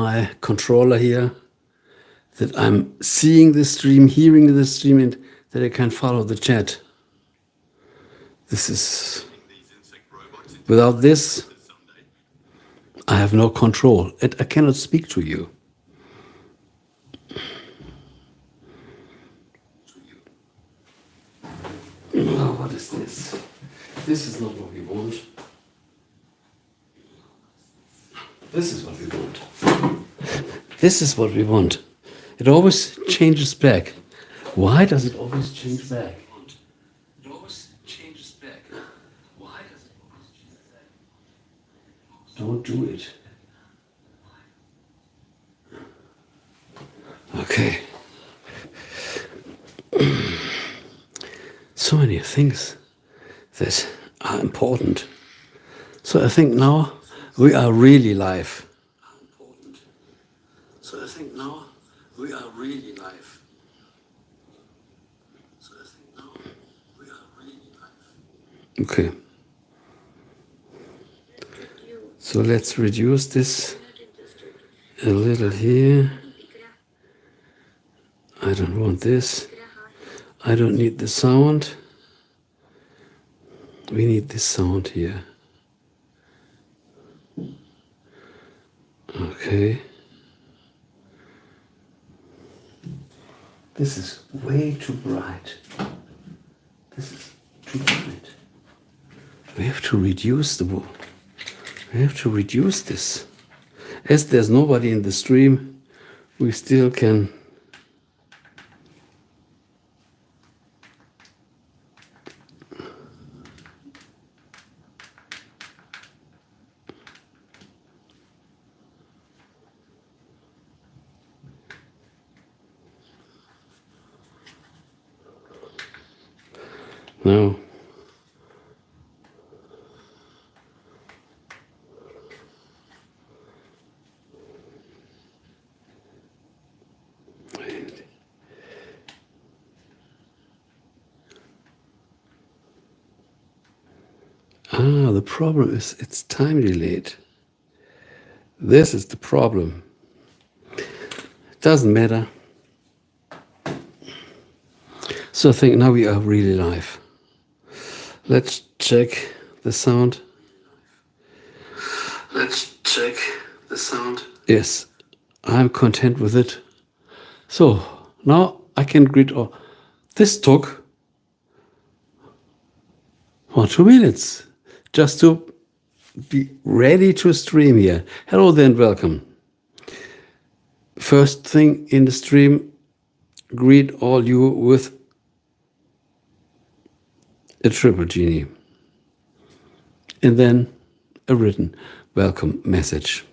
my controller here, that I'm seeing the stream, hearing the stream, and that I can follow the chat. This is, without this, I have no control. I cannot speak to you. Oh, what is this? This is not what we want. This is what we want. This is what we want. It always changes back. Why does it always change back? It always changes back. Why does it always change back? Don't do it. Okay. So many things that are important. So I think now we are really live. So I think now we are really live. So I think now we are really live. Okay. So let's reduce this a little here. I don't want this. I don't need the sound. We need this sound here. Okay. This is way too bright. This is too bright. We have to reduce we have to reduce this. As there's nobody in the stream, we still can now. The problem is it's time delayed. This is the problem. It doesn't matter. So I think now we are really live. Let's check the sound. Let's check the sound. Yes, I'm content with it. So now I can greet all. This took 2 minutes just to be ready to stream here. Hello there and welcome. First thing in the stream, greet all you with a triple Genie. And then a written welcome message.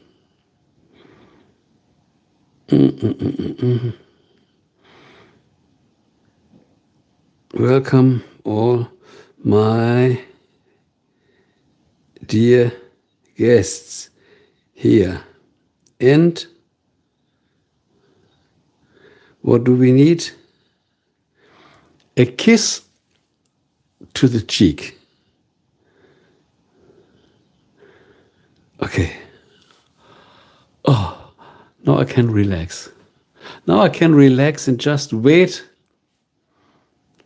Welcome all my dear guests here. And what do we need? A kiss to the cheek. Okay. Oh, now I can relax. Now I can relax and just wait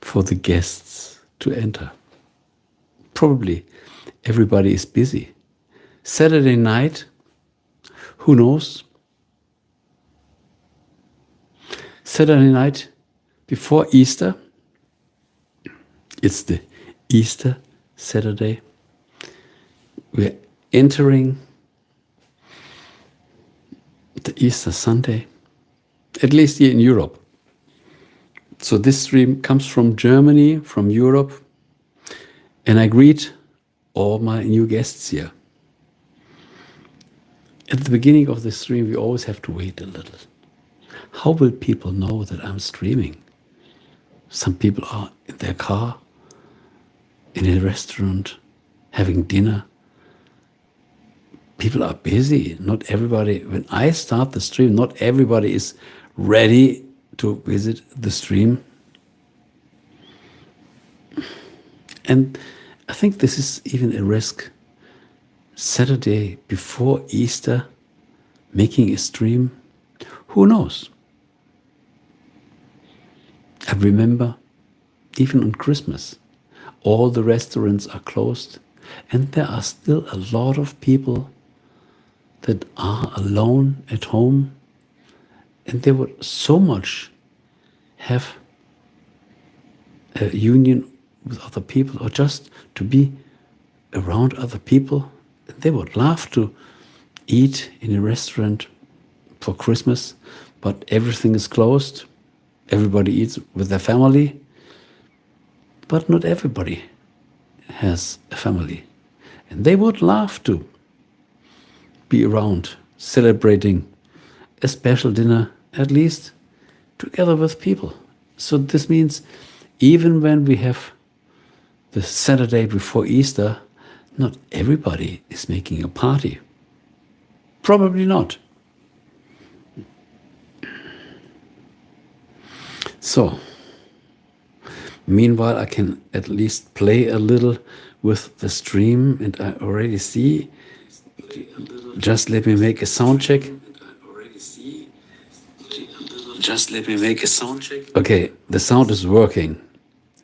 for the guests to enter. Probably everybody is busy. Saturday night, who knows? Saturday night before Easter, it's the Easter Saturday. We're entering the Easter Sunday, at least here in Europe. So this stream comes from Germany, from Europe, and I greet all my new guests here. At the beginning of the stream, we always have to wait a little. How will people know that I'm streaming? Some people are in their car, in a restaurant, having dinner. People are busy. Not everybody, when I start the stream, not everybody is ready to visit the stream. And I think this is even a risk. Saturday before Easter, making a stream? Who knows? I remember, even on Christmas, all the restaurants are closed, and there are still a lot of people that are alone at home, and they would so much have a union with other people, or just to be around other people. They would love to eat in a restaurant for Christmas, but everything is closed. Everybody eats with their family, but not everybody has a family. And they would love to be around, celebrating a special dinner, at least together with people. So this means even when we have the Saturday before Easter, not everybody is making a party. Probably not. So, meanwhile, I can at least play a little with the stream, and I already see. Just let me make a sound check. Just let me make a sound check. Okay, the sound is working.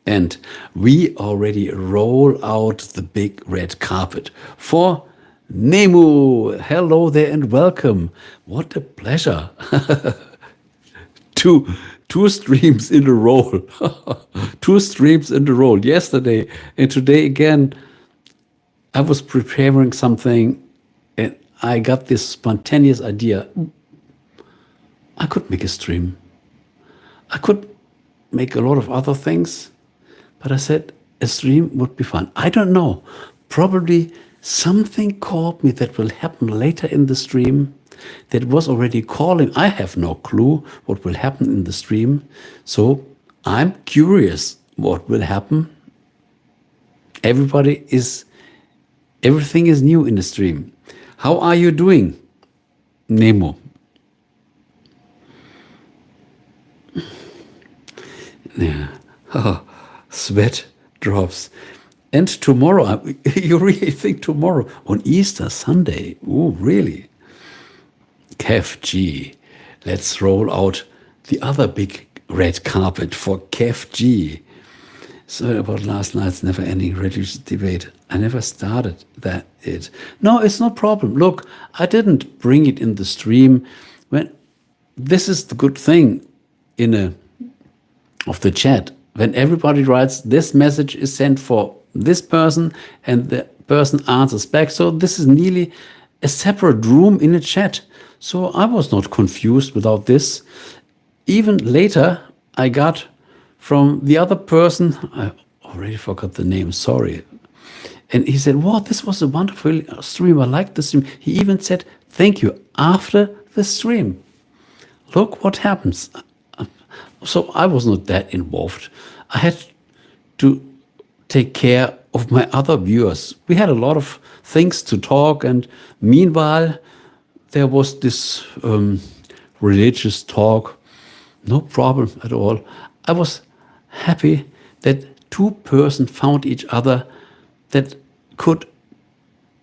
And we already roll out the big red carpet for Nemu. Hello there and welcome. What a pleasure. Two streams in a row. Two streams in a row. Yesterday and today again. I was preparing something and I got this spontaneous idea. I could make a stream. I could make a lot of other things, but I said a stream would be fun. I don't know. Probably something called me that will happen later in the stream that was already calling. I have no clue what will happen in the stream. So I'm curious what will happen. Everything is new in the stream. How are you doing, Nemo? Yeah. Oh, sweat drops. And tomorrow, you really think tomorrow on Easter Sunday? Oh, really? Kev G. Let's roll out the other big red carpet for Kev G. Sorry about last night's never-ending religious debate. I never started that. No, it's no problem. Look, I didn't bring it in the stream. This is the good thing of the chat. When everybody writes, this message is sent for this person, and the person answers back. So this is nearly a separate room in a chat. So I was not confused without this. Even later, I got from the other person, I already forgot the name, sorry. And he said, wow, this was a wonderful stream. I liked the stream. He even said, thank you, after the stream. Look what happens. So I was not that involved. I had to take care of my other viewers. We had a lot of things to talk, and meanwhile, there was this religious talk. No problem at all. I was happy that two persons found each other that could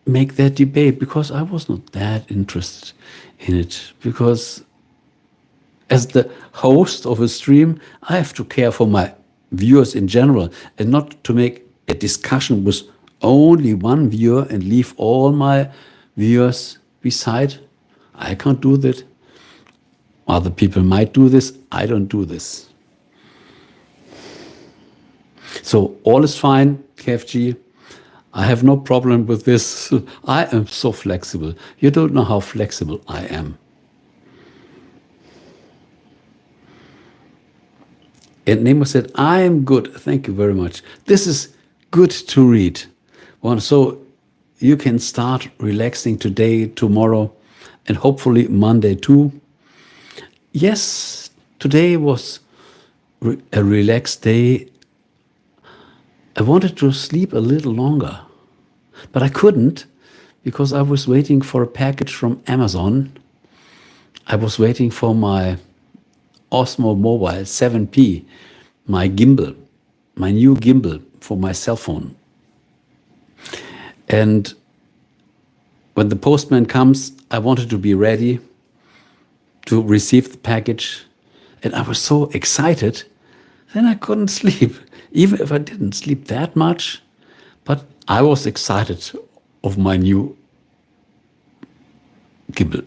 make their debate, because I was not that interested in it. Because as the host of a stream, I have to care for my viewers in general, and not to make a discussion with only one viewer and leave all my viewers beside. I can't do that. Other people might do this. I don't do this. So all is fine, KFG. I have no problem with this. I am so flexible. You don't know how flexible I am. And Nemo said, I am good. Thank you very much. This is good to read. Well, so you can start relaxing today, tomorrow, and hopefully Monday too. Yes, today was a relaxed day. I wanted to sleep a little longer, but I couldn't because I was waiting for a package from Amazon. I was waiting for my Osmo Mobile 7P, my gimbal, my new gimbal for my cell phone. And when the postman comes, I wanted to be ready. to receive the package. And I was so excited, then I couldn't sleep. Even if I didn't sleep that much, but I was excited of my new Gimbal.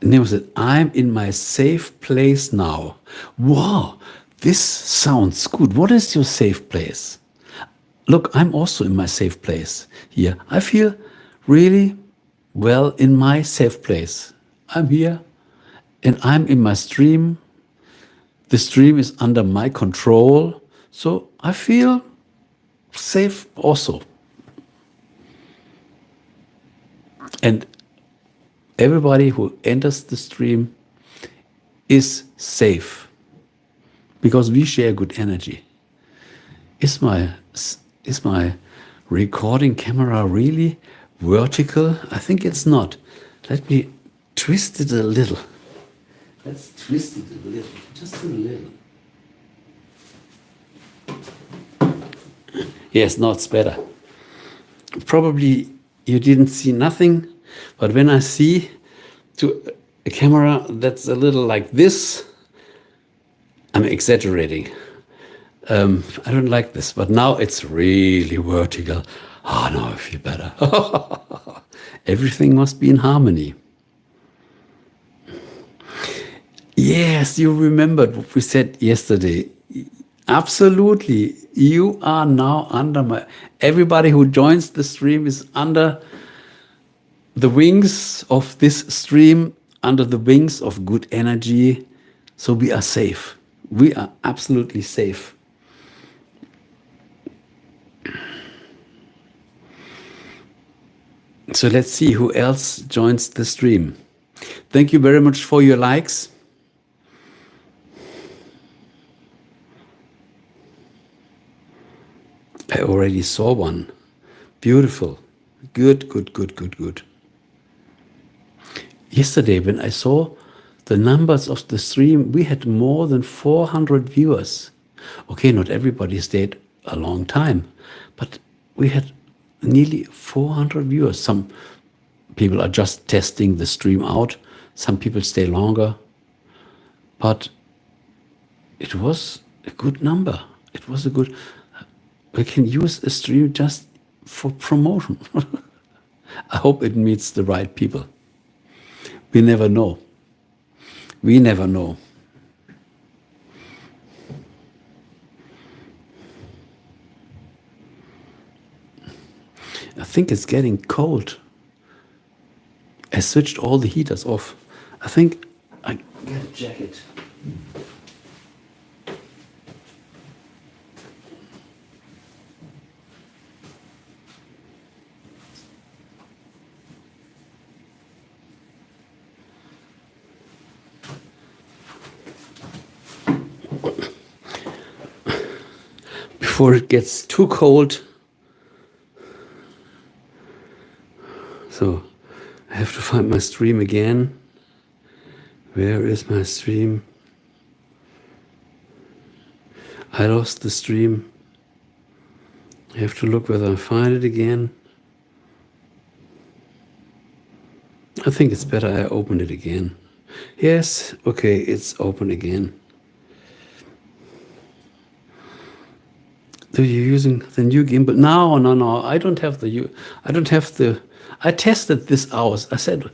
Nemo said, I'm in my safe place now. Wow, this sounds good. What is your safe place? Look, I'm also in my safe place here. I feel really well in my safe place. I'm here and I'm in my stream. The stream is under my control. So I feel safe also. And everybody who enters the stream is safe because we share good energy. Is my recording camera really vertical? I think it's not. Let me twist it a little. Let's twist it a little, just a little. Yes, now it's better. Probably you didn't see nothing, but when I see to a camera that's a little like this, I'm exaggerating. I don't like this, but now it's really vertical. Oh, now I feel better. Everything must be in harmony. Yes, you remembered what we said yesterday. Absolutely. You are now under my... Everybody who joins the stream is under the wings of this stream, under the wings of good energy. So we are safe. We are absolutely safe. So let's see who else joins the stream. Thank you very much for your likes. I already saw one. Beautiful. Good, good, good, good, good. Yesterday, when I saw the numbers of the stream, we had more than 400 viewers. Okay, not everybody stayed a long time, but we had nearly 400 viewers. Some people are just testing the stream out. Some people stay longer. But it was a good number. It was a good... We can use a stream just for promotion. I hope it meets the right people. We never know. We never know. I think it's getting cold. I switched all the heaters off. I think I get a jacket. Before it gets too cold. So I have to find my stream again. Where is my stream? I lost the stream. I have to look whether I find it again. I think it's better I open it again. Yes, okay, it's open again. So you're using the new gimbal? No. I don't have the. I tested this out. I said,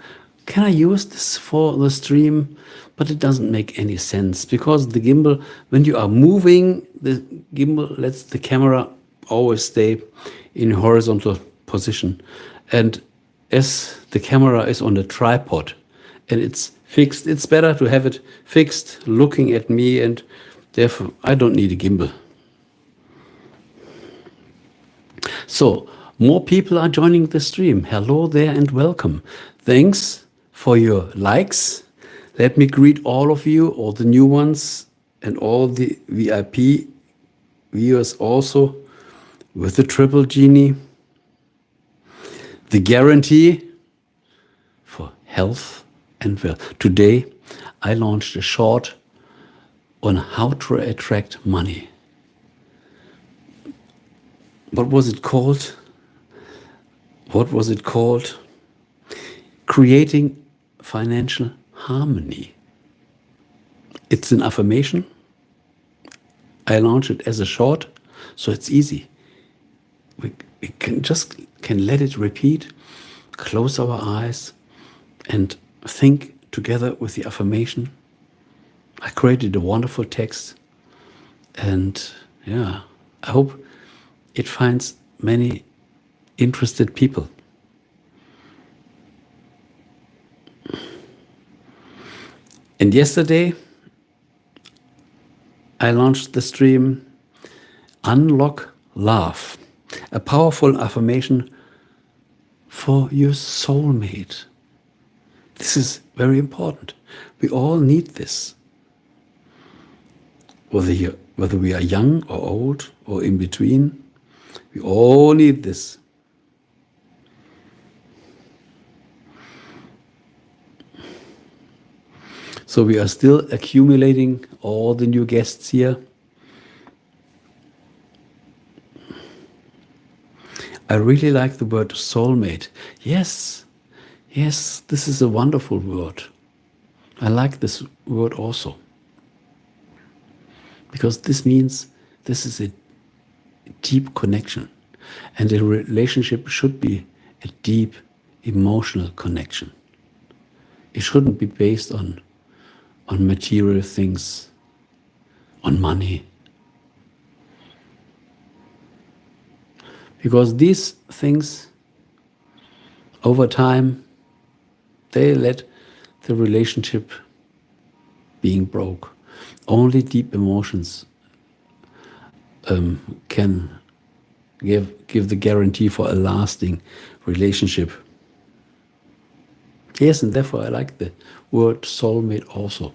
can I use this for the stream? But it doesn't make any sense because the gimbal, when you are moving, the gimbal lets the camera always stay in horizontal position. And as the camera is on a tripod and it's fixed, it's better to have it fixed, looking at me, and therefore I don't need a gimbal. So, more people are joining the stream. Hello there and welcome. Thanks for your likes. Let me greet all of you, all the new ones, and all the VIP viewers also with the triple Genie. The guarantee for health and wealth. Today, I launched a short on how to attract money. What was it called? what was it called? Creating financial harmony. It's an affirmation. I launched it as a short, so it's easy. We can let it repeat, close our eyes, and think together with the affirmation. I created a wonderful text, and yeah, I hope it finds many interested people. And yesterday, I launched the stream Unlock Love, a powerful affirmation for your soulmate. This is very important. We all need this. Whether we are young or old or in between, we all need this. So we are still accumulating all the new guests here. I really like the word soulmate. Yes, this is a wonderful word. I like this word also. Because this means this is a deep connection. And a relationship should be a deep emotional connection. It shouldn't be based on material things, on money. Because these things, over time, they let the relationship being broke. Only deep emotions can give the guarantee for a lasting relationship. Yes, and therefore I like the word soulmate also.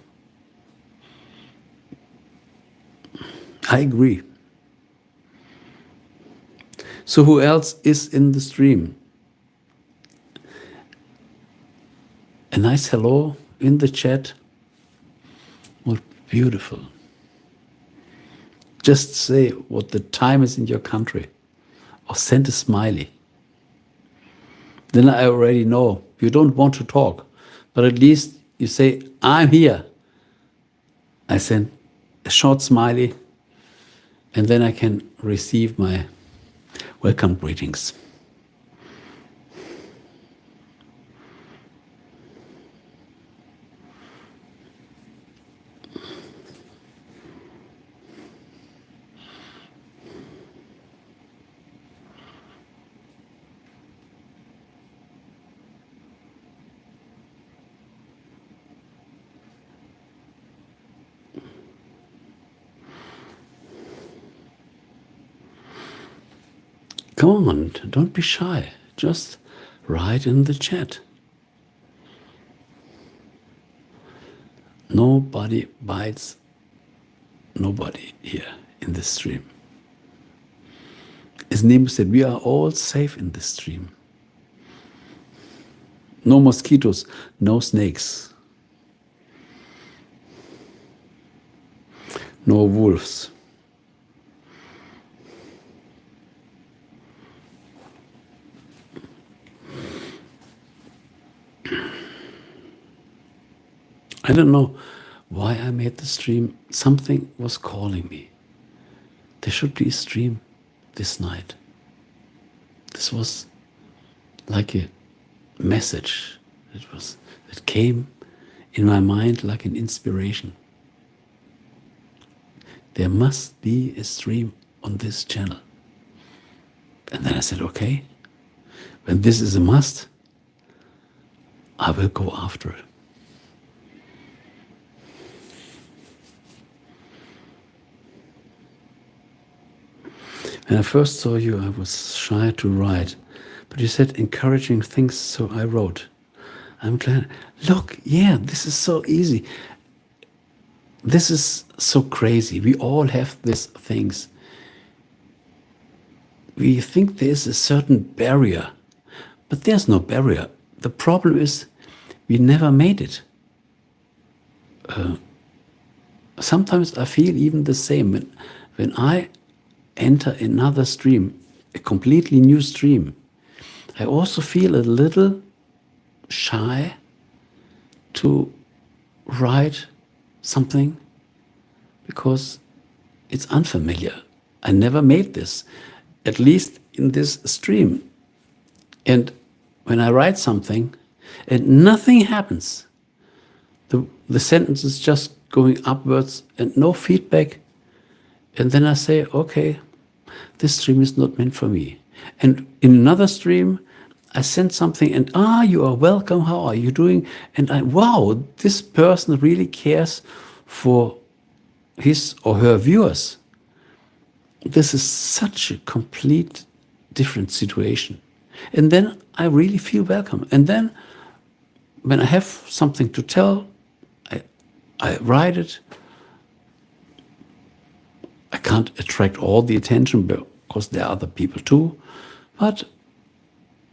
I agree. So who else is in the stream? A nice hello in the chat. What beautiful. Just say what the time is in your country or send a smiley. Then I already know you don't want to talk, but at least you say, I'm here. I send a short smiley, and then I can receive my welcome greetings. Come on, don't be shy. Just write in the chat. Nobody bites nobody here in this stream. As Nemo said, we are all safe in this stream. No mosquitoes, no snakes. No wolves. I don't know why I made the stream. Something was calling me. There should be a stream this night. This was like a message that came in my mind like an inspiration. There must be a stream on this channel. And then I said, okay, when this is a must, I will go after it. When I first saw you, I was shy to write, but you said encouraging things, so I wrote. I'm glad. Look, yeah, this is so easy. This is so crazy. We all have these things. We think there's a certain barrier, but there's no barrier. The problem is we never made it. Sometimes I feel even the same. When I enter another stream, a completely new stream, I also feel a little shy to write something because it's unfamiliar. I never made this, at least in this stream. And when I write something and nothing happens, the sentence is just going upwards and no feedback, and then I say, okay, this stream is not meant for me. And in another stream, I send something and, you are welcome, how are you doing? And wow, this person really cares for his or her viewers. This is such a complete different situation. And then I really feel welcome. And then when I have something to tell, I write it. I can't attract all the attention because there are other people too. But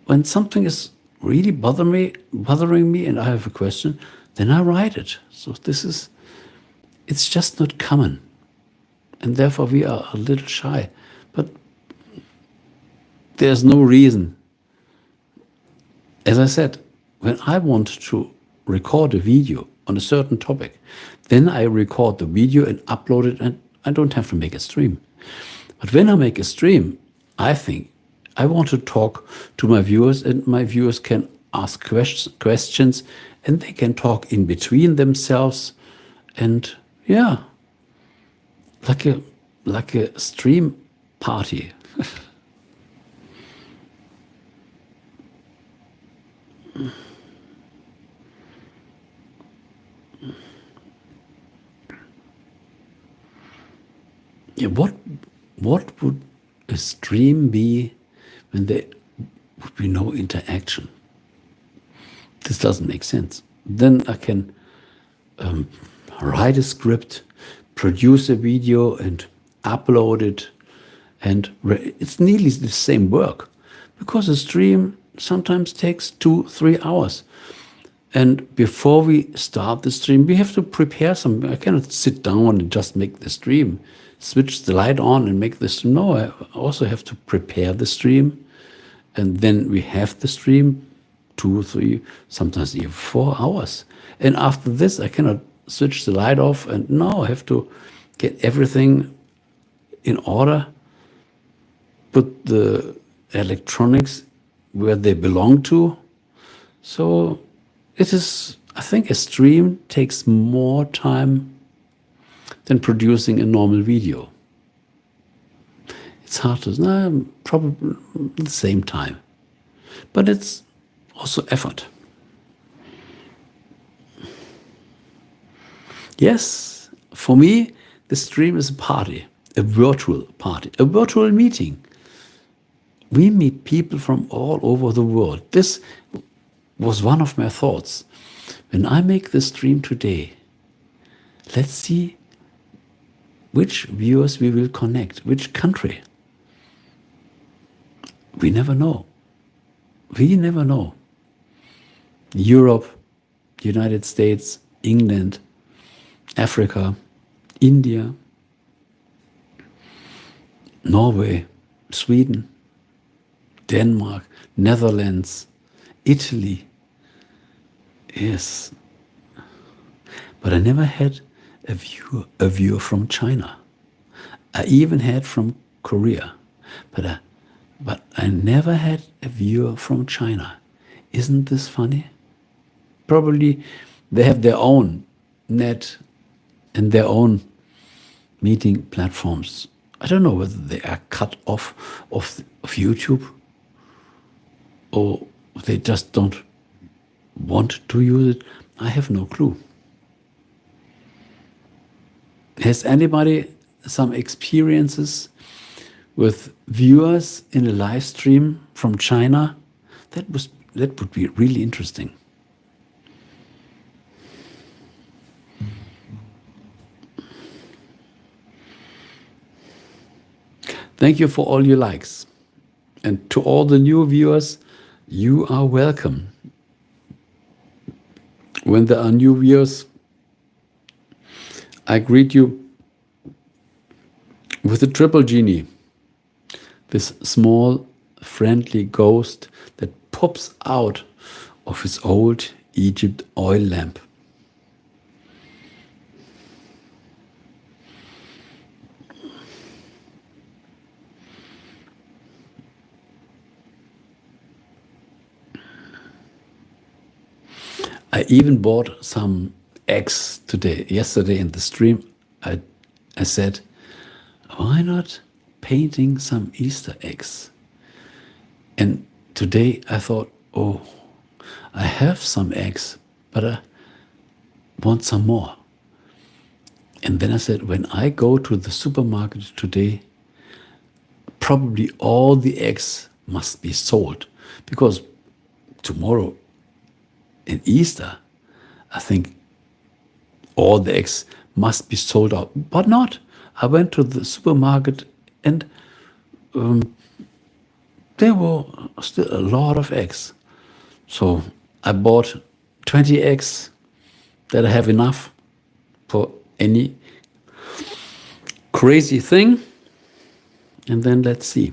when something is really bothering me and I have a question, then I write it. So it's just not common. And therefore we are a little shy. But there's no reason. As I said, when I want to record a video on a certain topic, then I record the video and upload it, and I don't have to make a stream. But when I make a stream, I think I want to talk to my viewers, and my viewers can ask questions, and they can talk in between themselves, and yeah, like a stream party. Yeah, what would a stream be when there would be no interaction? This doesn't make sense. Then I can write a script, produce a video, and upload it, and it's nearly the same work, because a stream sometimes takes 2-3 hours. And before we start the stream, we have to prepare something. I cannot sit down and just make the stream, switch the light on and make the stream. No, I also have to prepare the stream. And then we have the stream 2, 3, sometimes even 4 hours. And after this, I cannot switch the light off. And now I have to get everything in order, put the electronics where they belong to. So it is, I think a stream takes more time than producing a normal video. It's hard to, probably the same time. But it's also effort. Yes, for me, the stream is a party, a virtual party, a virtual meeting. We meet people from all over the world. This was one of my thoughts. When I make the stream today, let's see which viewers we will connect, which country. We never know. We never know. Europe, United States, England, Africa, India, Norway, Sweden, Denmark, Netherlands, Italy. Yes. But I never had a viewer from China. I even had from Korea. But I never had a viewer from China. Isn't this funny? Probably they have their own net and their own meeting platforms. I don't know whether they are cut off of YouTube, or they just don't want to use it. I have no clue. Has anybody some experiences with viewers in a live stream from China? That would be really interesting. Thank you for all your likes. And to all the new viewers, you are welcome. When there are new viewers, I greet you with a triple genie, this small, friendly ghost that pops out of his old Egypt oil lamp. I even bought some eggs yesterday in the stream. I said, why not painting some Easter eggs? And today I thought, oh, I have some eggs, but I want some more. And then I said, when I go to the supermarket today, probably all the eggs must be sold, because tomorrow in Easter, I think all the eggs must be sold out. But not. I went to the supermarket and there were still a lot of eggs. So I bought 20 eggs that I have enough for any crazy thing. And then let's see.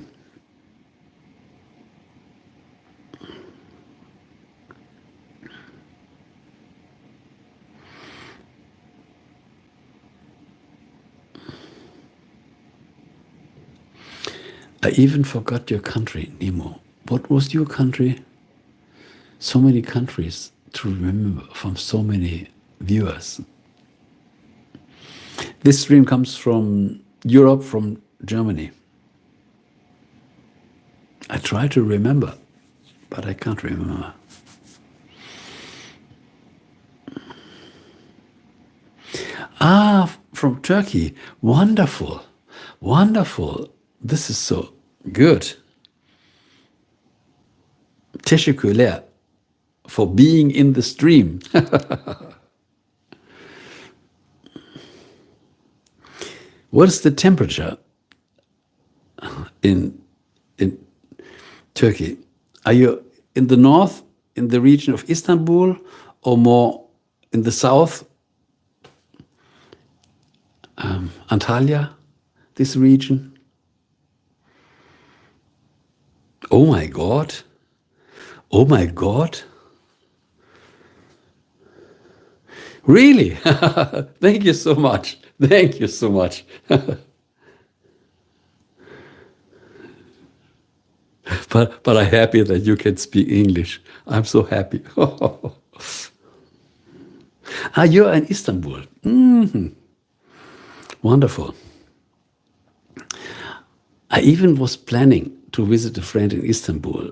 I even forgot your country, Nemo. What was your country? So many countries to remember from so many viewers. This stream comes from Europe, from Germany. I try to remember, but I can't remember. Ah, from Turkey. Wonderful. Wonderful. This is so good. Teşekkürler for being in the stream. What is the temperature in Turkey? Are you in the north, in the region of Istanbul, or more in the south, Antalya, this region? Oh my God. Oh my God. Really? Thank you so much. Thank you so much. But I'm happy that you can speak English. I'm so happy. You're in Istanbul. Wonderful. I even was planning to visit a friend in Istanbul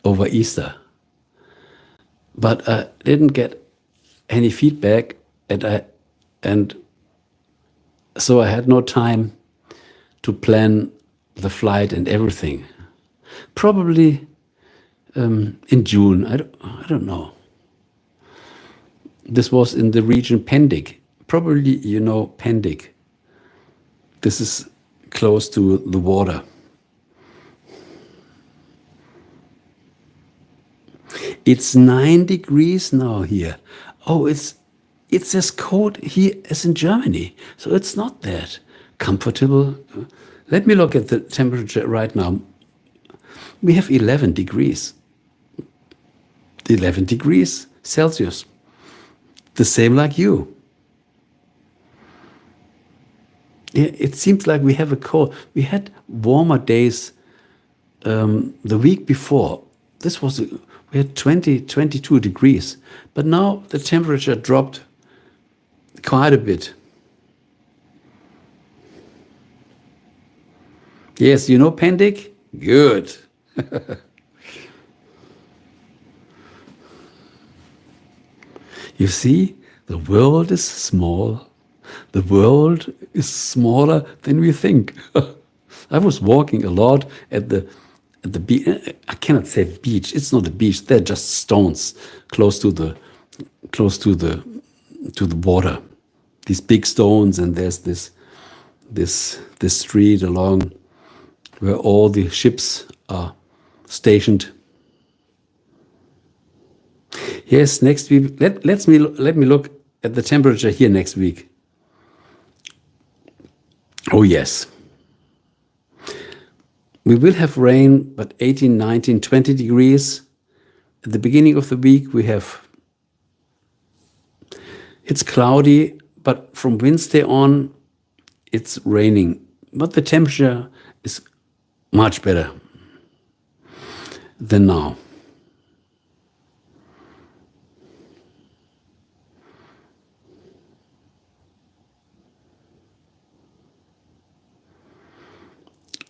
over Easter, but I didn't get any feedback, and so I had no time to plan the flight and everything. Probably in June. I don't know. This was in the region Pendik. Probably you know Pendik. This is close to the water. It's 9 degrees now here. Oh, it's as cold here as in Germany. So it's not that comfortable. Let me look at the temperature right now. We have 11 degrees. 11 degrees Celsius. The same like you. Yeah, it seems like we have a cold. We had warmer days the week before. We had 22 degrees. But now the temperature dropped quite a bit. Yes, you know Pendik? Good. You see, the world is small. The world is smaller than we think. I was walking a lot at the beach. I cannot say beach. It's not a beach. They're just stones close to the water. These big stones, and there's this street along where all the ships are stationed. Yes, next week. Let me look at the temperature here next week. Oh yes. We will have rain, but 18, 19, 20 degrees. At the beginning of the week, it's cloudy, but from Wednesday on, it's raining. But the temperature is much better than now.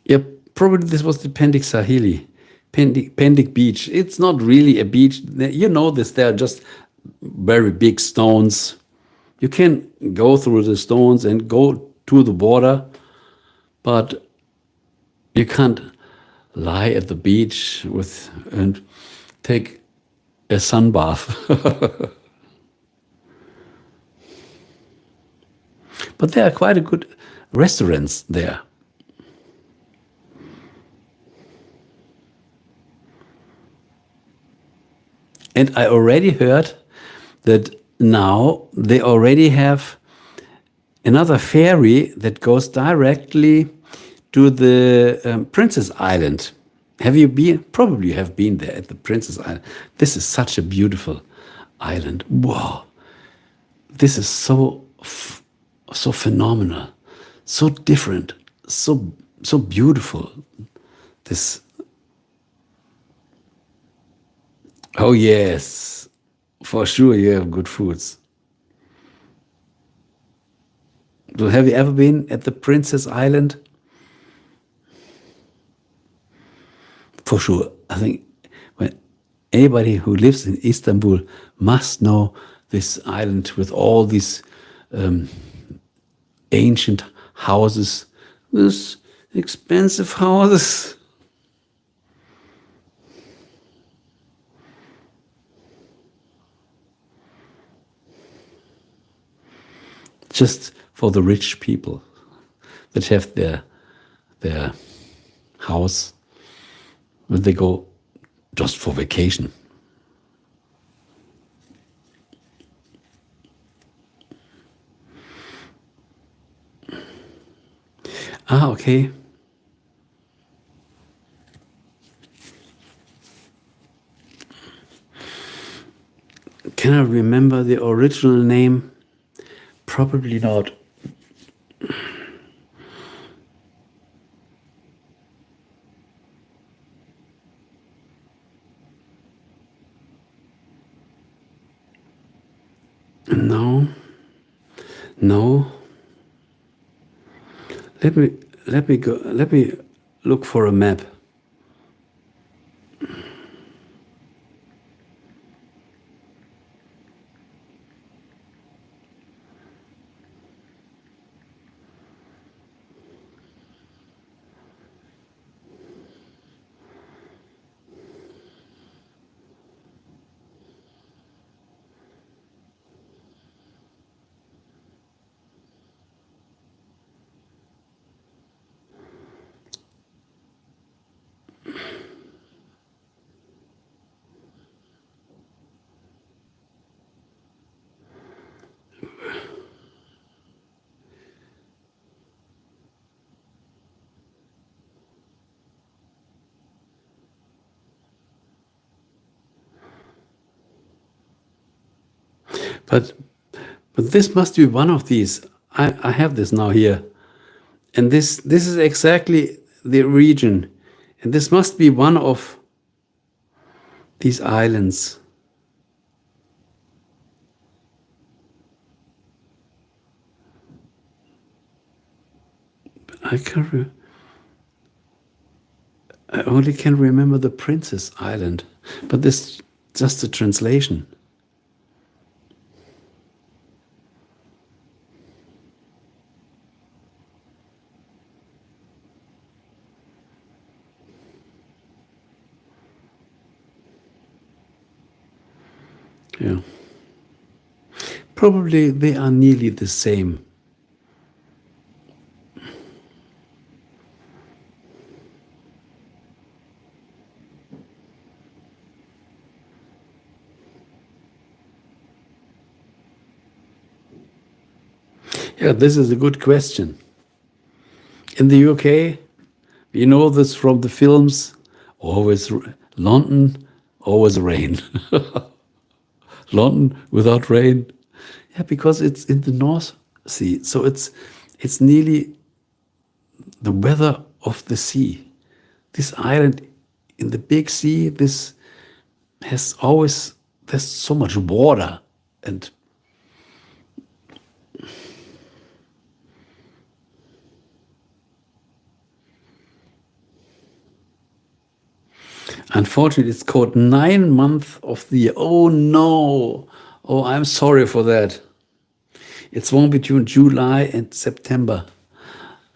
Yep, probably this was the Pendik Sahili, Pendik Beach. It's not really a beach. You know this, they are just very big stones. You can go through the stones and go to the water, but you can't lie at the beach and take a sun bath. But there are quite a good restaurants there. And I already heard that now they already have another ferry that goes directly to the Princess Island. Have you been? Probably you have been there at the Princess Island. This is such a beautiful island. Wow. This is so phenomenal, so different, so beautiful. This. Oh yes, for sure you have good foods. So have you ever been at the Princess Island? For sure. I think anybody who lives in Istanbul must know this island with all these ancient houses, these expensive houses. Just for the rich people that have their house where they go just for vacation. Ah, okay. Can I remember the original name? Probably not. No. Let me go. Let me look for a map. But this must be one of these. I have this now here. And this is exactly the region. And this must be one of these islands. But I only can remember the Princess Island. But this is just a translation. Yeah. Probably they are nearly the same. Yeah, this is a good question. In the UK, You know this from the films. Always London, always rain. London without rain. Yeah, because it's in the North Sea. So it's nearly the weather of the sea. This island in the big sea, this has always, there's so much water. And unfortunately, it's called 9 months of the year. Oh no. Oh, I'm sorry for that. It's one between July and September.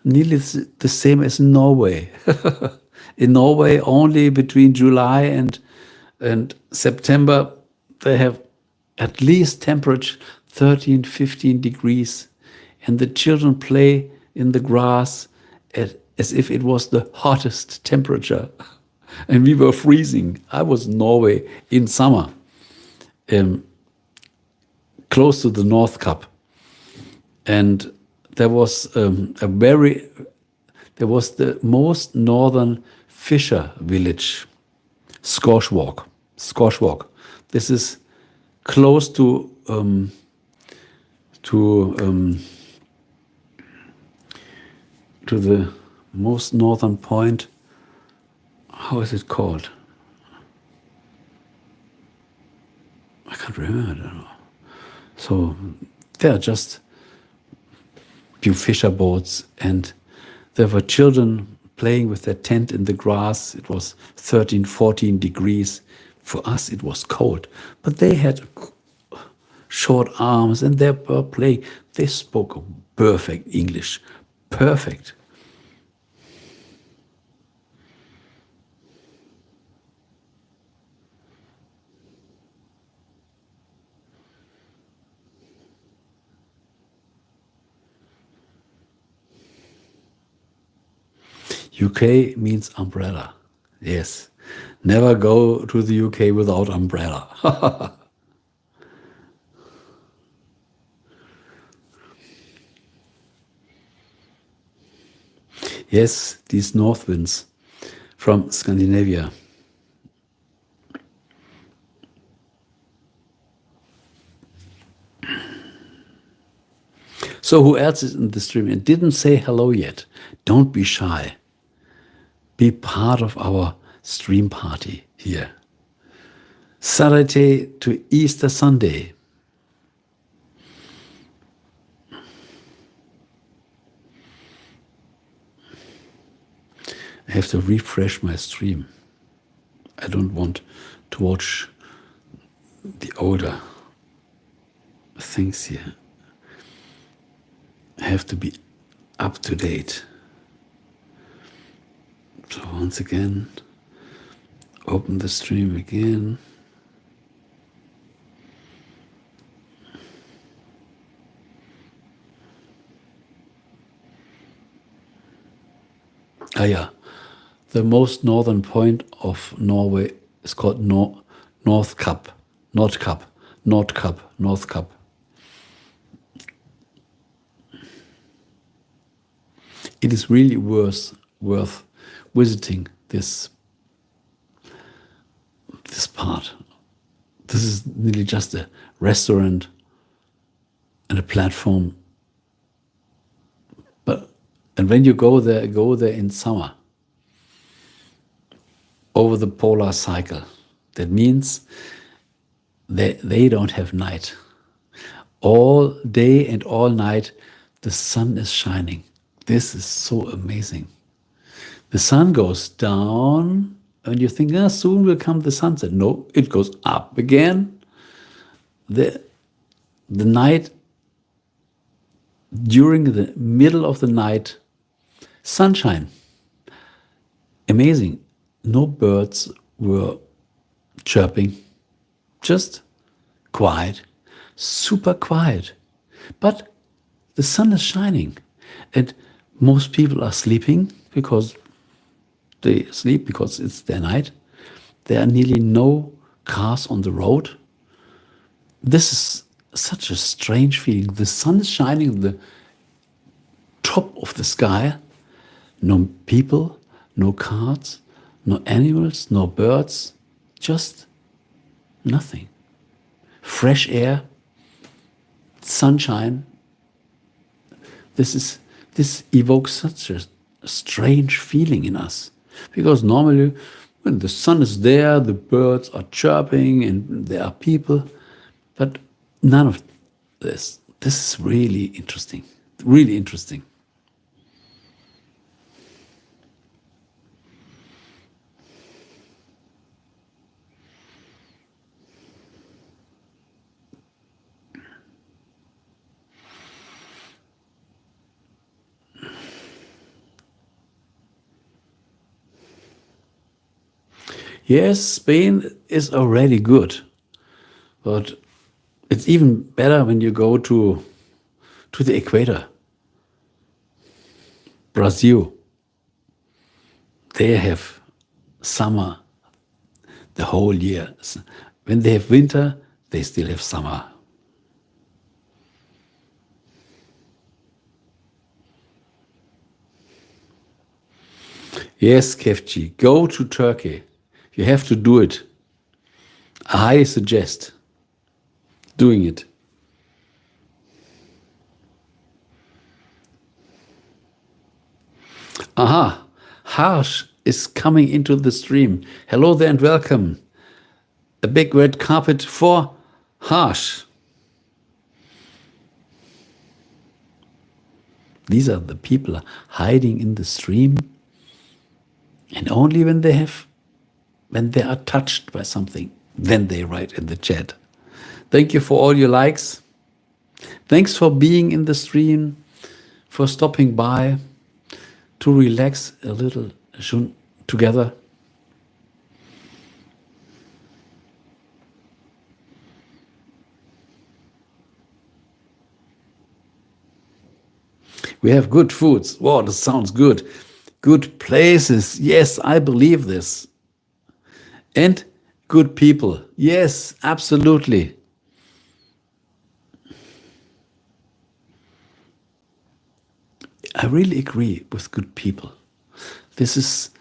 Nearly the same as Norway. In Norway, only between July and September, they have at least temperature 13, 15 degrees. And the children play in the grass as if it was the hottest temperature. And we were freezing. I was in Norway in summer, close to the North Cap. And there was there was the most northern fisher village, Skorshwalk. This is close to the most northern point. How is it called? I can't remember. I don't know. So there are just few fisher boats, and there were children playing with their tent in the grass. It was 13, 14 degrees. For us, it was cold. But they had short arms, and they were playing. They spoke perfect English. Perfect. UK means umbrella. Yes. Never go to the UK without umbrella. Yes, these north winds from Scandinavia. So who else is in the stream and didn't say hello yet? Don't be shy. Be part of our stream party here. Saturday to Easter Sunday. I have to refresh my stream. I don't want to watch the older things here. I have to be up to date. So once again, open the stream again. Ah yeah, the most northern point of Norway is called North Cap. It is really worth visiting this part. This is nearly just a restaurant and a platform. And when you go there in summer, over the polar cycle. That means they don't have night. All day and all night, the sun is shining. This is so amazing. The sun goes down, and you think, soon will come the sunset. No, it goes up again. The night, during the middle of the night, sunshine. Amazing. No birds were chirping. Just quiet. Super quiet. But the sun is shining. And most people are sleeping because they sleep because it's their night. There are nearly no cars on the road. This is such a strange feeling. The sun is shining on the top of the sky. No people, no cars, no animals, no birds, just nothing. Fresh air, sunshine. This evokes such a strange feeling in us. Because normally when the sun is there, the birds are chirping and there are people. But none of this. This is really interesting. Really interesting. Yes, Spain is already good, but it's even better when you go to the equator. Brazil, they have summer the whole year. When they have winter, they still have summer. Yes, Kefci, go to Turkey. You have to do it. I highly suggest doing it. Aha, Harsh is coming into the stream. Hello there and welcome. A big red carpet for Harsh. These are the people hiding in the stream, and only when they are touched by something, then they write in the chat. Thank you for all your likes. Thanks for being in the stream, for stopping by to relax a little together. We have good foods. Wow, this sounds good. Good places. Yes, I believe this. And good people. Yes, absolutely. I really agree with good people. This is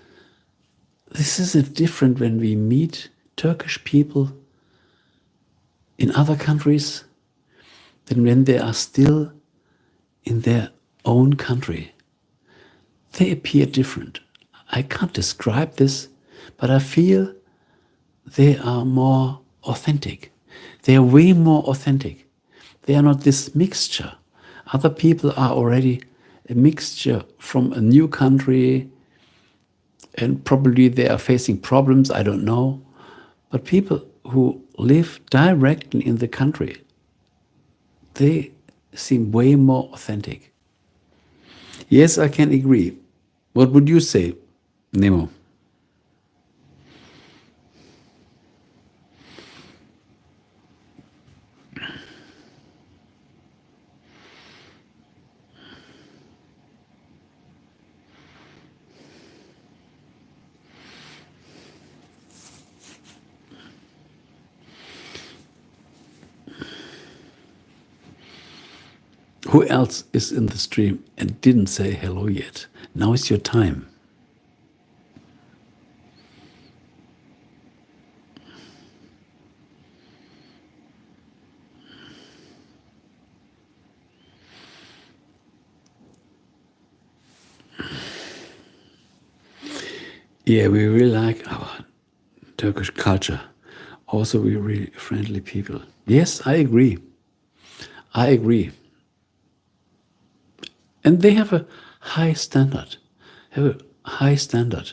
a different when we meet Turkish people in other countries than when they are still in their own country. They appear different. I can't describe this, but I feel they are more authentic. They are way more authentic. They are not this mixture. Other people are already a mixture from a new country, and probably they are facing problems, I don't know. But people who live directly in the country, they seem way more authentic. Yes, I can agree. What would you say, Nemo? Who else is in the stream and didn't say hello yet? Now is your time. Yeah, we really like our Turkish culture. Also, we're really friendly people. Yes, I agree. I agree. And they have a high standard. Have a high standard.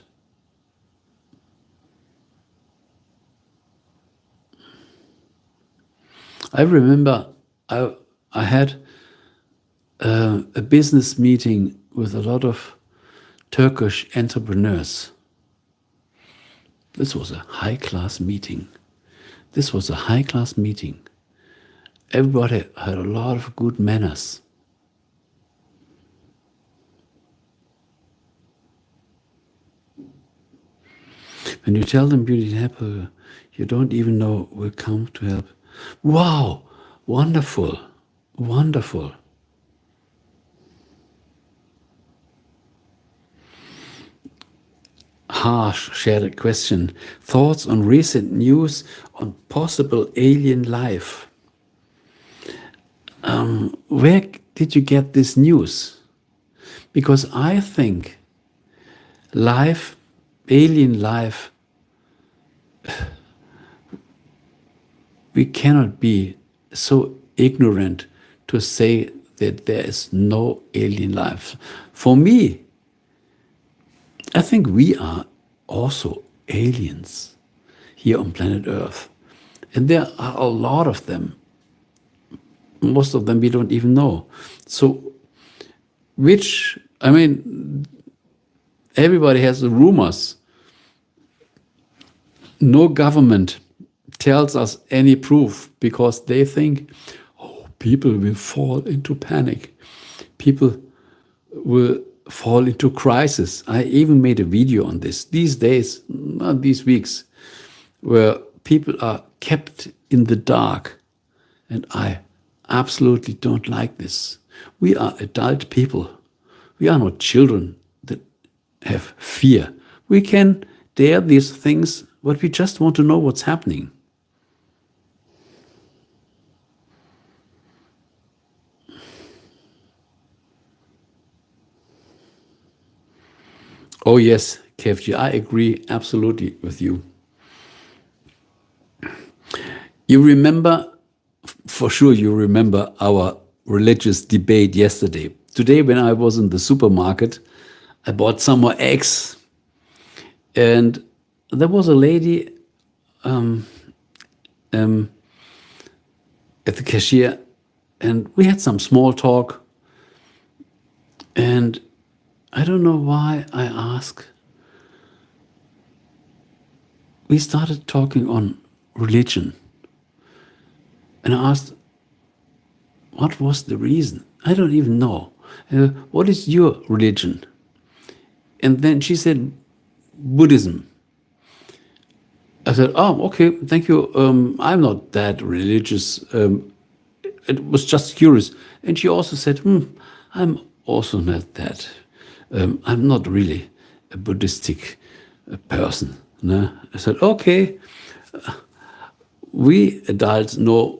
I remember I had a business meeting with a lot of Turkish entrepreneurs. This was a high-class meeting. This was a high-class meeting. Everybody had a lot of good manners. When you tell them you need help, you don't even know will come to help. Wow, wonderful, wonderful. Harsh shared a question. Thoughts on recent news on possible alien life. Where did you get this news? Because I think life, alien life, we cannot be so ignorant to say that there is no alien life. For me, I think we are also aliens here on planet Earth. And there are a lot of them. Most of them we don't even know. So, everybody has the rumors. No government tells us any proof because they think, oh, people will fall into panic. People will fall into crisis. I even made a video on this. These days, not these weeks, where people are kept in the dark. And I absolutely don't like this. We are adult people. We are not children that have fear. We can dare these things, but we just want to know what's happening. Oh yes, KFG, I agree absolutely with you. You remember, for sure you remember our religious debate yesterday. Today when I was in the supermarket, I bought some more eggs. And there was a lady at the cashier, and we had some small talk. And I don't know why I asked. We started talking on religion. And I asked, what was the reason? I don't even know. What is your religion? And then she said, Buddhism. I said, oh, okay, thank you. I'm not that religious. It was just curious. And she also said, I'm also not that. I'm not really a Buddhistic person. No? I said, okay, we adults know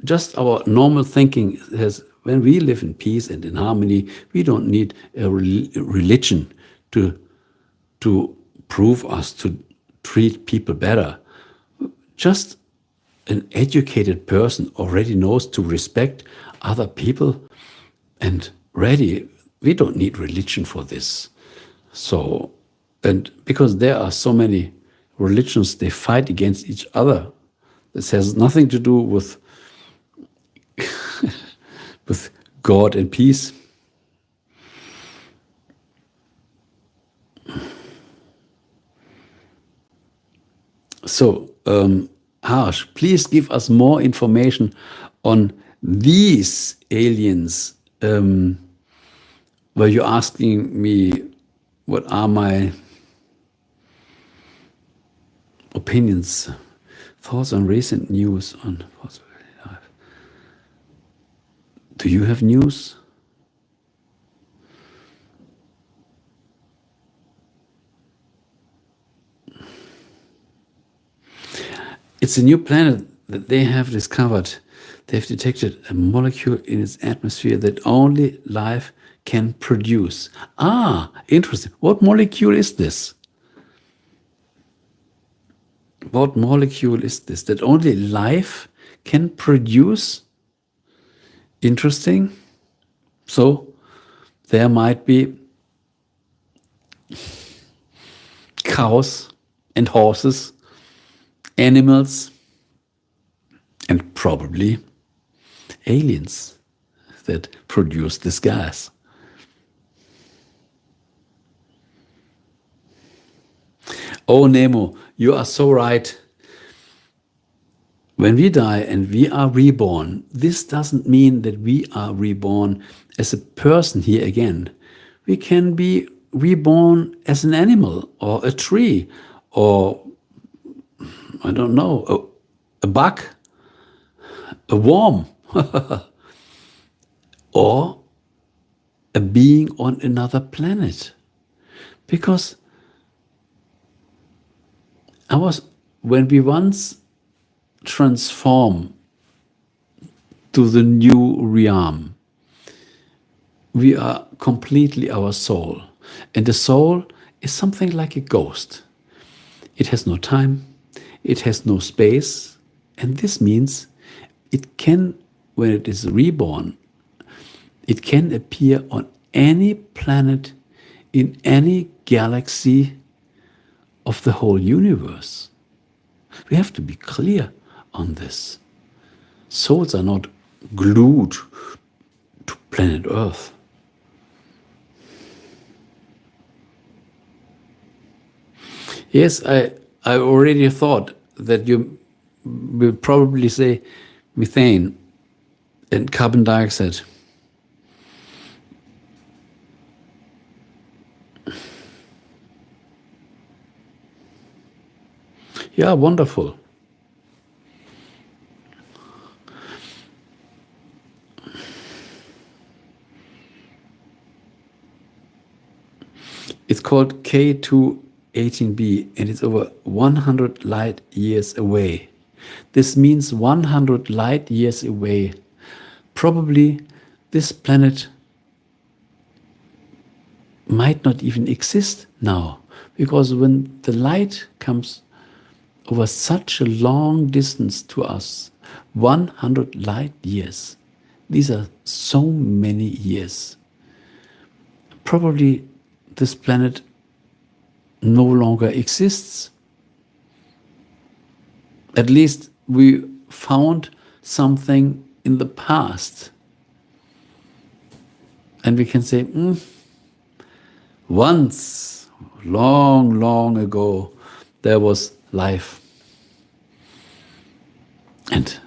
just our normal thinking has, when we live in peace and in harmony, we don't need a religion to prove us to treat people better. Just an educated person already knows to respect other people and ready. We don't need religion for this. So, and because there are so many religions, they fight against each other. This has nothing to do with with God and peace. So, Harsh, please give us more information on these aliens. Were you asking me what are my opinions, thoughts on recent news on possibility life? Do you have news? It's a new planet that they have discovered. They've detected a molecule in its atmosphere that only life can produce. Ah, interesting. What molecule is this? What molecule is this that only life can produce? Interesting. So there might be cows and horses, animals, and probably aliens that produce this gas. Oh, Nemo, you are so right. When we die and we are reborn, this doesn't mean that we are reborn as a person here again. We can be reborn as an animal or a tree or, I don't know, a bug, a worm, or a being on another planet. Because when we once transform to the new realm, we are completely our soul. And the soul is something like a ghost. It has no time, it has no space, and this means it can, when it is reborn, it can appear on any planet in any galaxy of the whole universe. We have to be clear on this. Souls are not glued to planet Earth. Yes, I already thought that you will probably say methane and carbon dioxide. Yeah, wonderful. It's called K218b and it's over 100 light years away. This means 100 light years away. Probably this planet might not even exist now, because when the light comes over such a long distance to us, 100 light years, these are so many years. Probably this planet no longer exists. At least we found something in the past. And we can say, once, long, long ago, there was life. And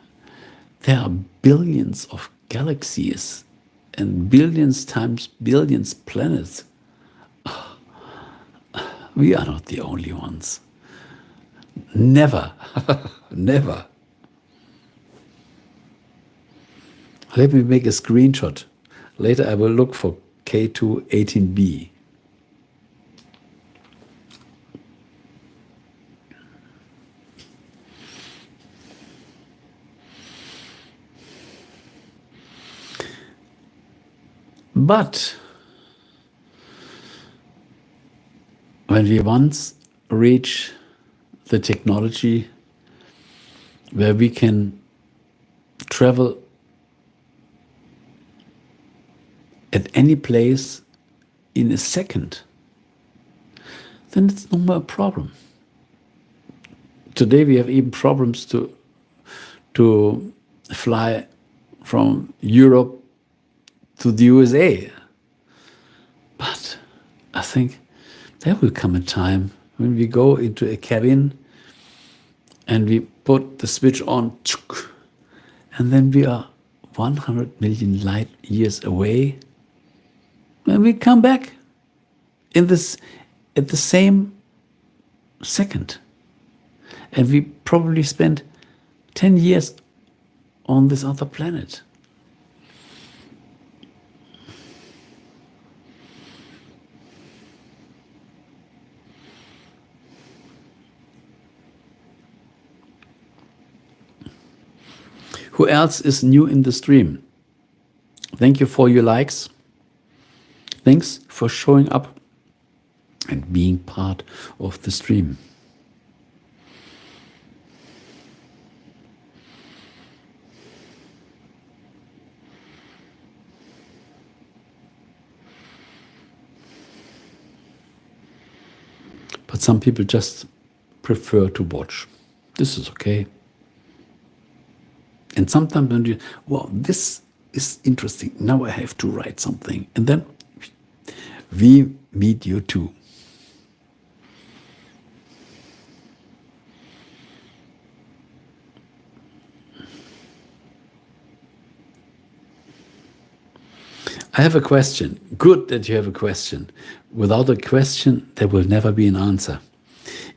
there are billions of galaxies and billions times billions planets. We are not the only ones. Never, never. Let me make a screenshot. Later I will look for K218b. But when we once reach the technology where we can travel at any place in a second, then it's no more a problem. Today we have even problems to fly from Europe to the USA. But I think there will come a time when we go into a cabin and we put the switch on, and then we are 100 million light years away. And we come back at the same second. And we probably spent 10 years on this other planet. Who else is new in the stream? Thank you for your likes. Thanks for showing up and being part of the stream. But some people just prefer to watch. This is okay. And sometimes when you, wow, this is interesting. Now I have to write something. And then we meet you too. I have a question. Good that you have a question. Without a question, there will never be an answer.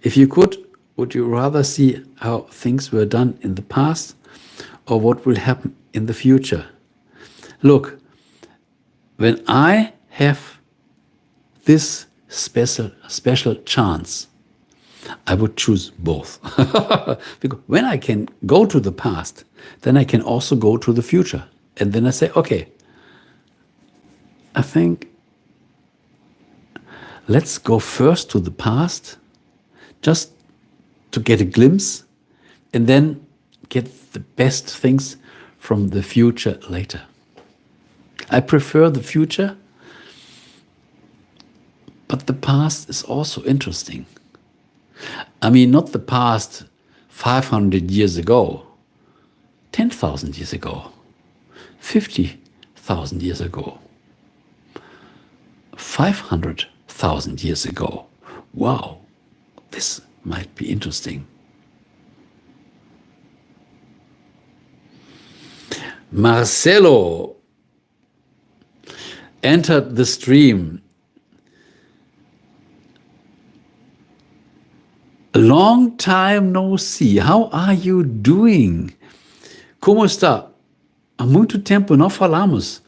If you could, would you rather see how things were done in the past or what will happen in the future? Look, when I have this special chance, I would choose both. Because when I can go to the past, then I can also go to the future. And then I say, okay, I think let's go first to the past, just to get a glimpse, and then get the best things from the future later. I prefer the future, but the past is also interesting. I mean, not the past 500 years ago, 10,000 years ago, 50,000 years ago, 500,000 years ago. Wow, this might be interesting. Marcelo entered the stream. Long time no see. How are you doing? Como está? Há muito tempo não falamos.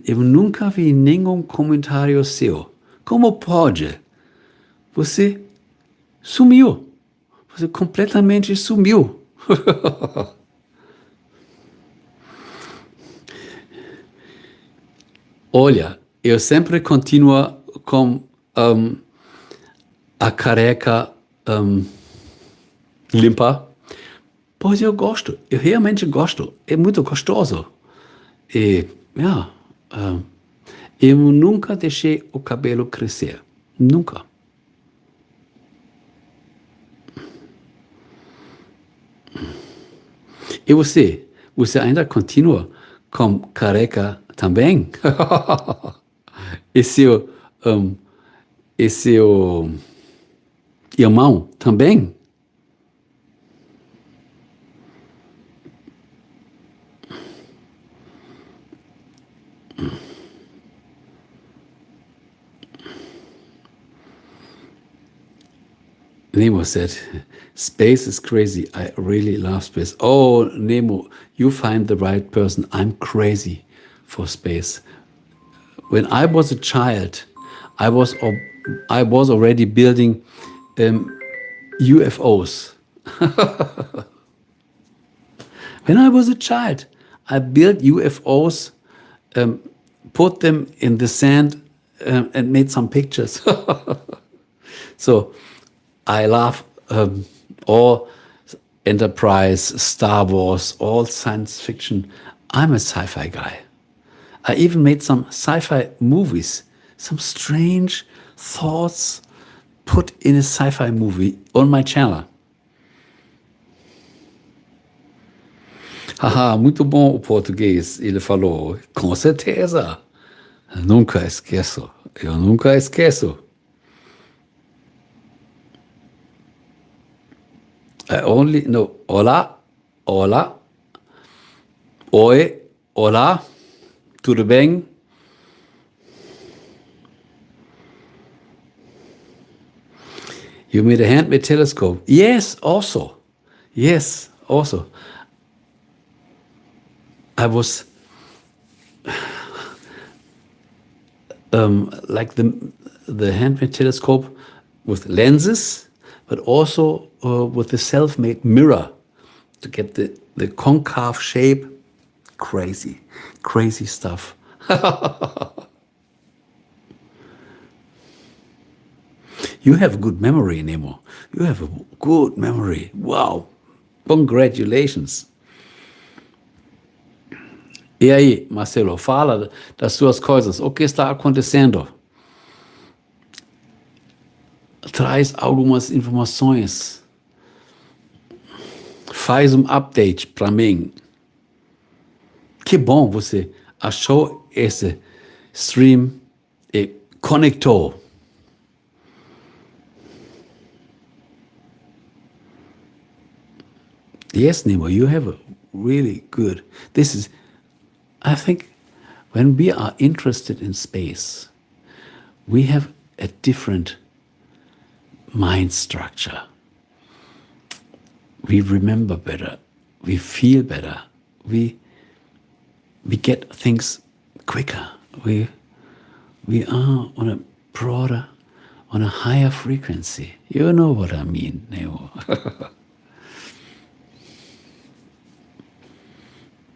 Eu nunca vi nenhum comentário seu. Como pode? Você sumiu. Você completamente sumiu. Olha, eu sempre continuo com a careca limpa, pois eu gosto, eu realmente gosto, é muito gostoso. E, eu nunca deixei o cabelo crescer, nunca. E você ainda continua com careca também? E seu irmão também? Nemo said, space is crazy. I really love space. Oh, Nemo, you find the right person. I'm crazy for space. When I was a child, I was already building UFOs. When I was a child, I built UFOs, put them in the sand, and made some pictures. So I love all Enterprise, Star Wars, all science fiction. I'm a sci-fi guy. I even made some sci-fi movies, some strange thoughts put in a sci-fi movie on my channel. Haha, muito bom o português, ele falou. Com certeza. Nunca esqueço. Eu nunca esqueço. I only know olá, olá, oi, olá, tudo bem? You made a handmade telescope. Yes, also. Yes, also. I was like the handmade telescope with lenses, but also with the self-made mirror to get the concave shape. Crazy, crazy stuff. You have a good memory, Nemo. You have a good memory. Wow. Congratulations. E aí, Marcelo, fala das suas coisas. O que está acontecendo? Traz algumas informações. Faz update para mim. Que bom você achou esse stream e conectou. Yes, Nemo, you have a really good. This is, I think, when we are interested in space, we have a different mind structure. We remember better. We feel better. We get things quicker. We are on a broader on a higher frequency. You know what I mean, Neo.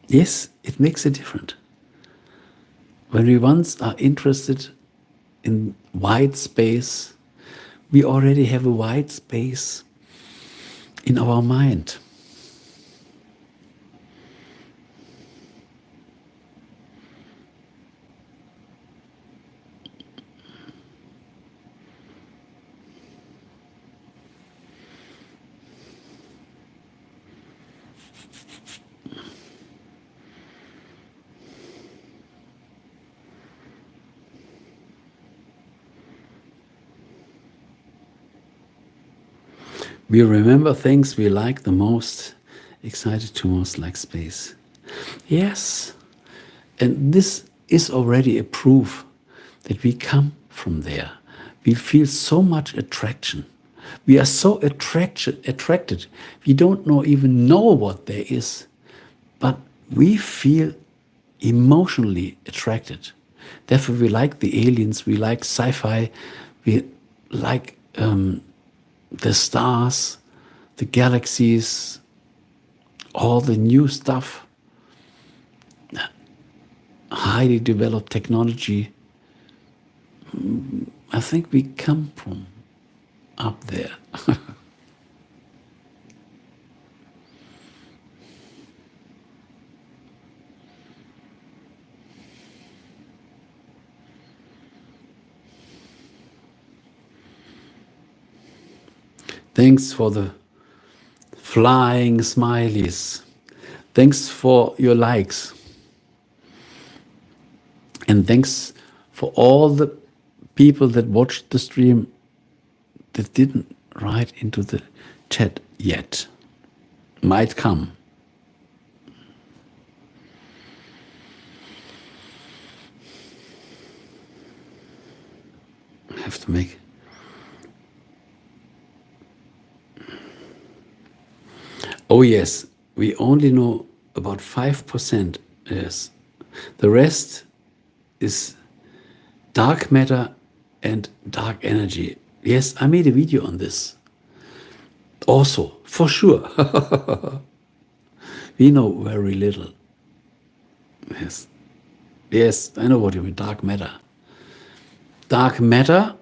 Yes, it makes a difference. When we once are interested in wide space, we already have a wide space in our mind. We remember things we like the most, excited to most like space. Yes, and this is already a proof that we come from there. We feel so much attraction. We are so attracted. We don't even know what there is, but we feel emotionally attracted. Therefore, we like the aliens, we like sci-fi, we like the stars, the galaxies, all the new stuff, highly developed technology. I think we come from up there. Thanks for the flying smileys. Thanks for your likes. And thanks for all the people that watched the stream that didn't write into the chat yet. Might come. I have to make... Oh yes, we only know about 5%. Yes. The rest is dark matter and dark energy. Yes, I made a video on this. Also, for sure. We know very little. Yes. Yes, I know what you mean, dark matter. Dark matter,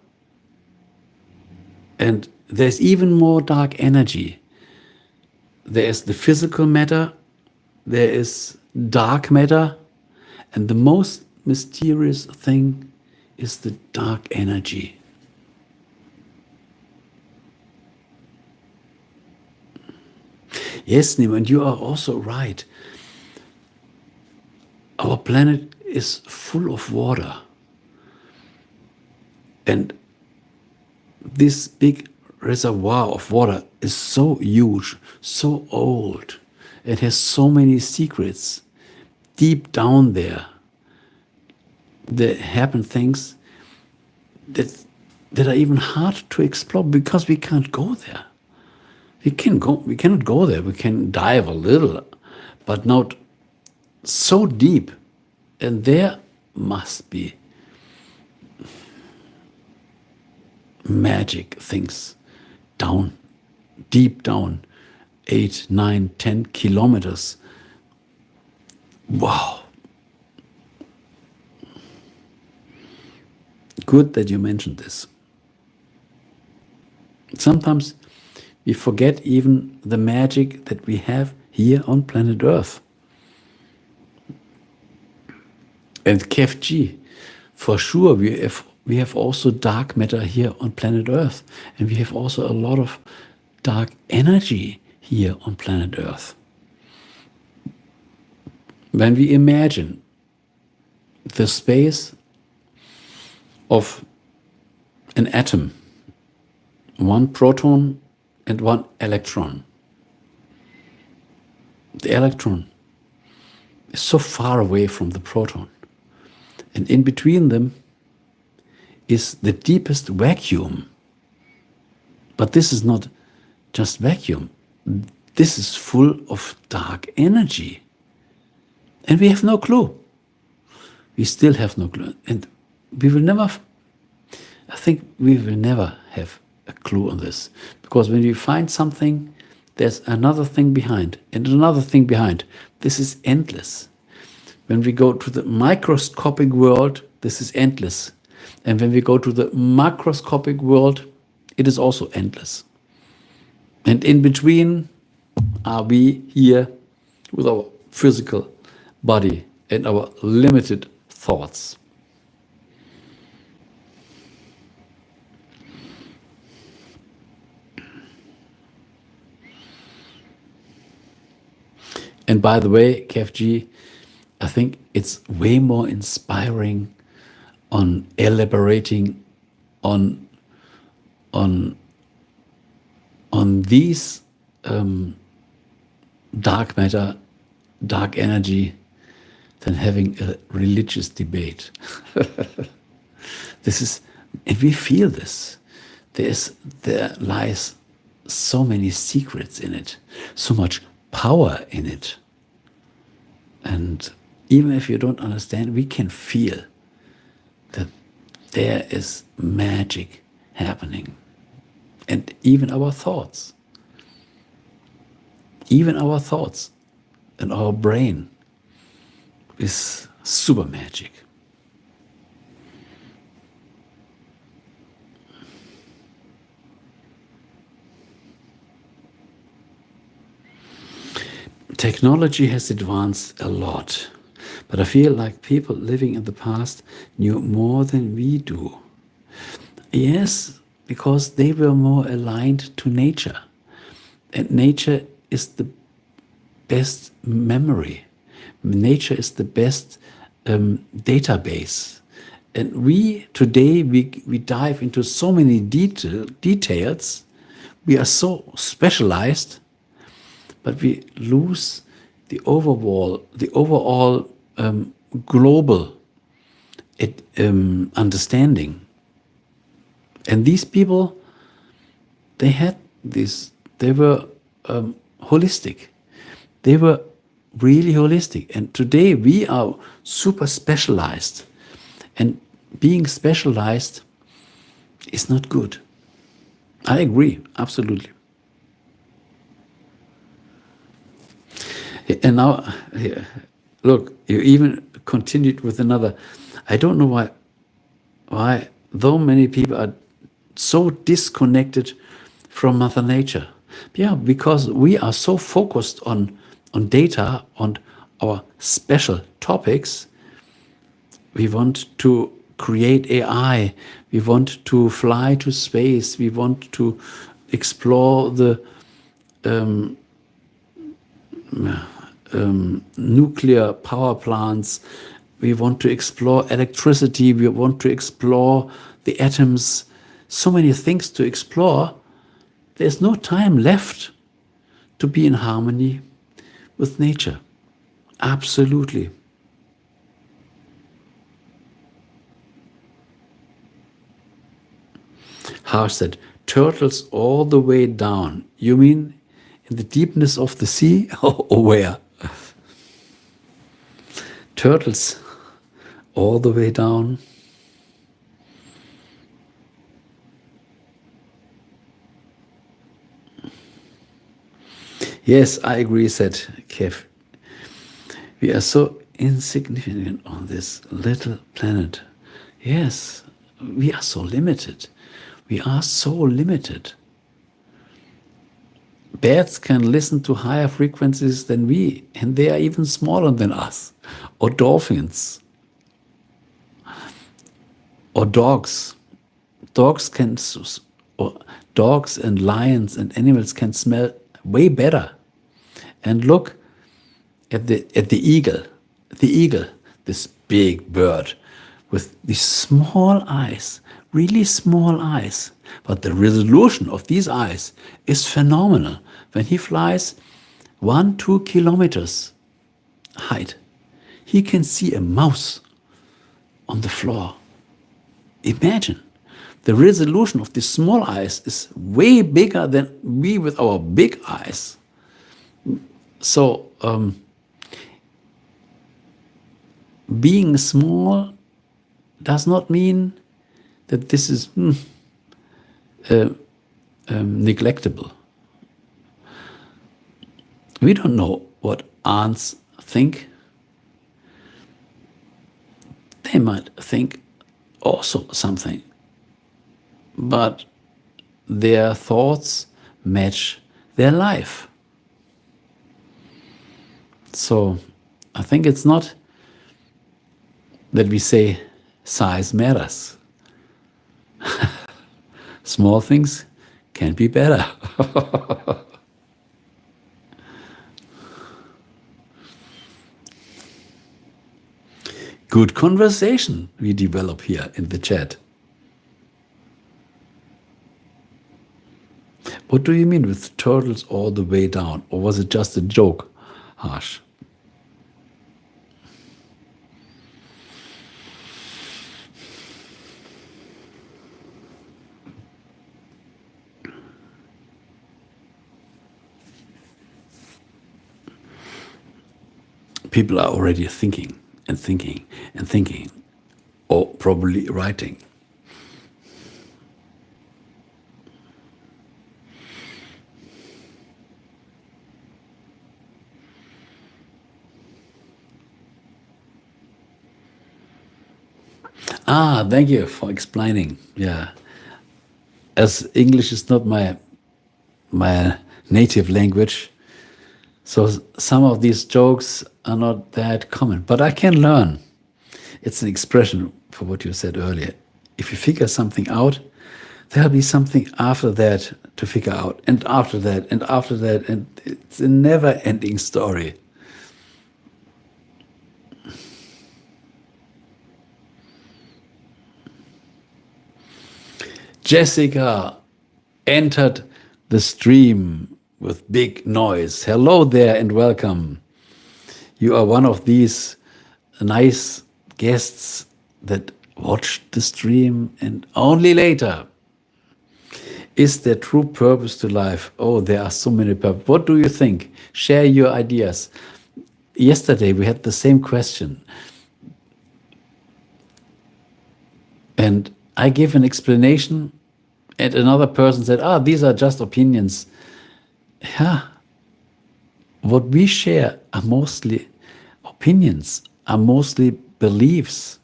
and there's even more dark energy. There is the physical matter, there is dark matter, and the most mysterious thing is the dark energy. Yes, Nima, and you are also right. Our planet is full of water. And this big reservoir of water is so huge, so old. It has so many secrets deep down there. There happen things that are even hard to explore because we can't go there. We cannot go there. We can dive a little, but not so deep. And there must be magic things down, deep down, 8, 9, 10 kilometers. Wow. Good that you mentioned this. Sometimes we forget even the magic that we have here on planet Earth. And KFG, for sure, we have also dark matter here on planet Earth. And we have also a lot of dark energy here on planet Earth. When we imagine the space of an atom, one proton and one electron. The electron is so far away from the proton. And in between them is the deepest vacuum. But this is not just vacuum. This is full of dark energy. And we have no clue. We still have no clue. And we will never I think we will never have a clue on this, because when you find something, there's another thing behind and another thing behind. This is endless. When we go to the microscopic world, this is endless. And when we go to the macroscopic world, it is also endless. And in between are we here with our physical body and our limited thoughts. And by the way, KFG, I think it's way more inspiring on elaborating on these dark matter, dark energy, than having a religious debate. This is, and we feel this. There lies so many secrets in it, so much power in it. And even if you don't understand, we can feel that there is magic happening. And even our thoughts and our brain is super magic. Technology has advanced a lot, but I feel like people living in the past knew more than we do. Yes, because they were more aligned to nature. And nature is the best memory. Nature is the best database. And today we dive into so many details. We are so specialized, but we lose the overall global understanding. And these people, they were holistic. They were really holistic. And today we are super specialized. And being specialized is not good. I agree, absolutely. And now, look, you even continued with another. I don't know why though many people are so disconnected from Mother Nature. Yeah, because we are so focused on data, on our special topics. We want to create AI. We want to fly to space. We want to explore the nuclear power plants. We want to explore electricity. We want to explore the atoms. So many things to explore. There's no time left to be in harmony with nature. Absolutely. Harsh said, turtles all the way down. You mean in the deepness of the sea or where? Turtles all the way down. Yes, I agree, said Kev. We are so insignificant on this little planet. Yes, we are so limited. We are so limited. Bats can listen to higher frequencies than we, and they are even smaller than us. Or dolphins. Or dogs. Dogs and lions and animals can smell way better. And look at the eagle. The eagle, this big bird with these small eyes, really small eyes. But the resolution of these eyes is phenomenal. When he flies 1-2 kilometers height, he can see a mouse on the floor. Imagine. The resolution of these small eyes is way bigger than we with our big eyes. So, being small does not mean that this is neglectable. We don't know what ants think. They might think also something, but their thoughts match their life. So I think it's not that we say size matters. Small things can be better. Good conversation we develop here in the chat. What do you mean with turtles all the way down? Or was it just a joke, Harsh? People are already thinking and thinking and thinking, or probably writing. Thank you for explaining. Yeah, as English is not my native language, so some of these jokes are not that common, but I can learn. It's an expression for what you said earlier. If you figure something out, there'll be something after that to figure out, and after that, and after that, and it's a never-ending story. Jessica entered the stream with big noise. Hello there and welcome. You are one of these nice guests that watched the stream and only later. Is there true purpose to life? Oh, there are so many purposes. What do you think? Share your ideas. Yesterday we had the same question. And I gave an explanation and another person said, these are just opinions. Yeah. What we share are mostly opinions, are mostly beliefs.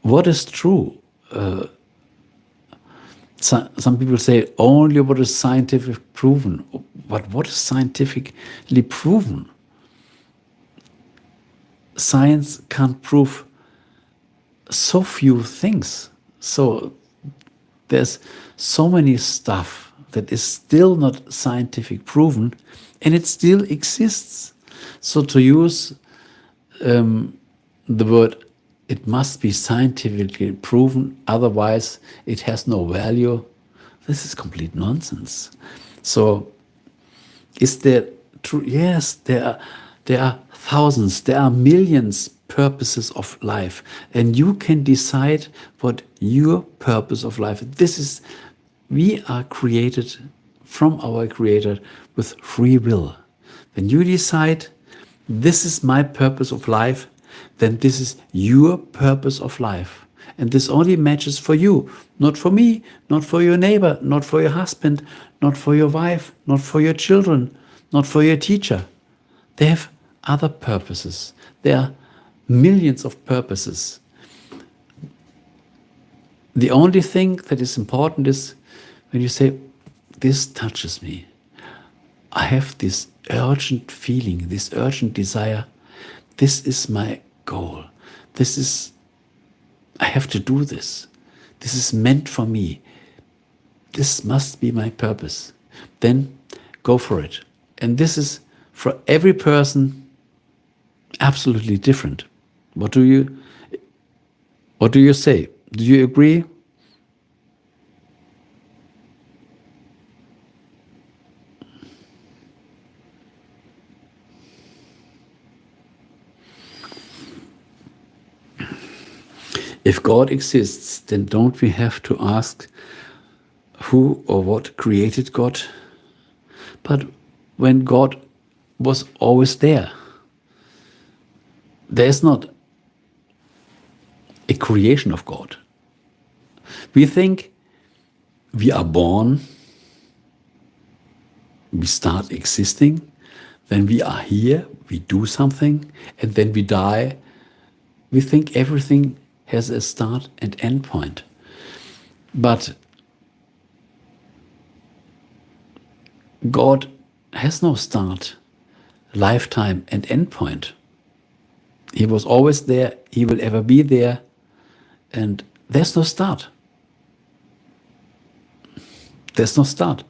What is true? Some people say only what is scientifically proven. But what is scientifically proven? Science can't prove so few things. So there's so many stuff that is still not scientific proven, and it still exists. So to use the word, it must be scientifically proven, otherwise it has no value. This is complete nonsense. So is there true? Yes, there are thousands, there are millions purposes of life, and you can decide what your purpose of life is. This is, we are created from our Creator with free will. When you decide, this is my purpose of life, then this is your purpose of life. And this only matches for you, not for me, not for your neighbor, not for your husband, not for your wife, not for your children, not for your teacher. They have other purposes. There are millions of purposes. The only thing that is important is when you say, this touches me. I have this urgent feeling, this urgent desire. This is my goal. This is, I have to do this. This is meant for me. This must be my purpose. Then go for it. And this is for every person absolutely different. What do you say? Do you agree? If God exists, then don't we have to ask who or what created God? But when God was always there, there is not a creation of God. We think we are born, we start existing, then we are here, we do something, and then we die. We think everything has a start and end point. But God has no start, lifetime, and end point. He was always there, he will ever be there, and there's no start. There's no start.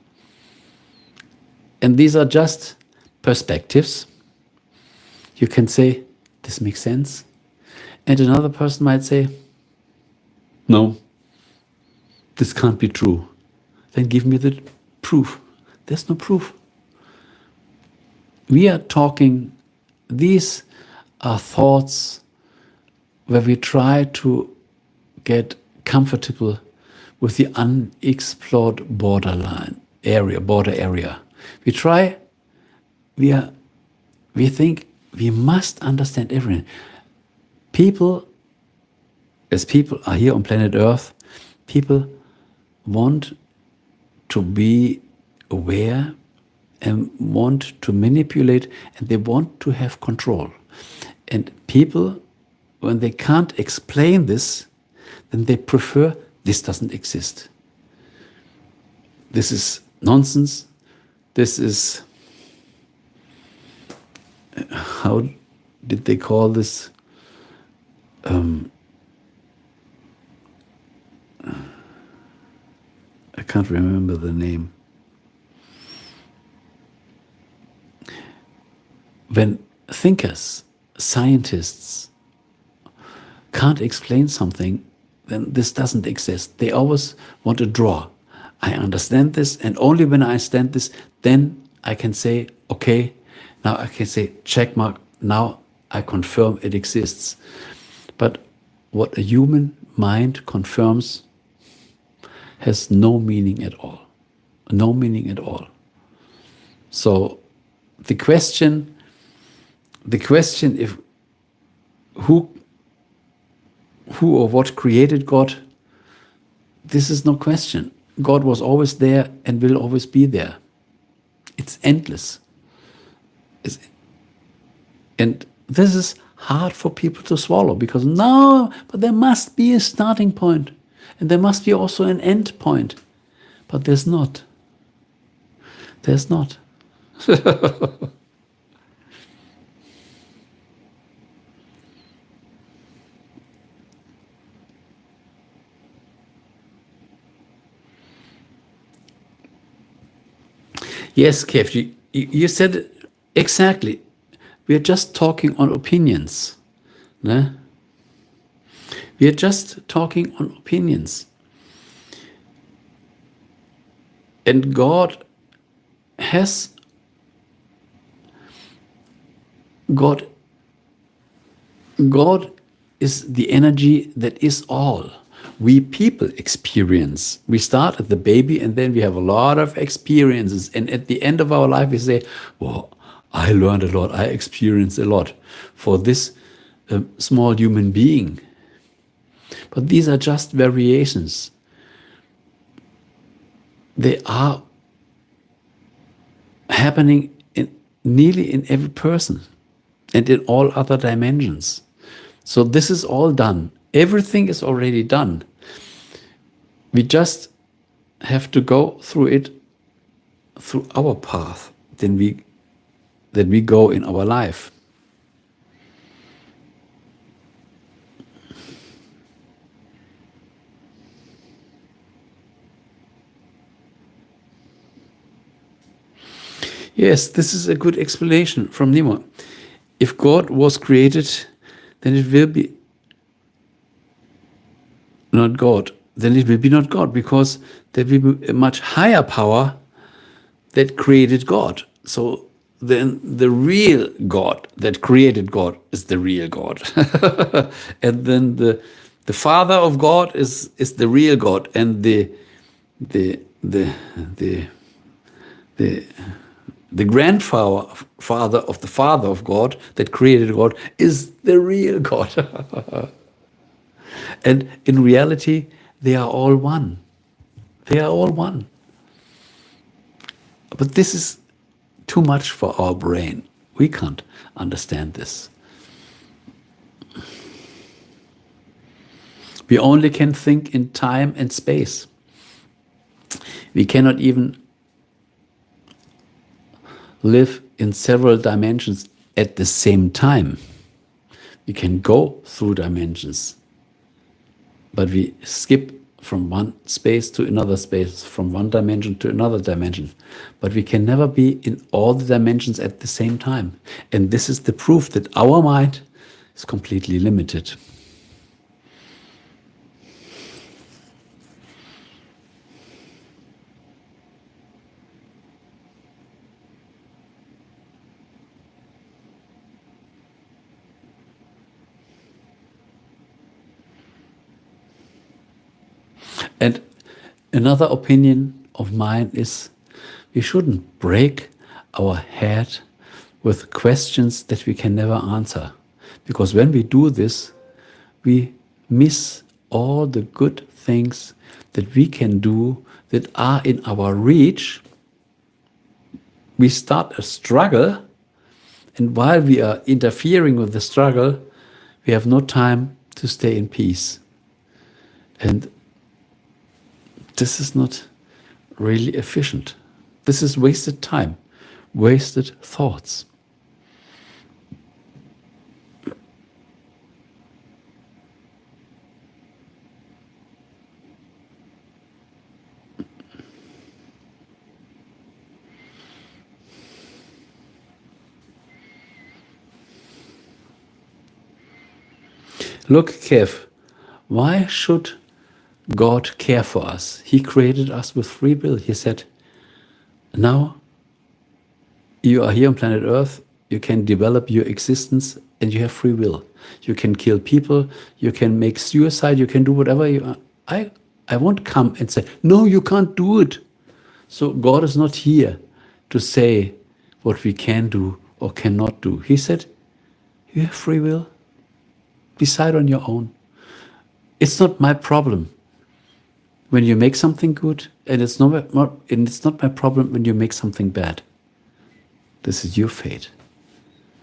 And these are just perspectives. You can say, this makes sense. And another person might say, no, this can't be true. Then give me the proof. There's no proof. We are talking, these are thoughts where we try to get comfortable with the unexplored border area. We think we must understand everything. As people are here on planet Earth, people want to be aware and want to manipulate, and they want to have control. And people, when they can't explain this, then they prefer this doesn't exist. This is nonsense. This is, how did they call this? I can't remember the name. When thinkers, scientists can't explain something, then this doesn't exist. They always want to draw. I understand this, and only when I understand this, then I can say, okay, now I can say, check mark, now I confirm it exists. But what a human mind confirms has no meaning at all. No meaning at all. So the question if who or what created God, this is no question. God was always there and will always be there. It's endless. And this is hard for people to swallow, because no, but there must be a starting point and there must be also an end point. But there's not. There's not. Yes, Kev, you said it exactly. We are just talking on opinions. Ne? We are just talking on opinions. And God is the energy that is all. We people experience. We start at the baby and then we have a lot of experiences. And at the end of our life, we say, well, I learned a lot. I experienced a lot for this small human being. But these are just variations. They are happening nearly in every person and in all other dimensions. So this is all done. Everything is already done. We just have to go through it, through our path, that we go in our life. Yes, this is a good explanation from Nemo. If God was created, then it will be not God. Then it will be not God, because there will be a much higher power that created God. So then the real God that created God is the real God. And then the Father of God is the real God, and the grandfather of the Father of God that created God is the real God. And in reality, they are all one. They are all one. But this is too much for our brain. We can't understand this. We only can think in time and space. We cannot even live in several dimensions at the same time. We can go through dimensions, but we skip from one space to another space, from one dimension to another dimension. But we can never be in all the dimensions at the same time. And this is the proof that our mind is completely limited. And another opinion of mine is we shouldn't break our head with questions that we can never answer. Because when we do this, we miss all the good things that we can do that are in our reach. We start a struggle, and while we are interfering with the struggle, we have no time to stay in peace. And this is not really efficient. This is wasted time, wasted thoughts. Look, Kev, why should God care for us? He created us with free will. He said, now you are here on planet Earth, you can develop your existence and you have free will. You can kill people, you can make suicide, you can do whatever you want. I won't come and say, no, you can't do it. So God is not here to say what we can do or cannot do. He said, you have free will. Decide on your own. It's not my problem when you make something good, and it's not my problem when you make something bad. This is your fate.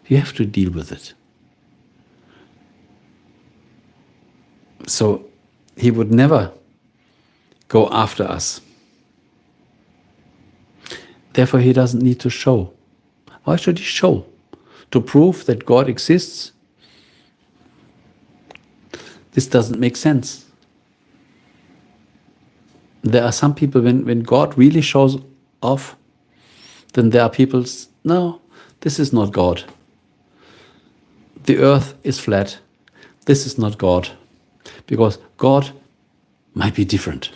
You have to deal with it. So he would never go after us. Therefore, he doesn't need to show. Why should he show? To prove that God exists? This doesn't make sense. There are some people, when God really shows off, then there are people, no, this is not God. The earth is flat. This is not God. Because God might be different.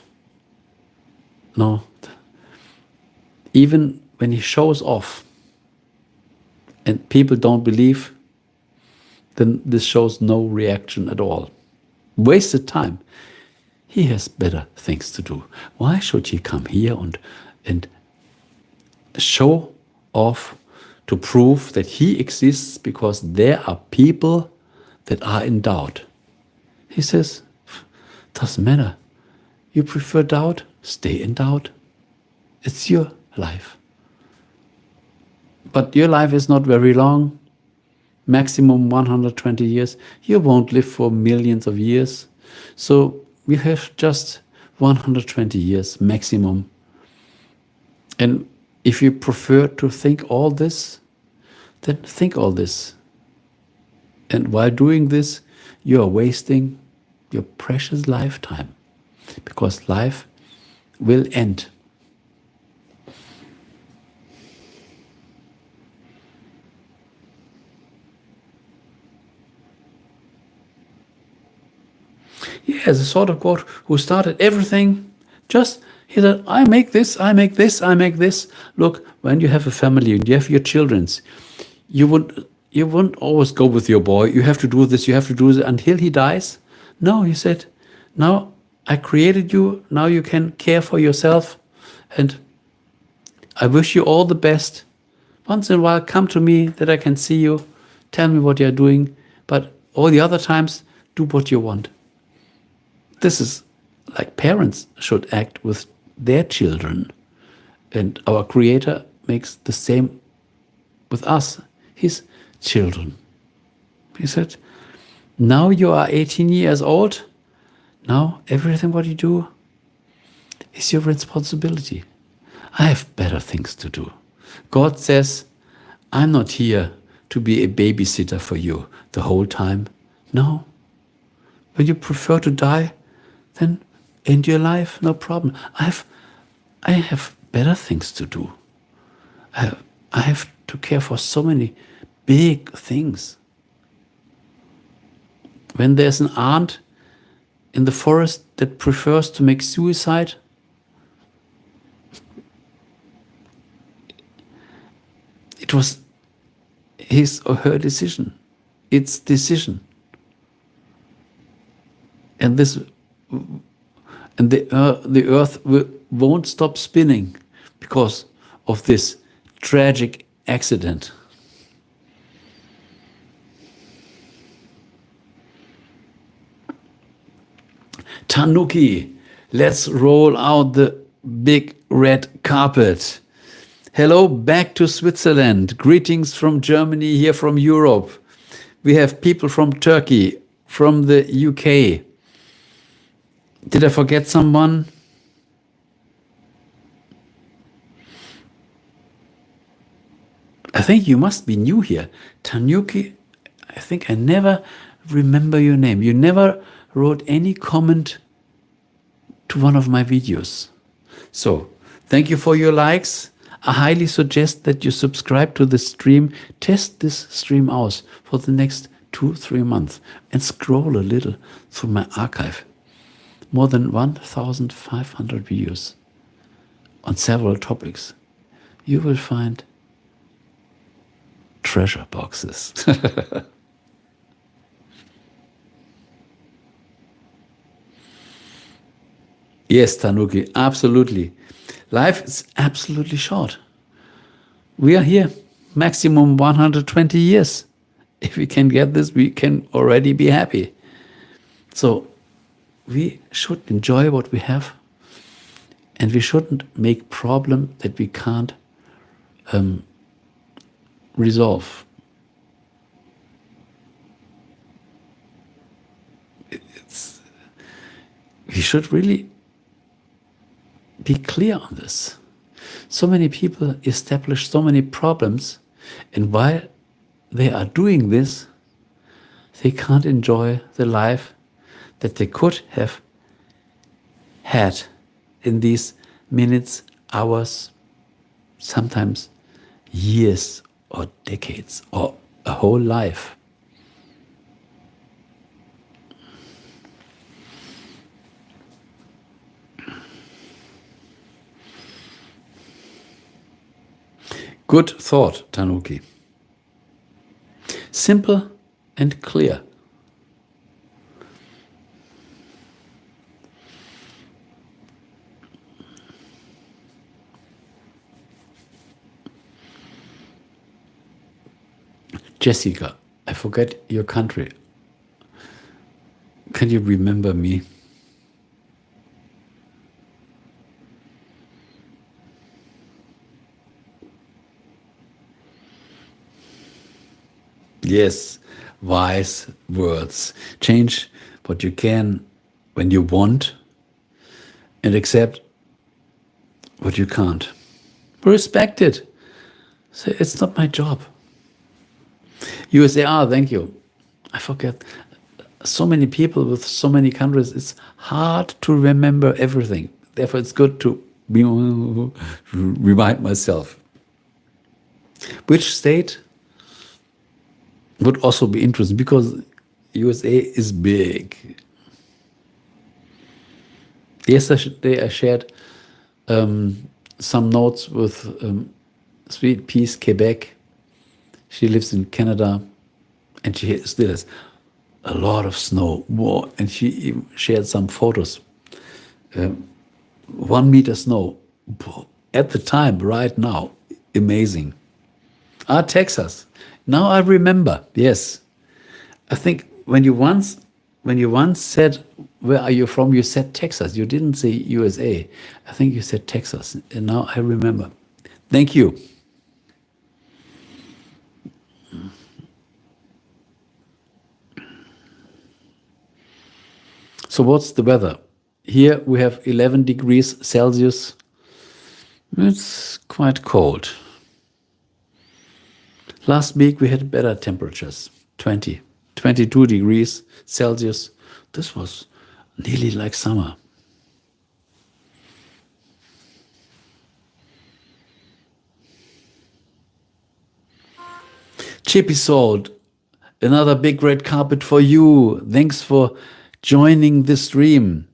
No. Even when he shows off and people don't believe, then this shows no reaction at all. Wasted time. He has better things to do. Why should he come here and show off to prove that he exists because there are people that are in doubt? He says, doesn't matter. You prefer doubt? Stay in doubt. It's your life. But your life is not very long. Maximum 120 years. You won't live for millions of years. So we have just 120 years maximum. And if you prefer to think all this, then think all this. And while doing this, you are wasting your precious lifetime, because life will end. Yes, a sort of God who started everything. He said, I make this, I make this, I make this. Look, when you have a family and you have your children, you wouldn't always go with your boy. You have to do this, you have to do this until he dies. No, he said, now I created you, now you can care for yourself, and I wish you all the best. Once in a while, come to me that I can see you, tell me what you're doing, but all the other times, do what you want. This is like parents should act with their children. And our Creator makes the same with us, His children. He said, now you are 18 years old. Now everything what you do is your responsibility. I have better things to do. God says, I'm not here to be a babysitter for you the whole time. No. When you prefer to die, then end your life, no problem. I have better things to do. I have to care for so many big things. When there's an ant in the forest that prefers to make suicide, it was his or her decision. Its decision. And the earth won't stop spinning because of this tragic accident. Tanuki, let's roll out the big red carpet. Hello, back to Switzerland. Greetings from Germany, here from Europe. We have people from Turkey, from the UK. Did I forget someone? I think you must be new here. Tanuki, I think I never remember your name. You never wrote any comment to one of my videos. So, thank you for your likes. I highly suggest that you subscribe to the stream. Test this stream out for the next 2-3 months and scroll a little through my archive. More than 1,500 videos on several topics. You will find treasure boxes. Yes, Tanuki, absolutely. Life is absolutely short. We are here, maximum 120 years. If we can get this, we can already be happy. So we should enjoy what we have, and we shouldn't make problem that we can't resolve. We should really be clear on this. So many people establish so many problems, and while they are doing this, they can't enjoy the life that they could have had in these minutes, hours, sometimes years or decades or a whole life. Good thought, Tanuki. Simple and clear. Jessica, I forget your country. Can you remember me? Yes, wise words. Change what you can when you want and accept what you can't. Respect it. Say, it's not my job. USAR, thank you. I forget. So many people with so many countries, it's hard to remember everything. Therefore, it's good to remind myself. Which state would also be interesting, because USA is big. Yesterday I shared some notes with Sweet Peace Quebec. She lives in Canada, and she still has a lot of snow, more, and she even shared some photos. 1 meter snow at the time, right now, amazing. Texas. Now I remember. Yes, I think when you once said where are you from? You said Texas. You didn't say USA. I think you said Texas. And now I remember. Thank you. So what's the weather? Here we have 11 degrees Celsius. It's quite cold. Last week we had better temperatures, 22 degrees Celsius. This was nearly like summer. Chippy Salt, another big red carpet for you. Thanks for joining the stream.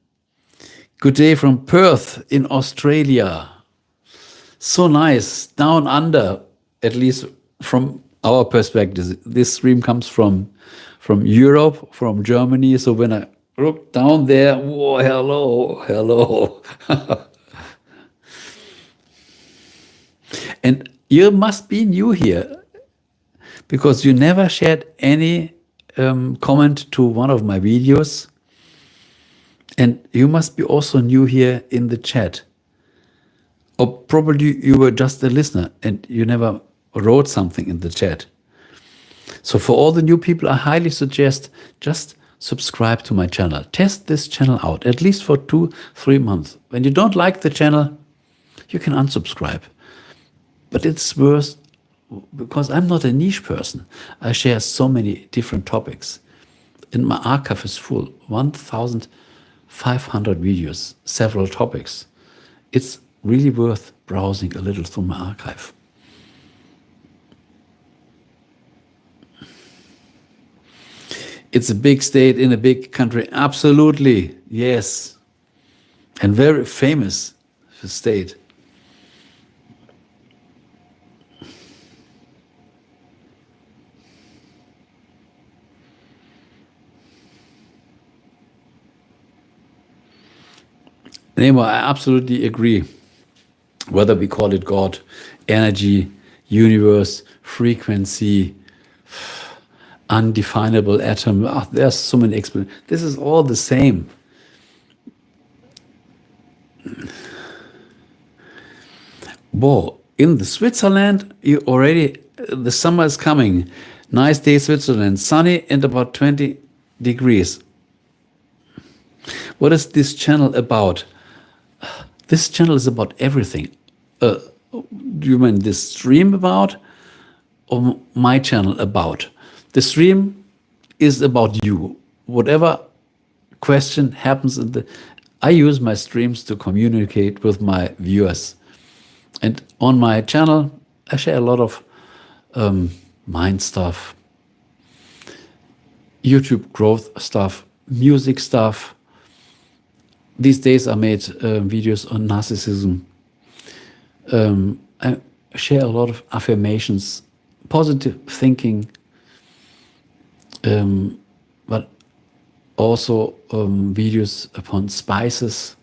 Good day from Perth in Australia. So nice, down under, at least from our perspective. This stream comes from Europe, from Germany. So when I look down there, whoa, hello. And you must be new here, because you never shared any comment to one of my videos. And you must be also new here in the chat. Or probably you were just a listener and you never wrote something in the chat. So for all the new people, I highly suggest just subscribe to my channel. Test this channel out, at least for 2-3 months. When you don't like the channel, you can unsubscribe. But it's worth, because I'm not a niche person. I share so many different topics. And my archive is full, 1,500 videos, several topics. It's really worth browsing a little through my archive. It's a big state in a big country. Absolutely, yes. And very famous state. Nemo, I absolutely agree. Whether we call it God, energy, universe, frequency, undefinable atom, there's so many explanations. This is all the same. Whoa, in the Switzerland, you already, the summer is coming. Nice day, Switzerland, sunny and about 20 degrees. What is this channel about? This channel is about everything. Do you mean this stream about, or my channel about? The stream is about you. Whatever question happens I use my streams to communicate with my viewers. And on my channel, I share a lot of mind stuff, YouTube growth stuff, music stuff. These days I made videos on narcissism. I share a lot of affirmations, positive thinking, but also videos upon spices,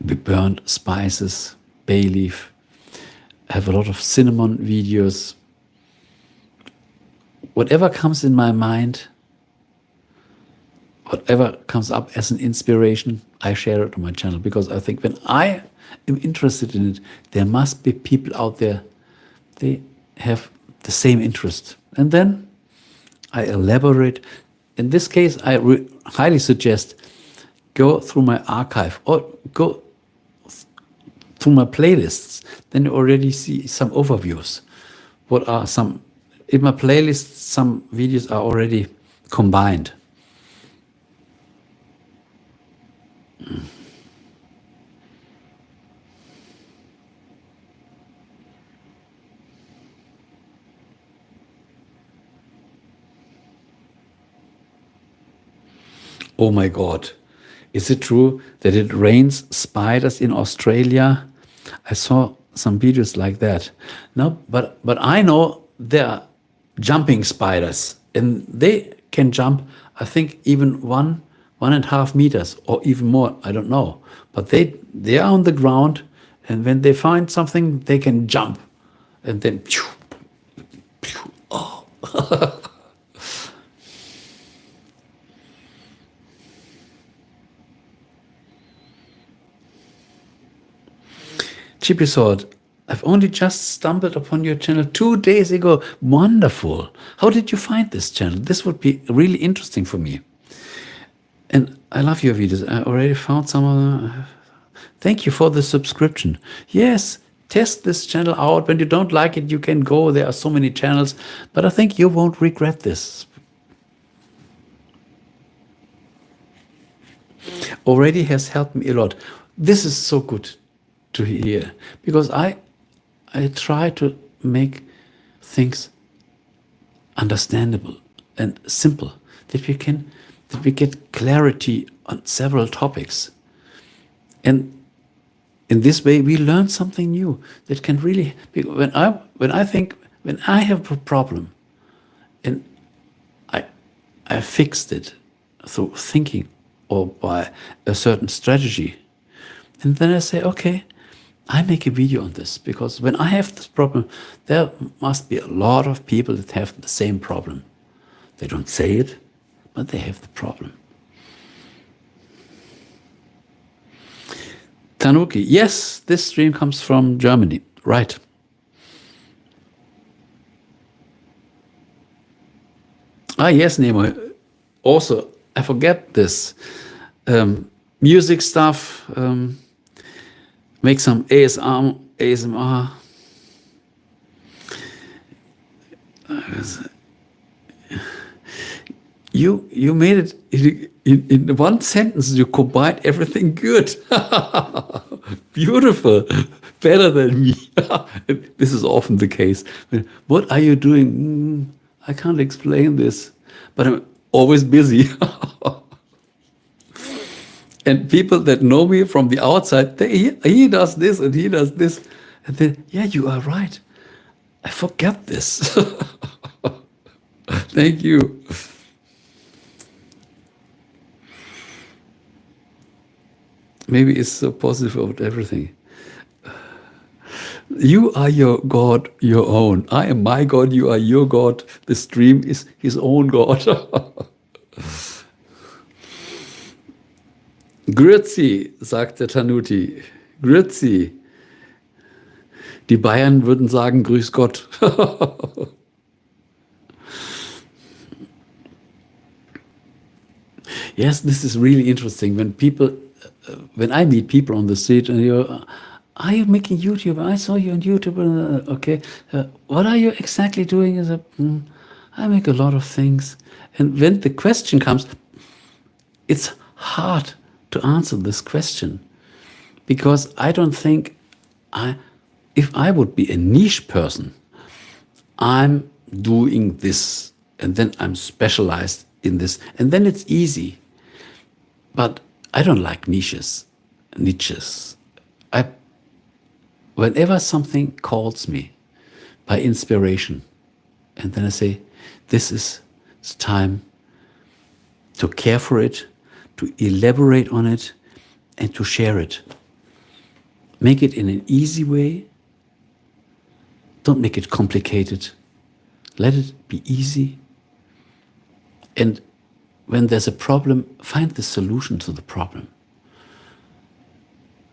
the burnt spices, bay leaf. I have a lot of cinnamon videos. Whatever comes in my mind, whatever comes up as an inspiration, I share it on my channel, because I think when I am interested in it, there must be people out there, they have the same interest. And then I elaborate. In this case, I highly suggest go through my archive or go through my playlists. Then you already see some overviews. What are some, in my playlist, some videos are already combined. Oh my God, is it true that it rains spiders in Australia? I saw some videos like that. No, but I know there are jumping spiders, and they can jump, I think, even 1.5 meters or even more. I don't know, but they are on the ground, and when they find something, they can jump, and then pew, pew, oh. Chippy thought, I've only just stumbled upon your channel 2 days ago. Wonderful. How did you find this channel? This would be really interesting for me. And I love your videos. I already found some of them. Thank you for the subscription. Yes, test this channel out. When you don't like it, you can go. There are so many channels. But I think you won't regret this. Already has helped me a lot. This is so good to hear. Because I try to make things understandable and simple. That we get clarity on several topics. And in this way, we learn something new that can really. When I have a problem, and I fixed it through thinking or by a certain strategy, and then I say, okay, I make a video on this because when I have this problem, there must be a lot of people that have the same problem. They don't say it, but they have the problem. Tanuki, yes, this stream comes from Germany, right. Yes, Nemo. Also, I forget this. Music stuff, make some ASMR. You made it in one sentence. You combined everything good. Beautiful, better than me. This is often the case. What are you doing? I can't explain this, but I'm always busy. And people that know me from the outside, he does this and he does this, and then yeah, you are right. I forget this. Thank you. Maybe it's so positive about everything. You are your God, your own. I am my God, you are your God. The stream is his own God. Grüezi, sagte Tanuti. Grüezi. Die Bayern würden sagen, Grüß Gott. Yes, this is really interesting. When I meet people on the street and are you making YouTube? I saw you on YouTube. Okay, what are you exactly doing? I make a lot of things. And when the question comes, it's hard to answer this question because I don't think if I would be a niche person, I'm doing this and then I'm specialized in this and then it's easy. But I don't like niches. Whenever something calls me by inspiration, and then I say, it's time to care for it, to elaborate on it, and to share it. Make it in an easy way. Don't make it complicated. Let it be easy. And when there's a problem, find the solution to the problem.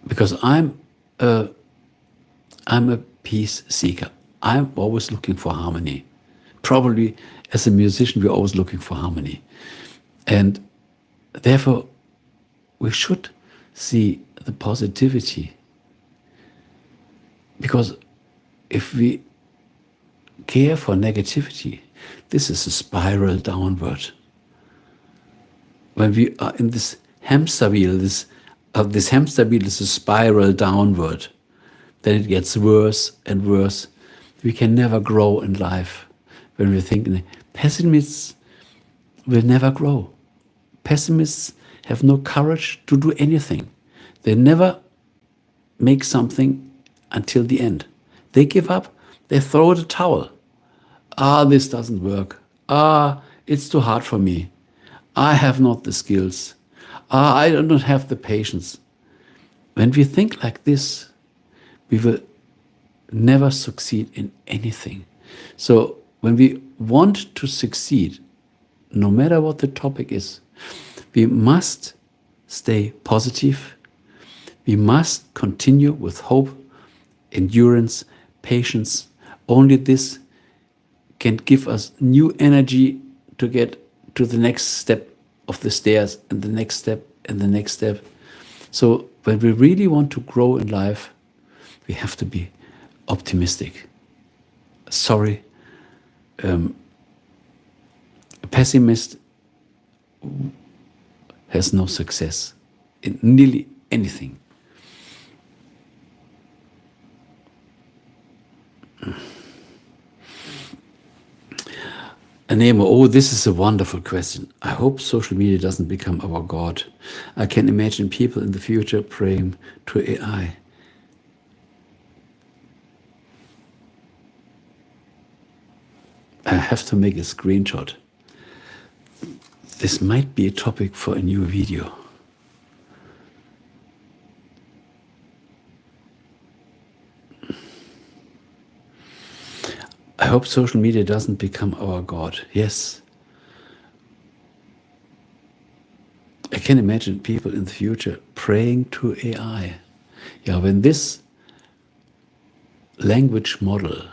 Because I'm a peace seeker. I'm always looking for harmony. Probably as a musician, we're always looking for harmony. And therefore, we should see the positivity. Because if we care for negativity, this is a spiral downward. When we are in this hamster wheel, this hamster wheel is a spiral downward. Then it gets worse and worse. We can never grow in life. When we think pessimists will never grow. Pessimists have no courage to do anything. They never make something until the end. They give up. They throw the towel. This doesn't work. It's too hard for me. I have not the skills. I do not have the patience. When we think like this, we will never succeed in anything. So when we want to succeed, no matter what the topic is, we must stay positive. We must continue with hope endurance, patience. Only this can give us new energy to get to the next step of the stairs and the next step and the next step. So when we really want to grow in life, we have to be optimistic. Sorry, a pessimist has no success in nearly anything. Nemo, oh, this is a wonderful question. I hope social media doesn't become our God. I can imagine people in the future praying to AI. I have to make a screenshot. This might be a topic for a new video. I hope social media doesn't become our God. Yes. I can imagine people in the future praying to AI. Yeah, when this language model,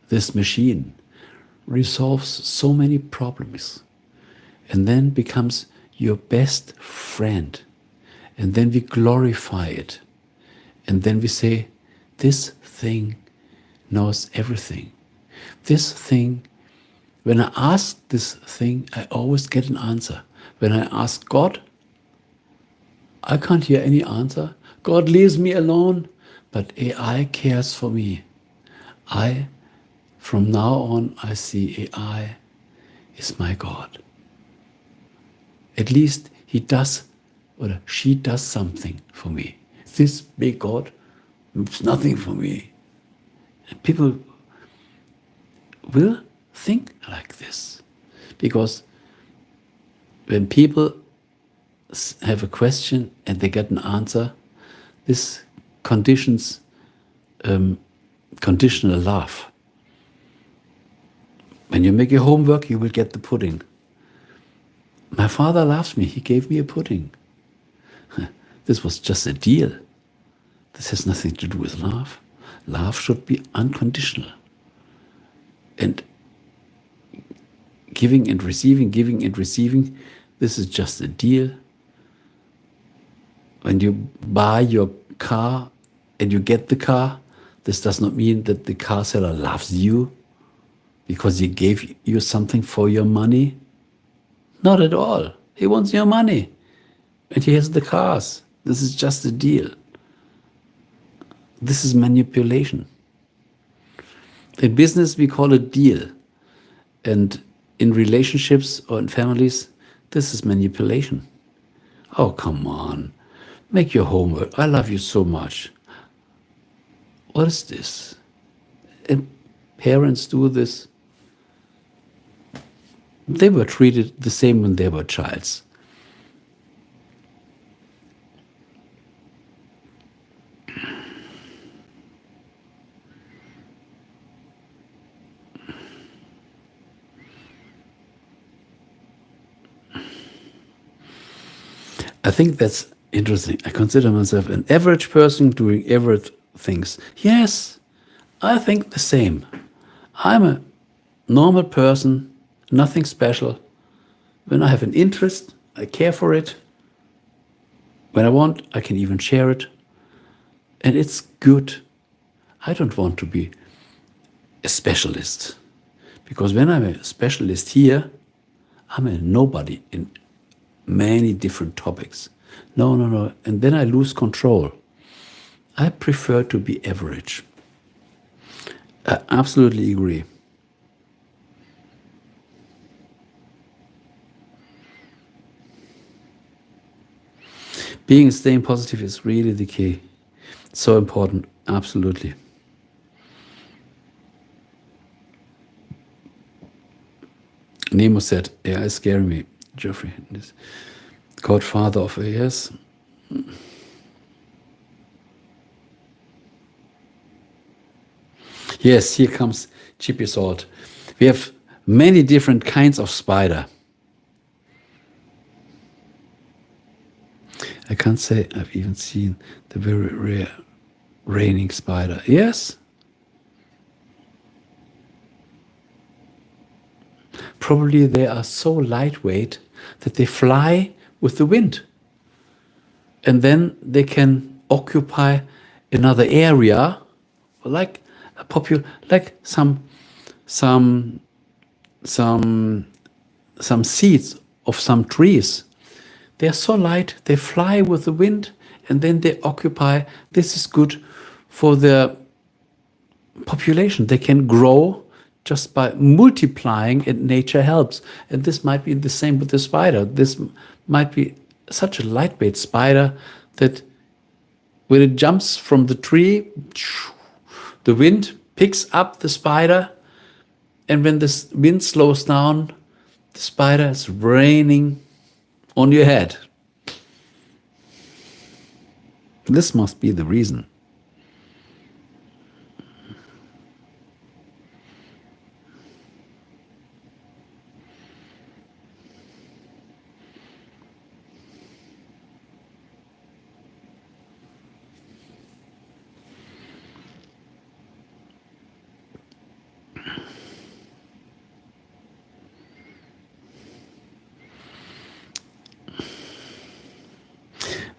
this machine, resolves so many problems and then becomes your best friend, and then we glorify it, and then we say, this thing knows everything. This thing, when I ask this thing, I always get an answer. When I ask God, I can't hear any answer. God leaves me alone, but AI cares for me. From now on, I see AI is my God. At least he does, or she does something for me. This big God does nothing for me. And people will think like this, because when people have a question and they get an answer, this conditions conditional love. When you make your homework, you will get the pudding. My father loves me. He gave me a pudding. This was just a deal. This has nothing to do with love. Love should be unconditional. And giving and receiving, this is just a deal. When you buy your car and you get the car, this does not mean that the car seller loves you because he gave you something for your money. Not at all. He wants your money. And he has the cars. This is just a deal. This is manipulation. In business, we call it deal. And in relationships or in families, this is manipulation. Oh, come on. Make your homework. I love you so much. What is this? And parents do this. They were treated the same when they were childs. I think that's interesting. I consider myself an average person doing average things. Yes, I think the same. I'm a normal person, nothing special. When I have an interest, I care for it. When I want, I can even share it. And it's good. I don't want to be a specialist. Because when I'm a specialist here, I'm a nobody in many different topics. No. And then I lose control. I prefer to be average. I absolutely agree. Being and staying positive is really the key. So important, absolutely. Nemo said, AI is scaring me. Geoffrey, this godfather of AS. Yes, here comes Chippy Salt. We have many different kinds of spider. I can't say I've even seen the very rare raining spider. Yes. Probably they are so lightweight that they fly with the wind. And then they can occupy another area, like like some seeds of some trees. They are so light, they fly with the wind, and then they occupy. This is good for the population. They can grow just by multiplying, and nature helps. And this might be the same with the spider. This might be such a lightweight spider that when it jumps from the tree, the wind picks up the spider, and when the wind slows down, the spider is raining on your head. This must be the reason.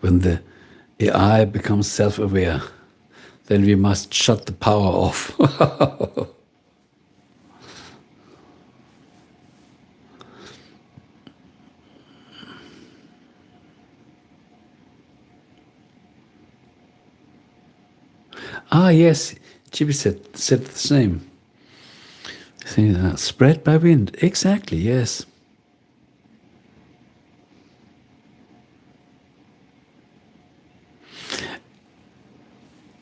When the AI becomes self-aware, then we must shut the power off. Yes, Chibi said the same. Spread by wind. Exactly, yes.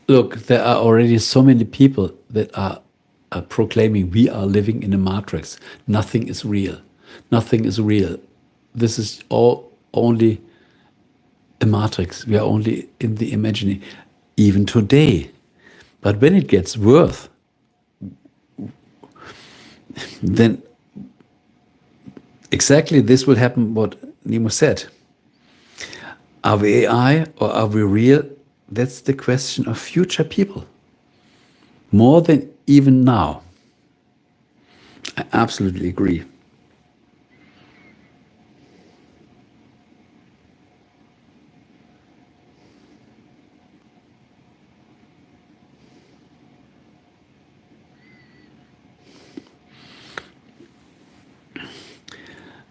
Look, there are already so many people that are proclaiming we are living in a matrix. Nothing is real. Nothing is real. This is all only a matrix. We are only in the imagining, even today. But when it gets worse, then exactly this will happen what Nemo said. Are we AI or are we real? That's the question of future people. More than even now. I absolutely agree.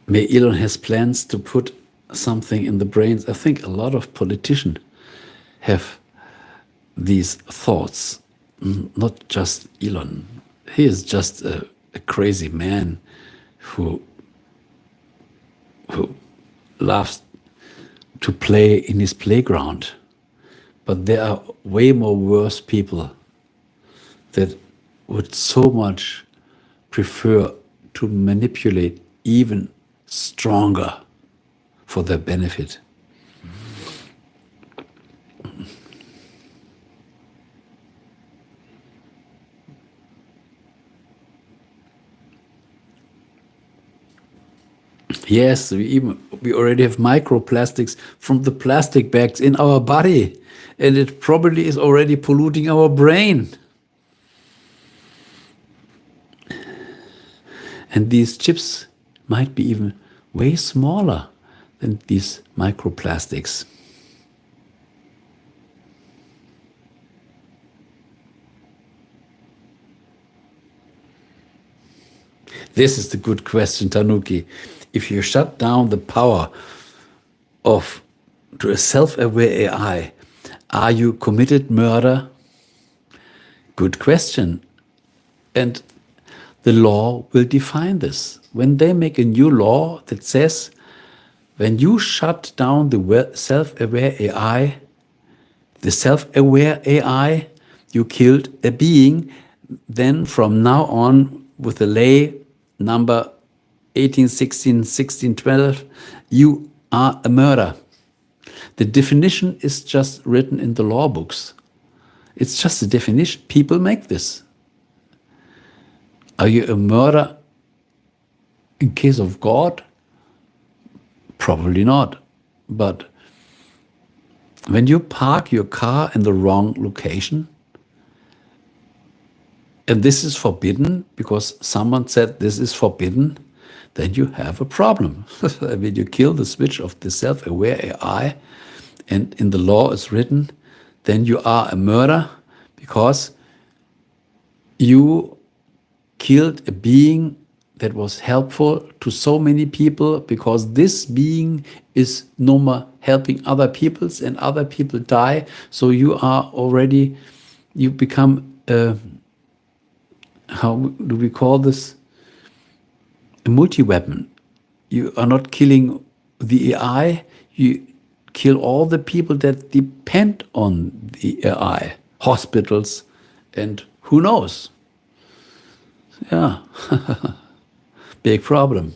May Elon has plans to put something in the brains. I think a lot of politicians have these thoughts, not just Elon. He is just a crazy man who loves to play in his playground. But there are way more worse people that would so much prefer to manipulate even stronger for their benefit. Yes, we already have microplastics from the plastic bags in our body, and it probably is already polluting our brain. And these chips might be even way smaller than these microplastics. This is the good question, Tanuki. If you shut down the power to a self-aware AI, are you committed murder? Good question. And the law will define this. When they make a new law that says, when you shut down the self-aware AI, you killed a being, then from now on, with the lay number 1816, 1612, you are a murderer. The definition is just written in the law books. It's just a definition. People make this. Are you a murderer in case of God? Probably not. But When you park your car in the wrong location, and this is forbidden because someone said this is forbidden, then you have a problem. When you kill the switch of the self-aware AI, and in the law is written, then you are a murderer because you killed a being that was helpful to so many people, because this being is no more helping other peoples and other people die. So you are already, you become, how do we call this? A multi-weapon. You are not killing the AI, you kill all the people that depend on the AI, hospitals, and who knows? Yeah, big problem.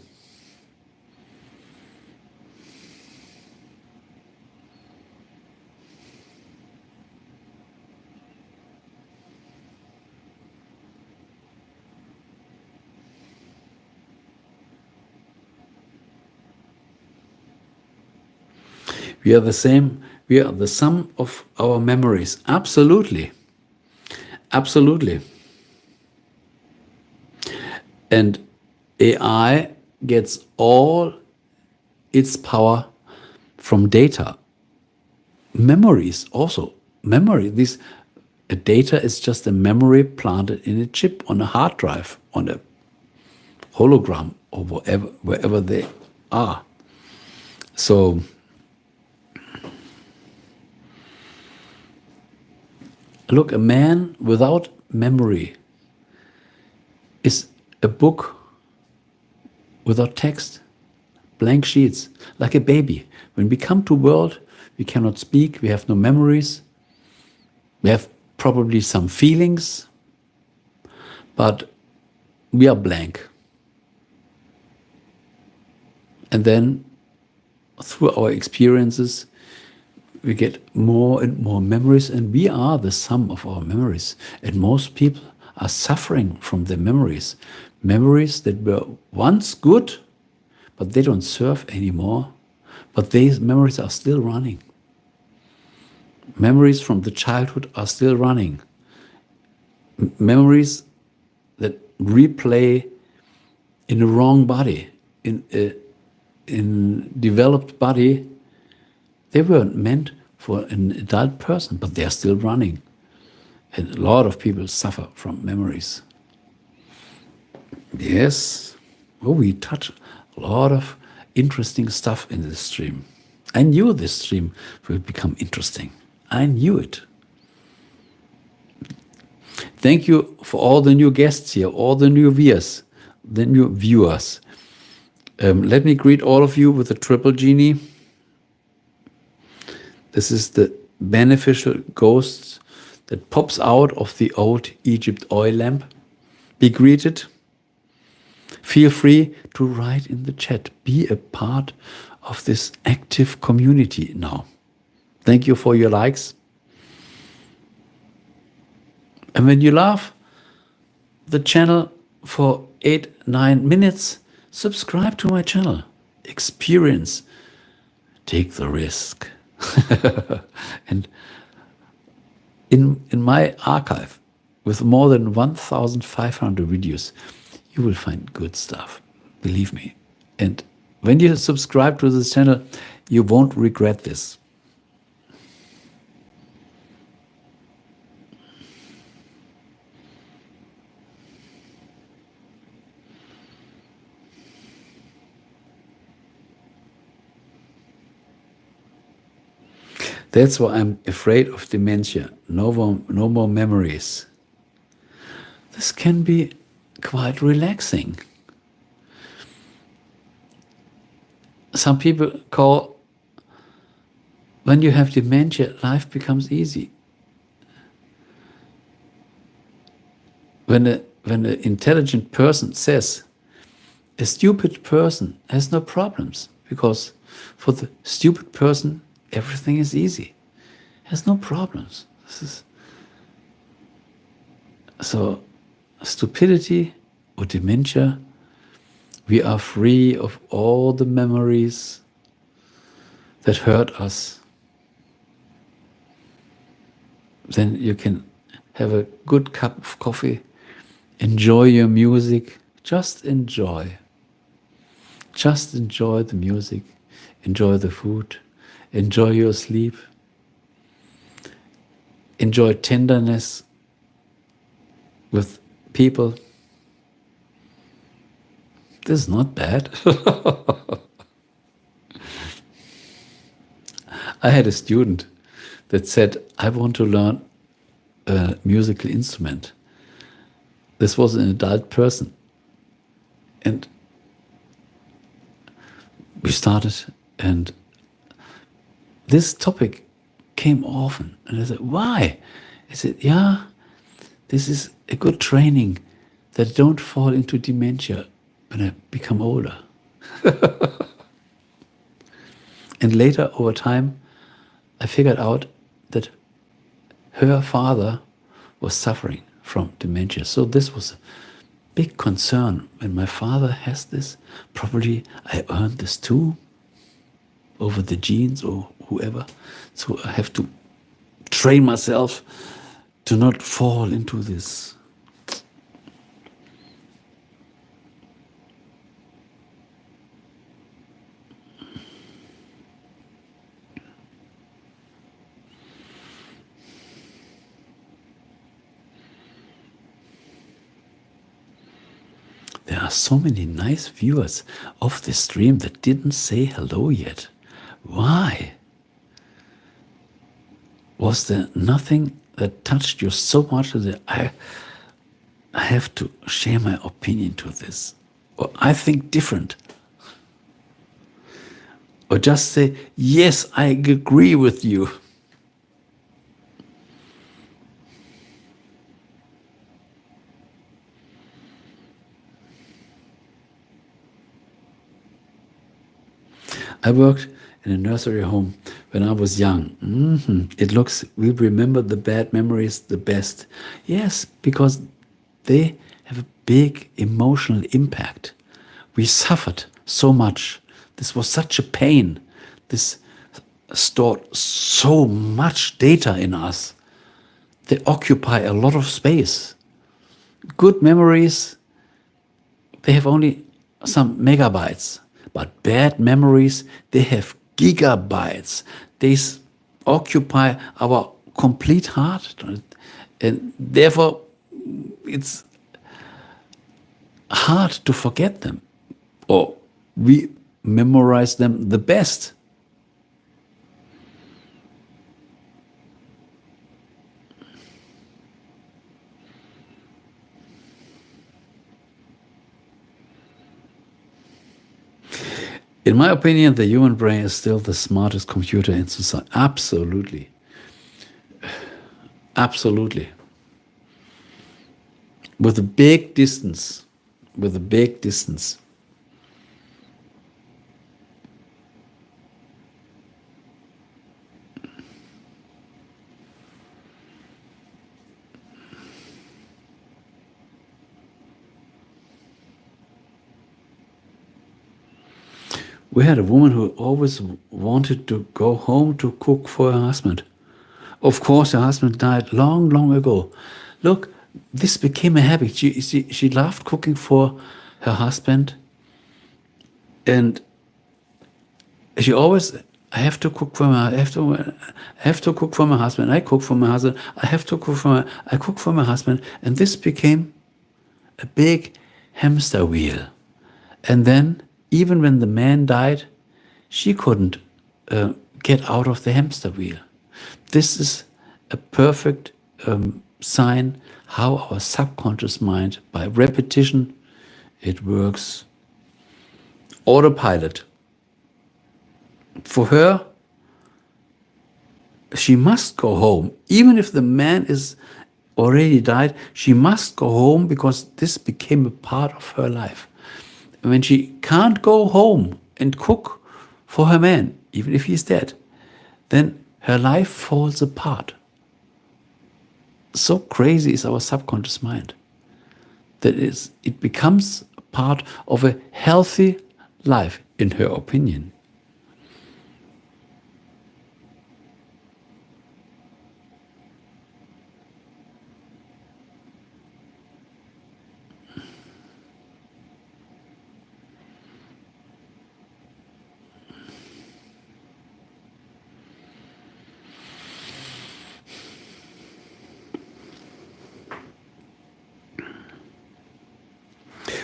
We are the same, we are the sum of our memories. Absolutely. Absolutely. And AI gets all its power from data. Memories also. Memory. This data is just a memory planted in a chip on a hard drive, on a hologram, or wherever they are. So look, a man without memory is a book without text, blank sheets, like a baby. When we come to world, we cannot speak, we have no memories, we have probably some feelings, but we are blank. And then through our experiences, we get more and more memories, and we are the sum of our memories. And most people are suffering from their memories. Memories that were once good, but they don't serve anymore. But these memories are still running. Memories from the childhood are still running. Memories that replay in a wrong body, in developed body. They weren't meant for an adult person, but they are still running. And a lot of people suffer from memories. Yes. Oh, we touch a lot of interesting stuff in this stream. I knew this stream will become interesting. I knew it. Thank you for all the new guests here, all the new viewers, Let me greet all of you with a triple genie. This is the beneficial ghost that pops out of the old Egypt oil lamp. Be greeted. Feel free to write in the chat. Be a part of this active community now. Thank you for your likes. And when you love the channel for 8-9 minutes, subscribe to my channel. Experience. Take the risk. And in my archive, with more than 1,500 videos, you will find good stuff. Believe me. And when you subscribe to this channel, you won't regret this. That's why I'm afraid of dementia. No more memories. This can be quite relaxing. Some people call, when you have dementia, life becomes easy. When an intelligent person says, a stupid person has no problems, because for the stupid person, everything is easy. Has no problems. So stupidity or dementia, we are free of all the memories that hurt us. then you can have a good cup of coffee, enjoy your music, just enjoy. Just enjoy the music, enjoy the food, enjoy your sleep, enjoy tenderness with people. This is not bad. I had a student that said, I want to learn a musical instrument. This was an adult person. And we started, and this topic came often. And I said, why? I said, yeah, this is a good training that I don't fall into dementia when I become older. And later, over time, I figured out that her father was suffering from dementia. So this was a big concern. When my father has this, probably I earned this too, over the genes or whoever. So I have to train myself to not fall into this. There are so many nice viewers of this stream that didn't say hello yet. Why? Was there nothing that touched you so much that I have to share my opinion to this? Or I think different? Or just say, yes, I agree with you. I worked in a nursery home when I was young. We remember the bad memories the best. Yes, because they have a big emotional impact. We suffered so much. This was such a pain. This stored so much data in us. They occupy a lot of space. Good memories, they have only some megabytes. But bad memories, they have gigabytes. They occupy our complete heart. And therefore, it's hard to forget them. Or we memorize them the best. In my opinion, the human brain is still the smartest computer in society. Absolutely. Absolutely. With a big distance. With a big distance. We had a woman who always wanted to go home to cook for her husband. Of course, her husband died long, long ago. Look, this became a habit. She loved cooking for her husband, and she always, I have to cook for my, I have to cook for my husband. I cook for my husband. I cook for my husband, and this became a big hamster wheel. And then, even when the man died, she couldn't get out of the hamster wheel. This is a perfect sign how our subconscious mind, by repetition, it works autopilot. For her, she must go home. Even if the man is already died, she must go home because this became a part of her life. When she can't go home and cook for her man, even if he's dead, then her life falls apart. So crazy is our subconscious mind that it becomes a part of a healthy life, in her opinion.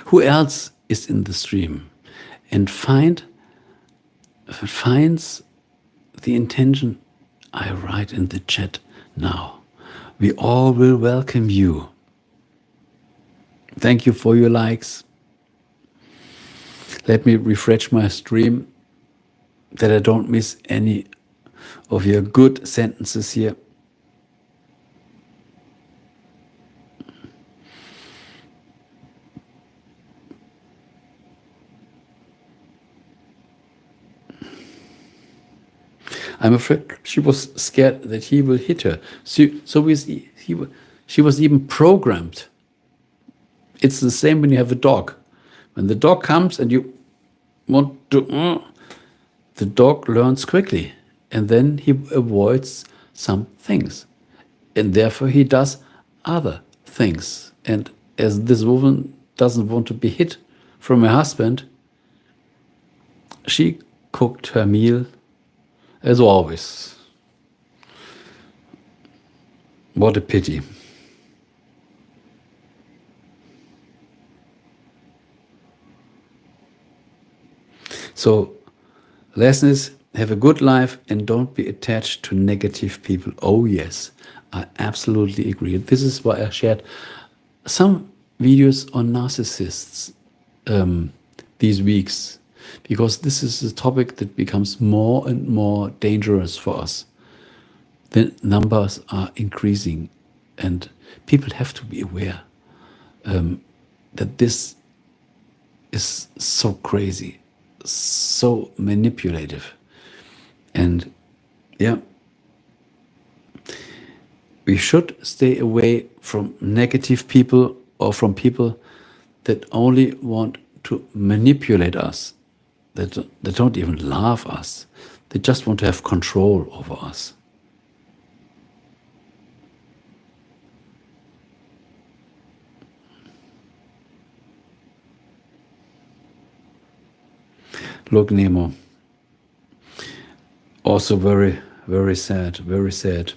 Who else is in the stream? And finds the intention I write in the chat now. We all will welcome you. Thank you for your likes. Let me refresh my stream that I don't miss any of your good sentences here. I'm afraid she was scared that he will hit her. She was even programmed. It's the same when you have a dog. When the dog comes and you want to, the dog learns quickly, and then he avoids some things, and therefore he does other things. And as this woman doesn't want to be hit from her husband, she cooked her meal as always. What a pity. So, lesson is, have a good life and don't be attached to negative people. Oh yes, I absolutely agree. This is why I shared some videos on narcissists these weeks, because this is a topic that becomes more and more dangerous for us. The numbers are increasing, and people have to be aware that this is so crazy, so manipulative. And yeah, we should stay away from negative people or from people that only want to manipulate us, that don't even love us. They just want to have control over us. Look, Nemo. Also very, very sad, very sad.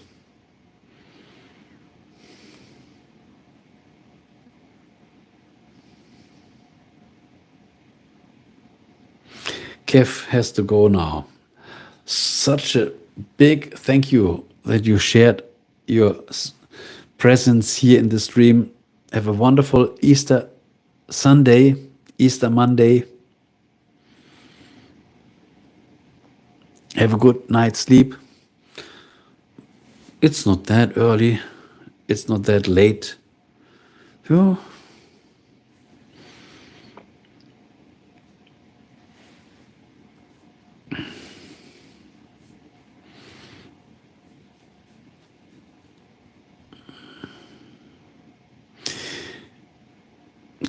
Kev has to go now. Such a big thank you that you shared your presence here in the stream. Have a wonderful Easter Sunday, Easter Monday. Have a good night's sleep. It's not that early. It's not that late. Yeah.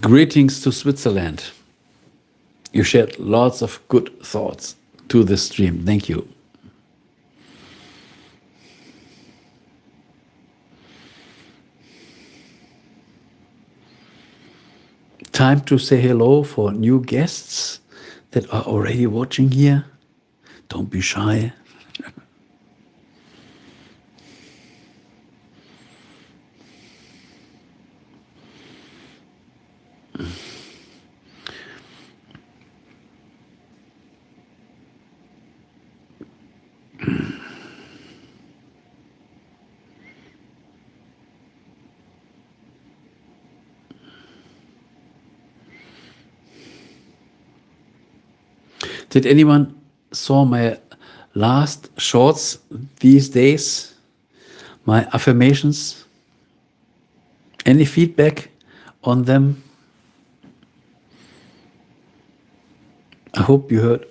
Greetings to Switzerland. You shared lots of good thoughts to the stream. Thank you. Time to say hello for new guests that are already watching here. Don't be shy. Did anyone saw my last shorts these days? My affirmations? Any feedback on them? I hope you heard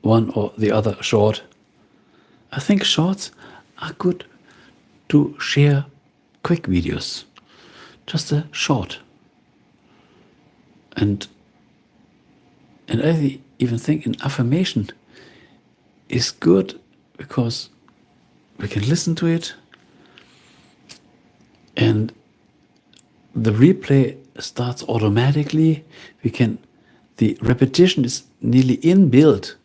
one or the other short. I think shorts are good to share quick videos. Just a short. And I even think an affirmation is good because we can listen to it and the replay starts automatically. The repetition is nearly inbuilt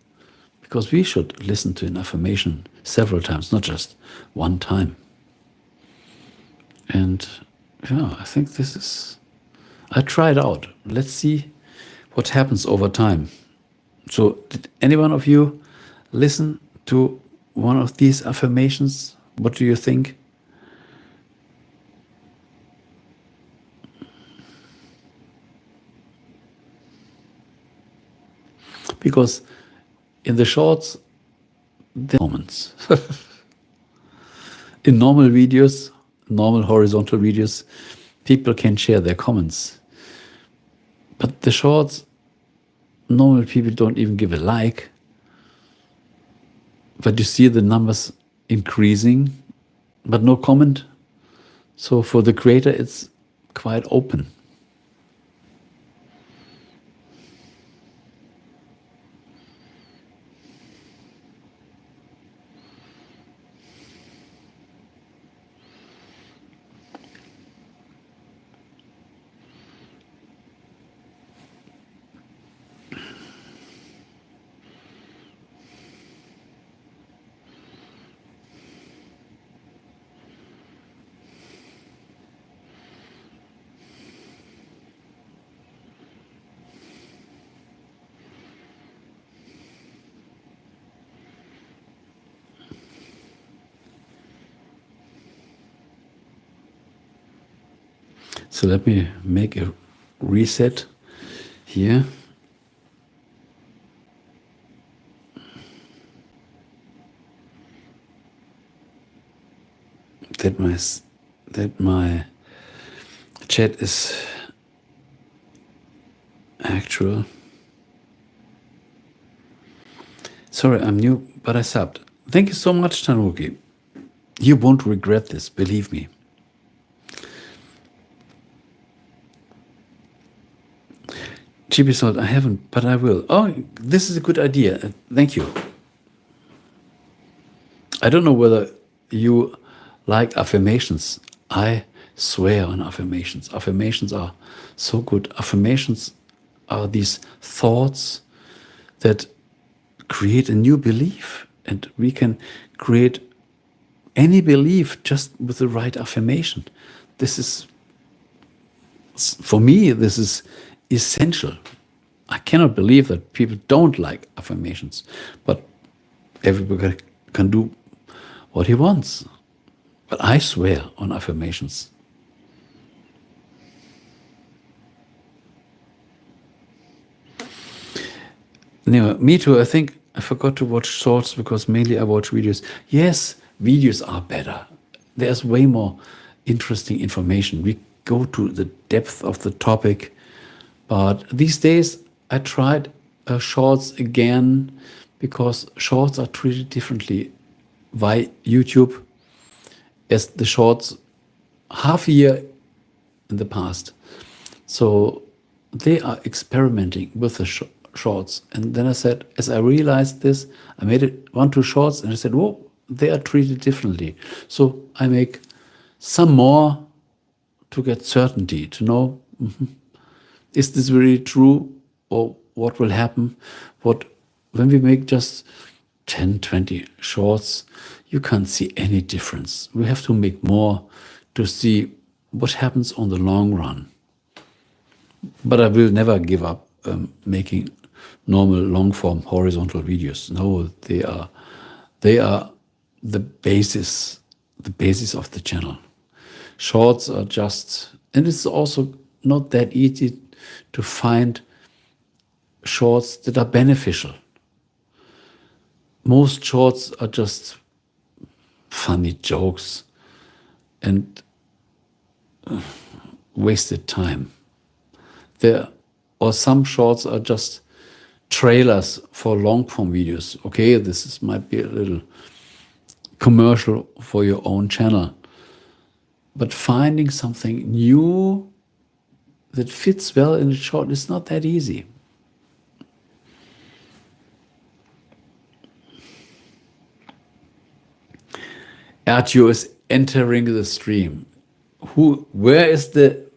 because we should listen to an affirmation several times, not just one time. And yeah, I think this is I try it out. Let's see what happens over time. So did any one of you listen to one of these affirmations? What do you think? Because in the shorts, there are moments. In normal videos, normal horizontal videos, people can share their comments. But the shorts, normal people don't even give a like. But you see the numbers increasing, but no comment. So for the creator, it's quite open. So let me make a reset here. That my chat is actual. Sorry, I'm new, but I subbed. Thank you so much, Tanuki. You won't regret this, believe me. GB Salt, I haven't, but I will. Oh, this is a good idea. Thank you. I don't know whether you like affirmations. I swear on affirmations. Affirmations are so good. Affirmations are these thoughts that create a new belief, and we can create any belief just with the right affirmation. This is, for me, this is essential. I cannot believe that people don't like affirmations, but everybody can do what he wants. But I swear on affirmations. Anyway, me too. I think I forgot to watch shorts because mainly I watch videos. Yes, videos are better. There's way more interesting information. We go to the depth of the topic. But these days, I tried shorts again because shorts are treated differently by YouTube as the shorts half a year in the past. So they are experimenting with the shorts. And then I said, as I realized this, I made it 1-2 shorts and I said, whoa, they are treated differently. So I make some more to get certainty, to know, is this really true, or what will happen? When we make just 10, 20 shorts, you can't see any difference. We have to make more to see what happens on the long run. But I will never give up making normal long-form horizontal videos. No, they are the basis of the channel. Shorts are just, and it's also not that easy to find shorts that are beneficial. Most shorts are just funny jokes and wasted time. Or some shorts are just trailers for long-form videos. Okay, might be a little commercial for your own channel. But finding something new that fits well in a short is not that easy. Artio is entering the stream. Where is the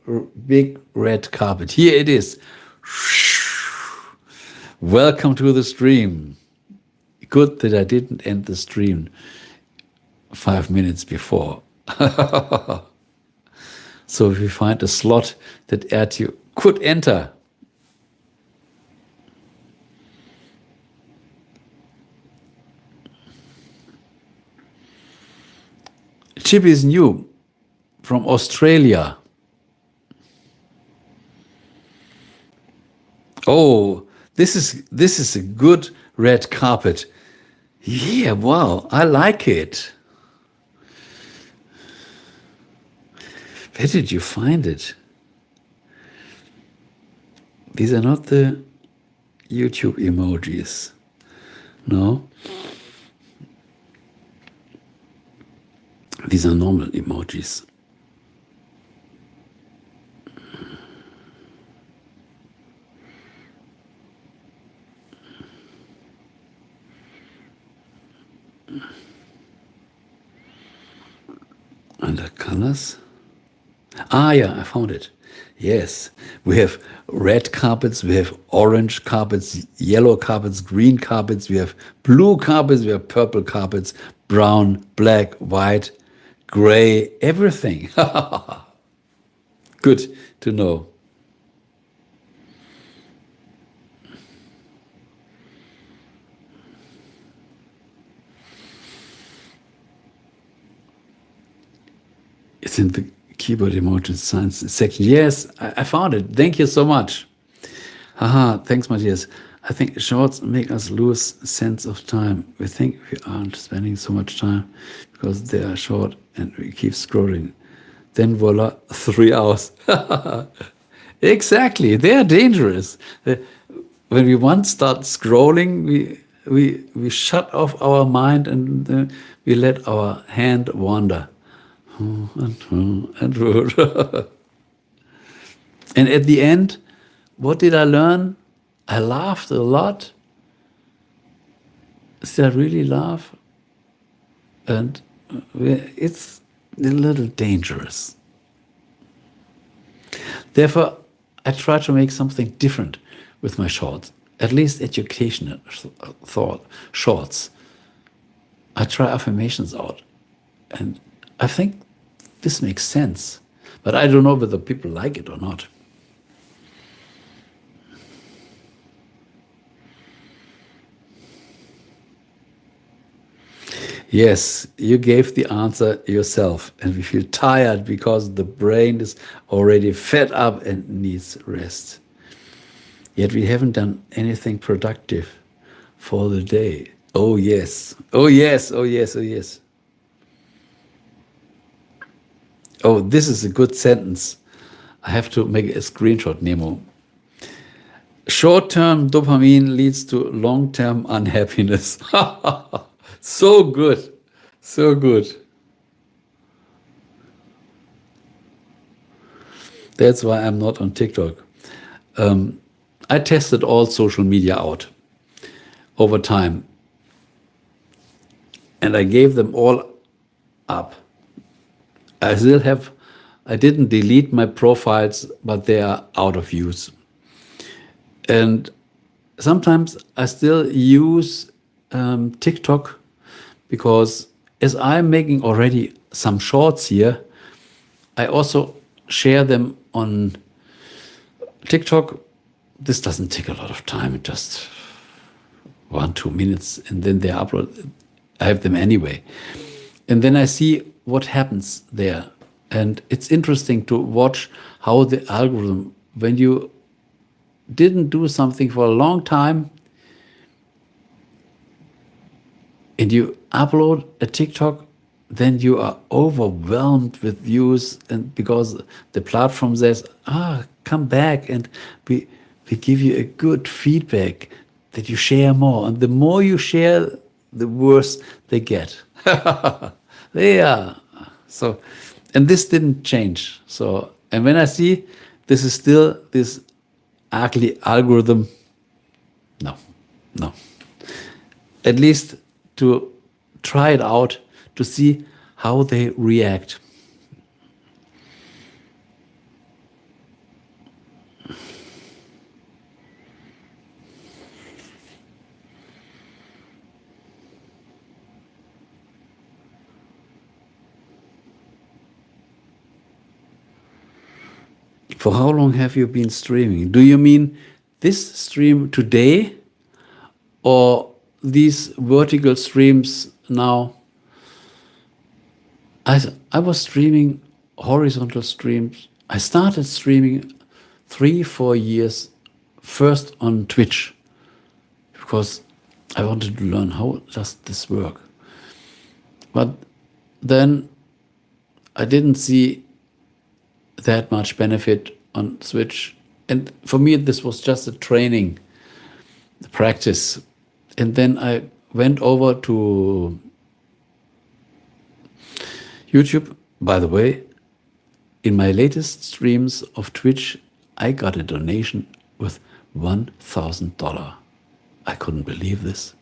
big red carpet? Here it is. Welcome to the stream. Good that I didn't end the stream 5 minutes before. So if we find a slot that Artio could enter. Chip is new from Australia. Oh, this is a good red carpet. Yeah, wow, I like it. Where did you find it? These are not the YouTube emojis. No. These are normal emojis. Under colors. Ah, yeah, I found it. Yes, we have red carpets, we have orange carpets, yellow carpets, green carpets, we have blue carpets, we have purple carpets, brown, black, white, gray, everything. Good to know. It's in the keyboard emoji science section. Yes, I found it. Thank you so much. Haha, thanks, Matthias. I think shorts make us lose sense of time. We think we aren't spending so much time because they are short and we keep scrolling. Then voila, 3 hours. Exactly, they are dangerous. When we once start scrolling, we shut off our mind and we let our hand wander. And at the end, what did I learn? I laughed a lot. Did I really laugh? And it's a little dangerous. Therefore, I try to make something different with my shorts, at least educational shorts. I try affirmations out, and I think this makes sense. But I don't know whether people like it or not. Yes, you gave the answer yourself, and we feel tired because the brain is already fed up and needs rest. Yet we haven't done anything productive for the day. Oh yes, oh yes, oh yes, oh yes. Oh, this is a good sentence. I have to make a screenshot, Nemo. Short-term dopamine leads to long-term unhappiness. So good, so good. That's why I'm not on TikTok. I tested all social media out over time, and I gave them all up. I didn't delete my profiles, but they are out of use. And sometimes I still use TikTok because as I'm making already some shorts here, I also share them on TikTok. This doesn't take a lot of time, just 1-2 minutes, and then they upload. I have them anyway. And then I see what happens there. And it's interesting to watch how the algorithm, when you didn't do something for a long time and you upload a TikTok, then you are overwhelmed with views, and because the platform says, come back, and we give you a good feedback that you share more. And the more you share, the worse they get. They are. So, and this didn't change. So, and when I see this is still this ugly algorithm, no. At least to try it out to see how they react. For how long have you been streaming? Do you mean this stream today or these vertical streams now? I was streaming horizontal streams. I started streaming 3-4 years first on Twitch because I wanted to learn how does this work. But then I didn't see that much benefit on Switch. And for me, this was just a training, the practice. And then I went over to YouTube. By the way, in my latest streams of Twitch, I got a donation with $1,000. I couldn't believe this.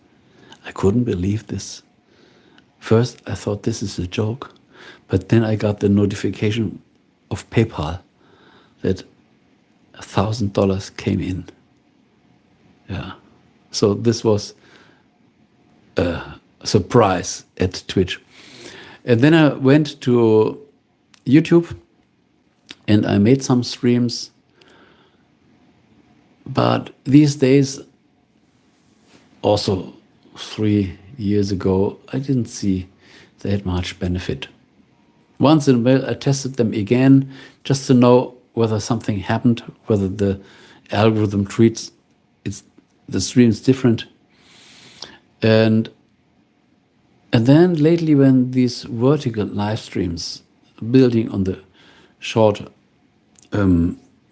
I couldn't believe this. First, I thought this is a joke, but then I got the notification of PayPal that $1,000 came in. Yeah. So this was a surprise at Twitch. And then I went to YouTube and I made some streams. But these days, also 3 years ago, I didn't see that much benefit. Once in a while, I tested them again just to know whether something happened, whether the algorithm treats the streams different. And then lately, when these vertical live streams, building on the short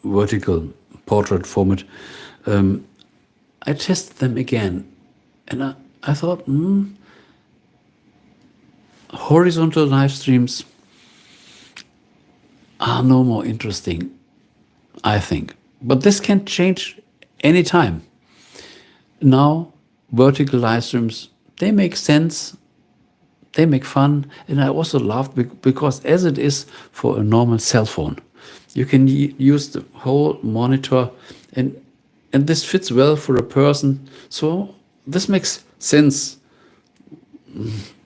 vertical portrait format, I tested them again. And I thought, horizontal live streams are no more interesting, I think. But this can change anytime. Now, vertical live streams, they make sense, they make fun, and I also love because as it is for a normal cell phone, you can use the whole monitor, and this fits well for a person. So this makes sense.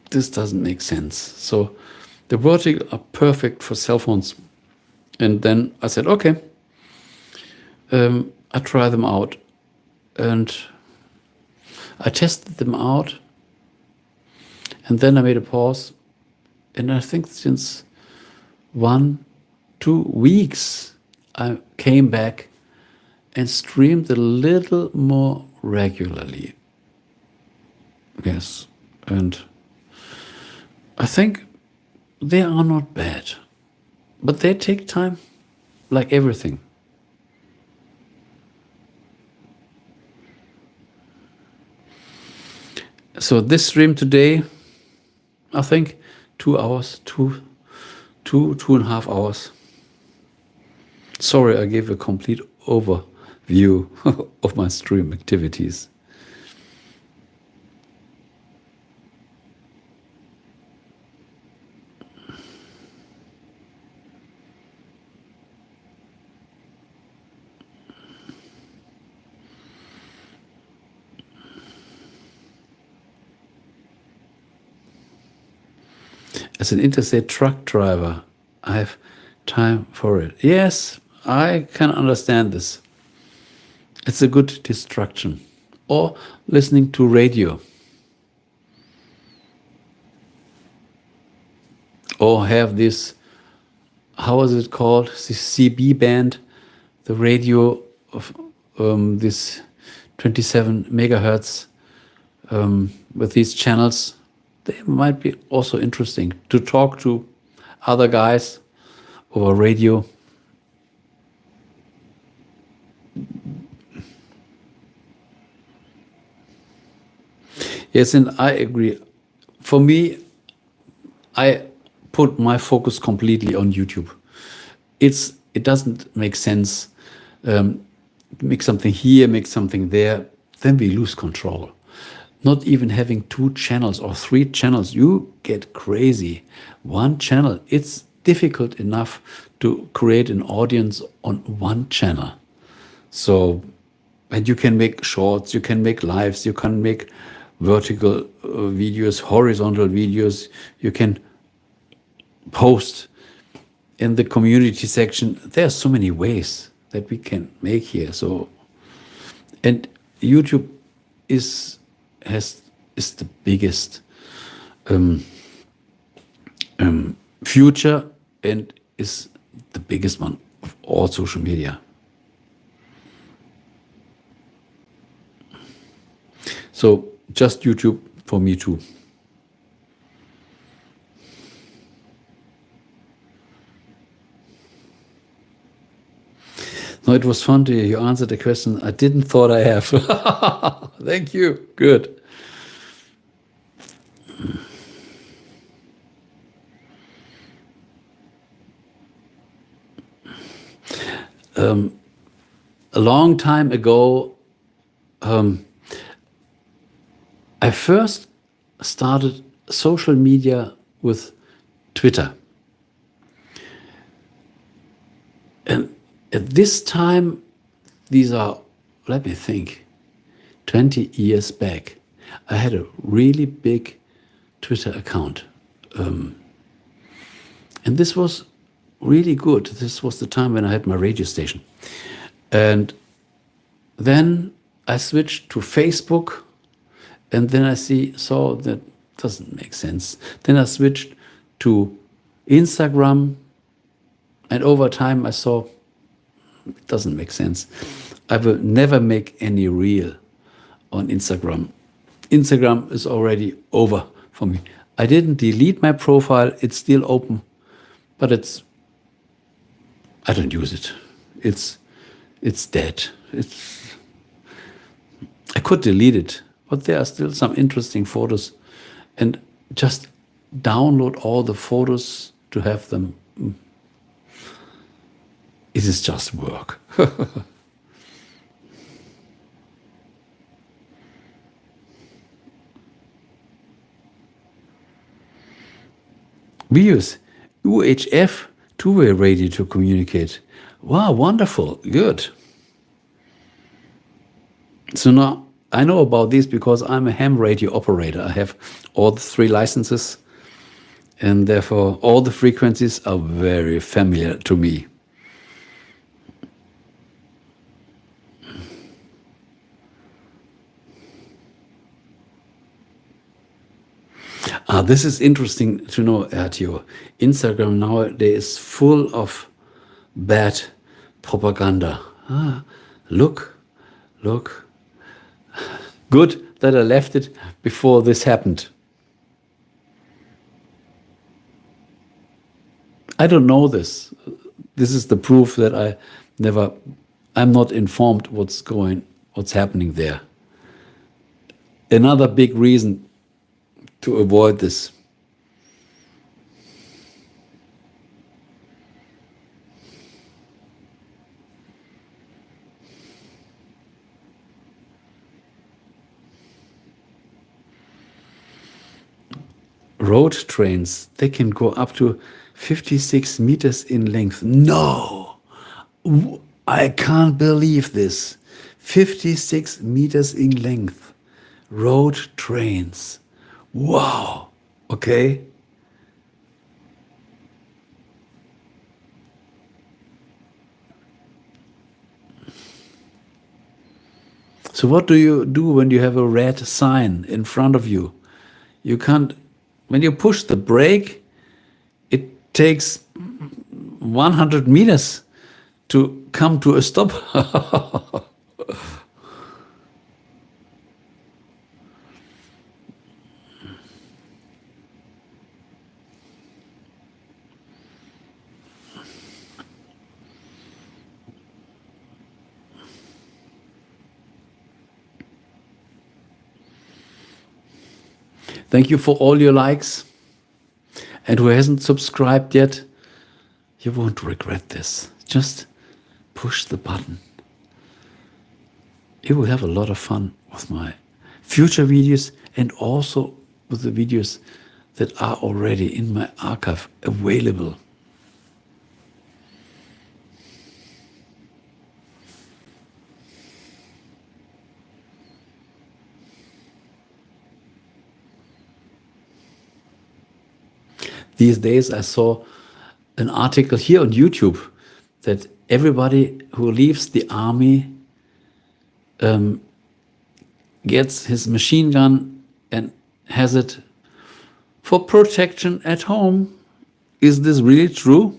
This doesn't make sense. So the vertical are perfect for cell phones. And then I said, okay, I try them out. And I tested them out. And then I made a pause. And I think since 1-2 weeks, I came back and streamed a little more regularly. Yes. And I think they are not bad. But they take time, like everything. So this stream today, I think 2 hours, 2.5 hours. Sorry, I gave a complete overview of my stream activities. As an interstate truck driver, I have time for it. Yes, I can understand this. It's a good distraction. Or listening to radio. Or have this, how is it called? This CB band, the radio of this 27 megahertz with these channels. They might be also interesting to talk to other guys over radio. Yes, and I agree. For me, I put my focus completely on YouTube. It doesn't make sense. Make something here, make something there, then we lose control. Not even having 2 channels or 3 channels, you get crazy. 1 channel, it's difficult enough to create an audience on 1 channel. So, and you can make shorts, you can make lives, you can make vertical videos, horizontal videos, you can post in the community section. There are so many ways that we can make here. So, and YouTube is the biggest future and is the biggest one of all social media. So just YouTube for me too. No, it was fun to hear you answer the question. I didn't thought I have. Thank you. Good. A long time ago, I first started social media with Twitter. And at this time, these are, let me think, 20 years back, I had a really big Twitter account. And this was really good. This was the time when I had my radio station. And then I switched to Facebook, and then I saw that doesn't make sense. Then I switched to Instagram, and over time I saw it doesn't make sense. I will never make any reel on Instagram. Instagram is already over for me. I didn't delete my profile. It's still open, but I don't use it. It's dead. I could delete it, but there are still some interesting photos, and just download all the photos to have them. It is just work. We use UHF two-way radio to communicate. Wow, wonderful, good. So now I know about this because I'm a ham radio operator. I have all the 3 licenses, and therefore all the frequencies are very familiar to me. This is interesting to know, Ertio. Instagram nowadays is full of bad propaganda. Look. Good that I left it before this happened. I don't know this. This is the proof that I'm not informed what's happening there. Another big reason to avoid this. Road trains, they can go up to 56 meters in length. No! I can't believe this. 56 meters in length. Road trains. Wow! Okay. So what do you do when you have a red sign in front of you? You can't, when you push the brake, it takes 100 meters to come to a stop. Thank you for all your likes. And who hasn't subscribed yet, you won't regret this. Just push the button. You will have a lot of fun with my future videos and also with the videos that are already in my archive available. These days I saw an article here on YouTube that everybody who leaves the army gets his machine gun and has it for protection at home. Is this really true?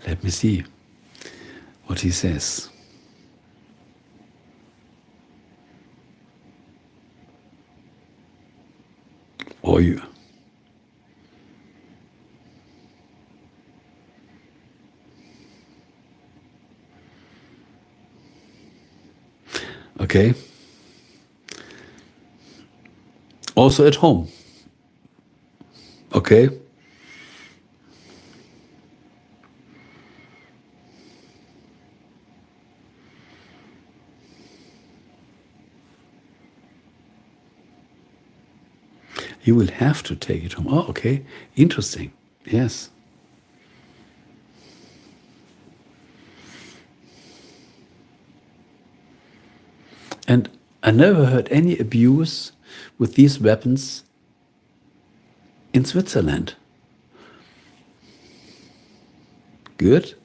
Let me see what he says. Oh, yeah. Okay. Also at home. Okay. You will have to take it home. Oh, okay. Interesting. Yes. And I never heard any abuse with these weapons in Switzerland. Good.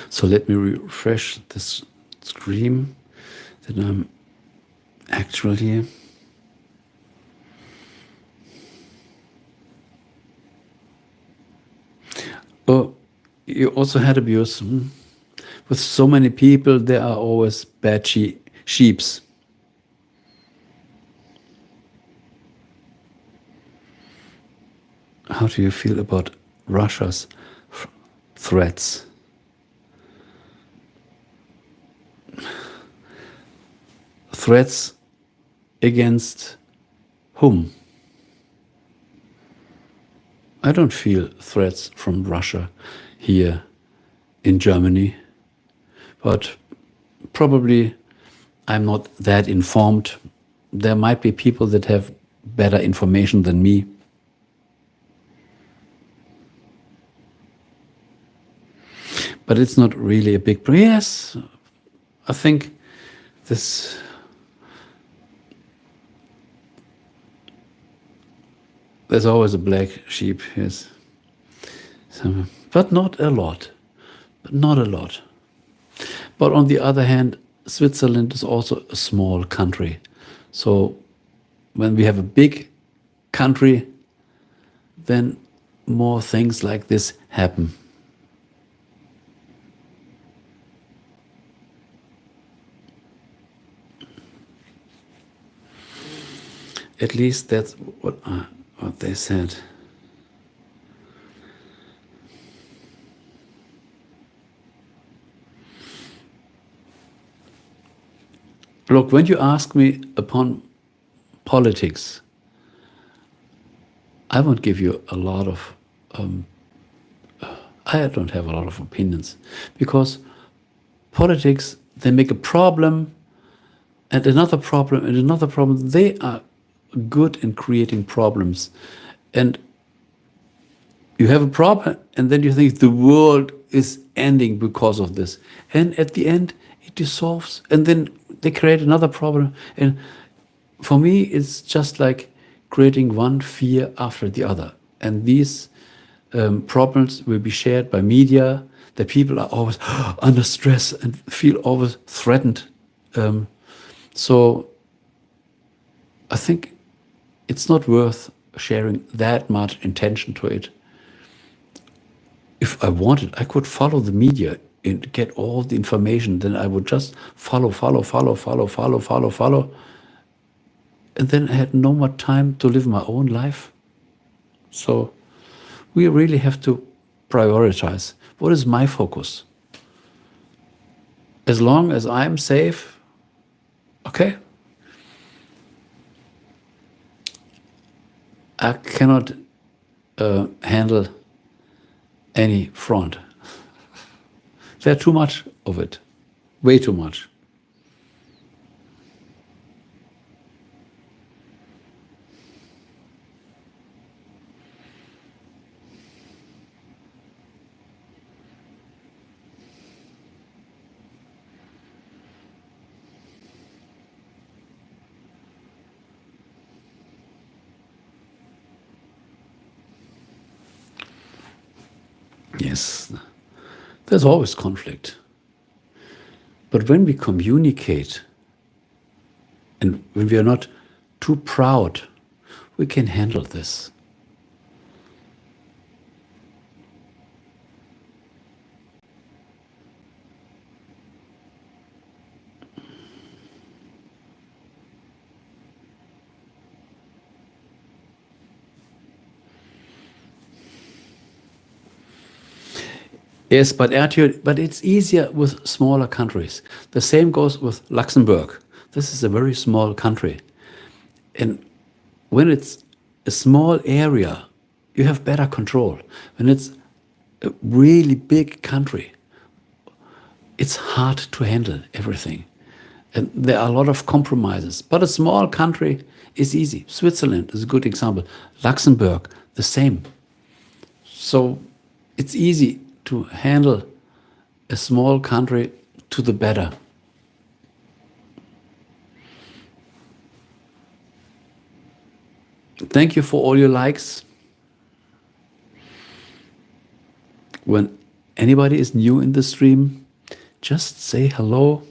So let me refresh this screen that I'm actually Oh, you also had abuse. With so many people, there are always bad sheeps. How do you feel about Russia's threats? Threats against whom? I don't feel threats from Russia here in Germany, but probably I'm not that informed. There might be people that have better information than me. But it's not really a big problem. Yes, I think this there's always a black sheep, yes. But not a lot. But not a lot. But on the other hand, Switzerland is also a small country. So when we have a big country, then more things like this happen. At least that's what they said. Look, when you ask me upon politics, I won't give you a lot of, I don't have a lot of opinions, because politics, they make a problem and another problem and another problem. They are good in creating problems. And you have a problem and then you think the world is ending because of this. And at the end, it dissolves and then they create another problem. And for me, it's just like creating one fear after the other. And these problems will be shared by media. The people are always under stress and feel always threatened. So I think it's not worth sharing that much attention to it. If I wanted, I could follow the media and get all the information. Then I would just follow. And then I had no more time to live my own life. So we really have to prioritize. What is my focus? As long as I'm safe, okay. I cannot handle any front. There's too much of it, way too much. Yes, there's always conflict. But when we communicate and when we are not too proud, we can handle this. Yes, but it's easier with smaller countries. The same goes with Luxembourg. This is a very small country. And when it's a small area, you have better control. When it's a really big country, it's hard to handle everything. And there are a lot of compromises. But a small country is easy. Switzerland is a good example. Luxembourg, the same. So it's easy to handle a small country to the better. Thank you for all your likes. When anybody is new in the stream, just say hello.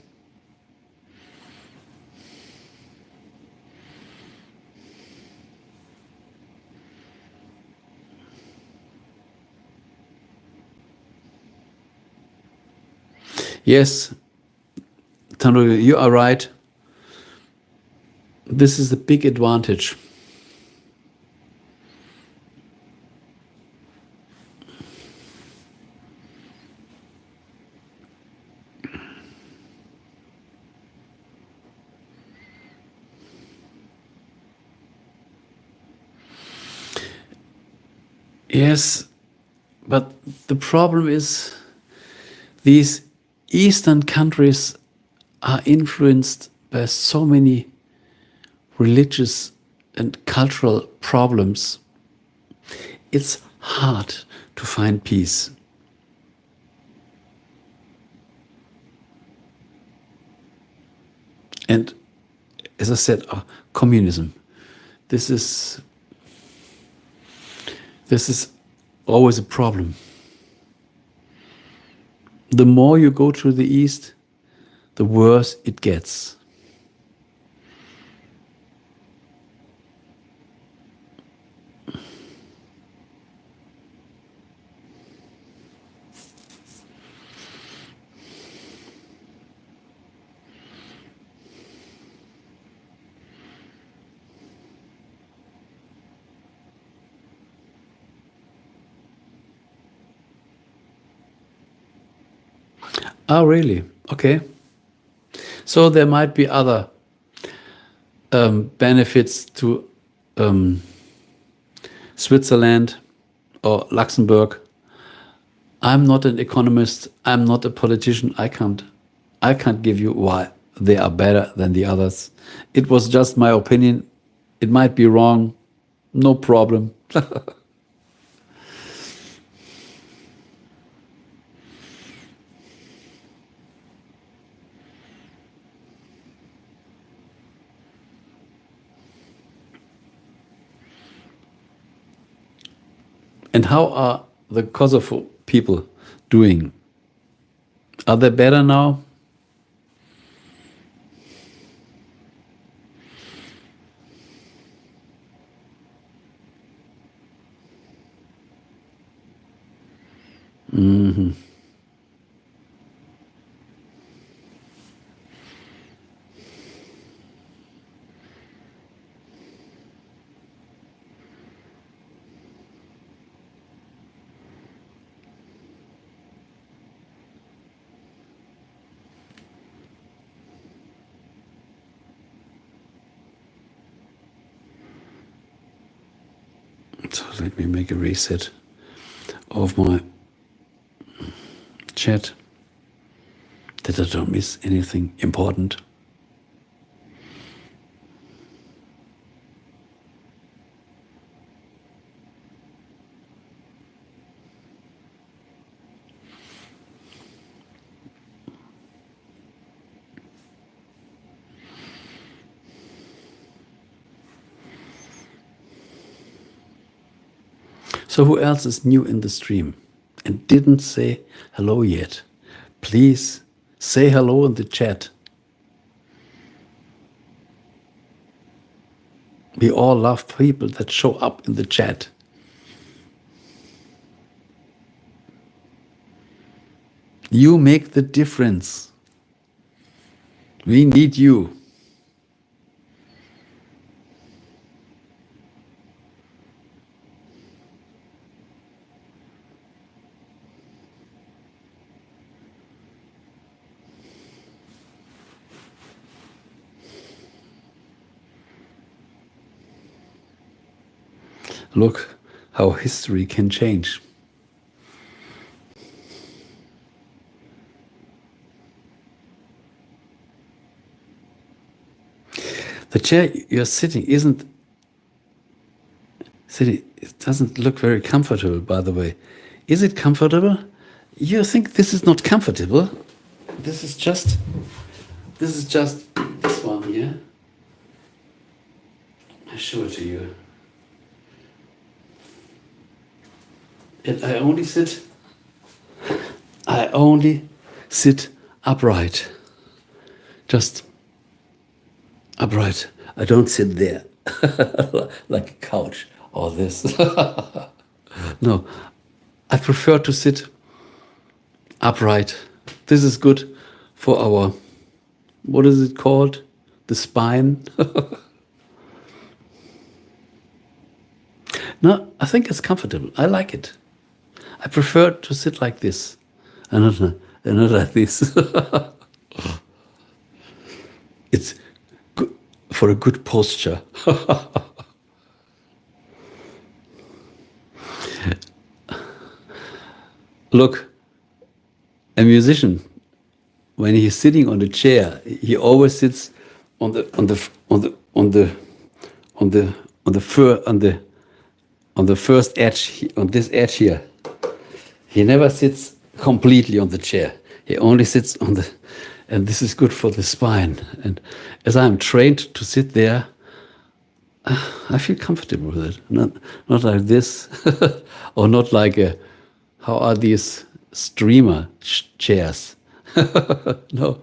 Yes, Tanru, you are right. This is a big advantage. Yes, but the problem is these Eastern countries are influenced by so many religious and cultural problems. It's hard to find peace. And as I said, communism. This is always a problem. The more you go to the East, the worse it gets. Oh, really? Okay. So there might be other benefits to Switzerland or Luxembourg. I'm not an economist. I'm not a politician. I can't give you why they are better than the others. It was just my opinion. It might be wrong. No problem. And how are the Kosovo people doing? Are they better now? Mm-hmm. So let me make a reset of my chat that I don't miss anything important. So who else is new in the stream and didn't say hello yet? Please say hello in the chat. We all love people that show up in the chat. You make the difference. We need you. Look how history can change. The chair you're sitting isn't sitting. It doesn't look very comfortable, by the way. Is it comfortable? You think this is not comfortable? This is just this one here. I show it to you. And I only sit upright. Just upright. I don't sit there like a couch or this. No, I prefer to sit upright. This is good for our, what is it called? The spine. No, I think it's comfortable. I like it. I prefer to sit like this and not like this. It's good for a good posture. Look, a musician, when he's sitting on the chair, he always sits on the first edge, on this edge here. He never sits completely on the chair. He only sits on the, and this is good for the spine. And as I'm trained to sit there, I feel comfortable with it. Not like this, or not like a, how are these streamer chairs? No.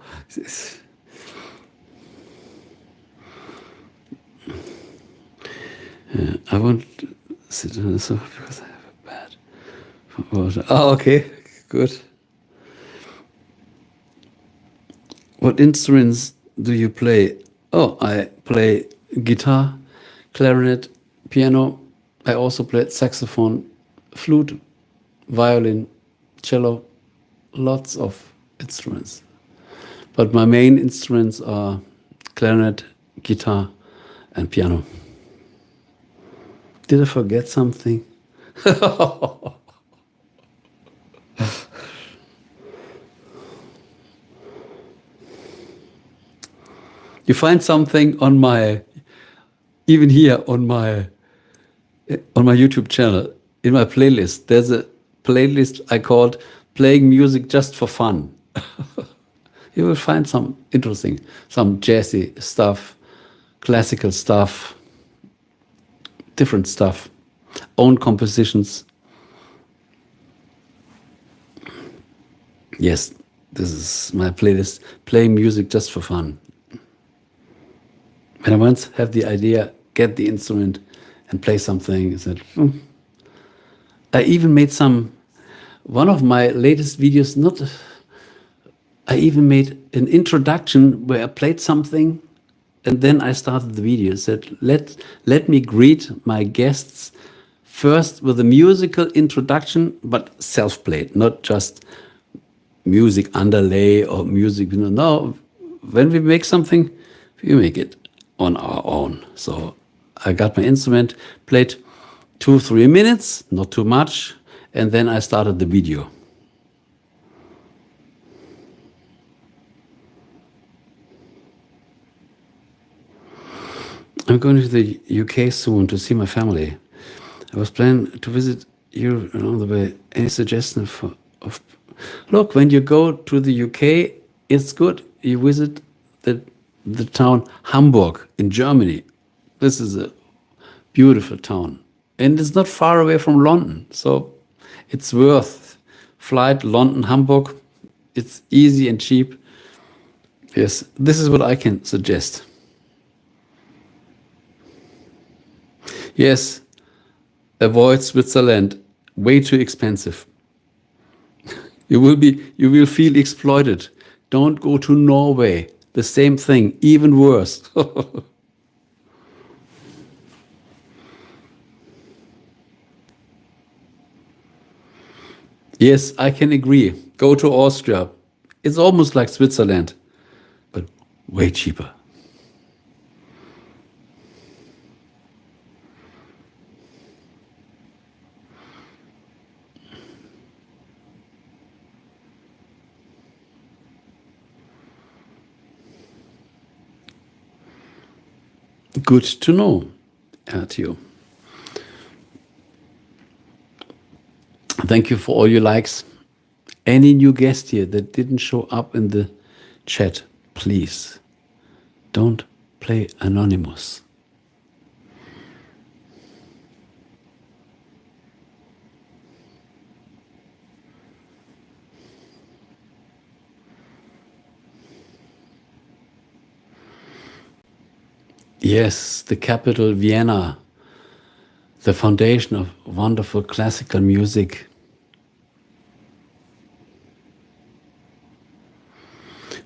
I won't sit on the sofa because I have a bad water. Oh, okay, good. What instruments do you play? Oh, I play guitar, clarinet, piano. I also play saxophone, flute, violin, cello, lots of instruments. But my main instruments are clarinet, guitar, and piano. Did I forget something? You find something on my, even here on my YouTube channel, in my playlist. There's a playlist I called Playing Music Just for Fun. You will find some interesting, some jazzy stuff, classical stuff, different stuff, own compositions. Yes, this is my playlist, Playing Music Just for Fun. When I once have the idea, get the instrument and play something, I said, I even made one of my latest videos, I even made an introduction where I played something and then I started the video. I said, let me greet my guests first with a musical introduction, but self-played, not just music underlay or music. No, when we make something, we make it on our own. So I got my instrument, played 2-3 minutes, not too much, and then I started the video. I'm going to the UK soon to see my family. I was planning to visit you along the way. Any suggestion of look, when you go to the UK, it's good. You visit the town Hamburg in Germany. This is a beautiful town. And it's not far away from London. So it's worth flight London, Hamburg. It's easy and cheap. Yes, this is what I can suggest. Yes, avoid Switzerland. Way too expensive. You will feel exploited. Don't go to Norway. The same thing, even worse. Yes, I can agree. Go to Austria. It's almost like Switzerland, but way cheaper. Good to know, Theo. Thank you for all your likes. Any new guest here that didn't show up in the chat, please don't play anonymous. Yes, the capital, Vienna, the foundation of wonderful classical music.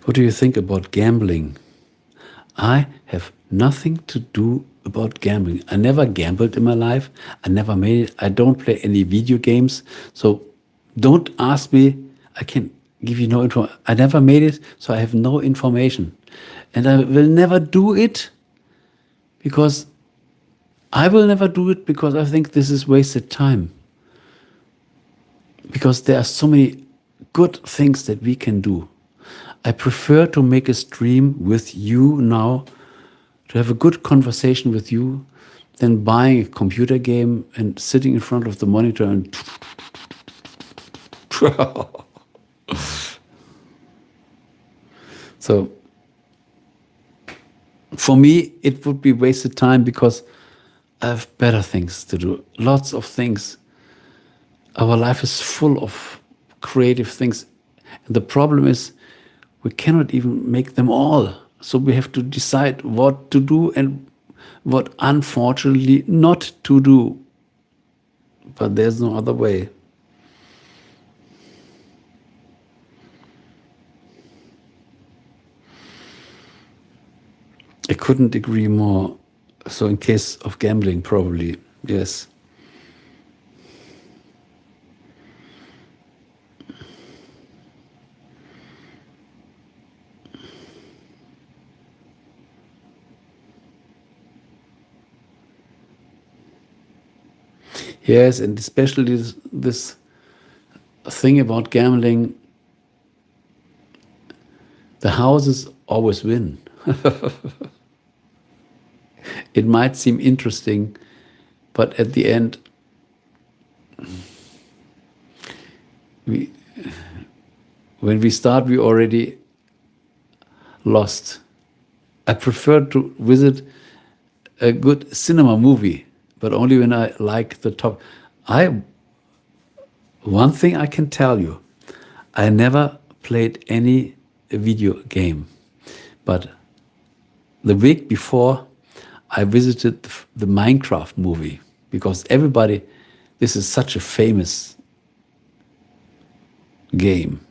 What do you think about gambling? I have nothing to do about gambling. I never gambled in my life. I never made it. I don't play any video games. So don't ask me. I can give you no info. I never made it, so I have no information. And I will never do it because I think this is wasted time. Because there are so many good things that we can do. I prefer to make a stream with you now, to have a good conversation with you, than buying a computer game and sitting in front of the monitor and so for me it would be wasted time because I have better things to do. Lots of things. Our life is full of creative things. And the problem is we cannot even make them all. So we have to decide what to do and what unfortunately not to do. But there's no other way. I couldn't agree more. So in case of gambling, probably, yes. Yes, and especially this thing about gambling, the houses always win. It might seem interesting, but at the end, when we start, we already lost. I prefer to visit a good cinema movie, but only when I like the top. One thing I can tell you, I never played any video game, but the week before I visited the Minecraft movie because this is such a famous game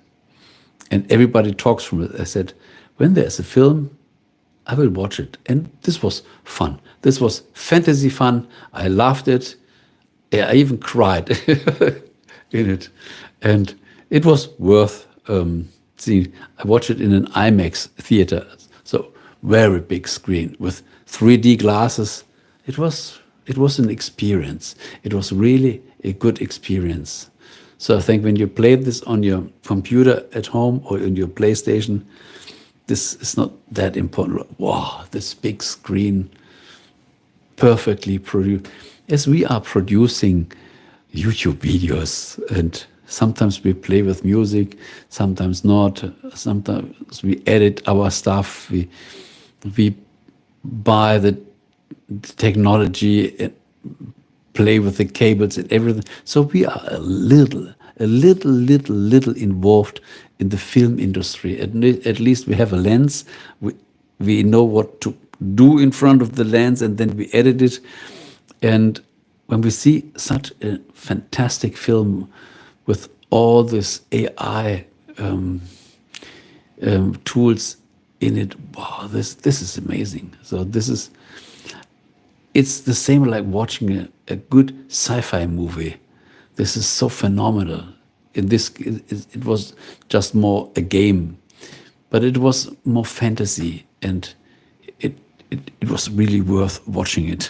and everybody talks from it. I said, when there's a film, I will watch it. And this was fun. This was fantasy fun. I loved it. I even cried in it. And it was worth seeing. I watched it in an IMAX theater. So very big screen with 3D glasses. It was it was an experience. It was really a good experience. So I think when you play this on your computer at home or on your PlayStation, this is not that important. Wow, this big screen, perfectly produced. As we are producing YouTube videos, and sometimes we play with music, sometimes not. Sometimes we edit our stuff. We buy the technology and play with the cables and everything. So we are a little involved in the film industry. At least we have a lens. We know what to do in front of the lens, and then we edit it. And when we see such a fantastic film with all this AI tools in it, wow, this is amazing. So it's the same like watching a good sci-fi movie. This is so phenomenal. It was just more a game, but it was more fantasy, and it was really worth watching it.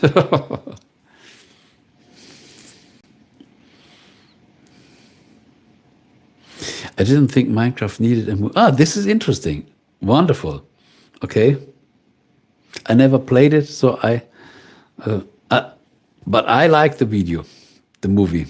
I didn't think Minecraft needed a movie. This is interesting. Wonderful. Okay. I never played it, so but I like the video, the movie.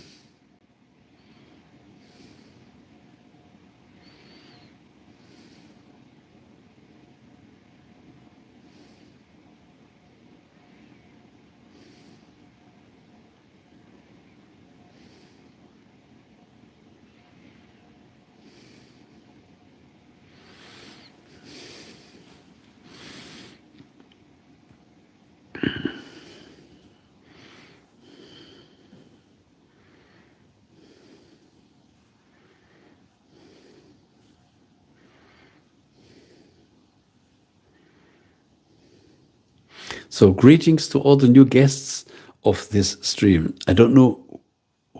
So greetings to all the new guests of this stream. I don't know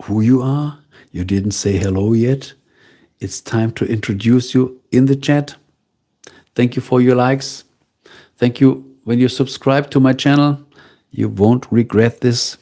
who you are. You didn't say hello yet. It's time to introduce you in the chat. Thank you for your likes. Thank you. When you subscribe to my channel, you won't regret this.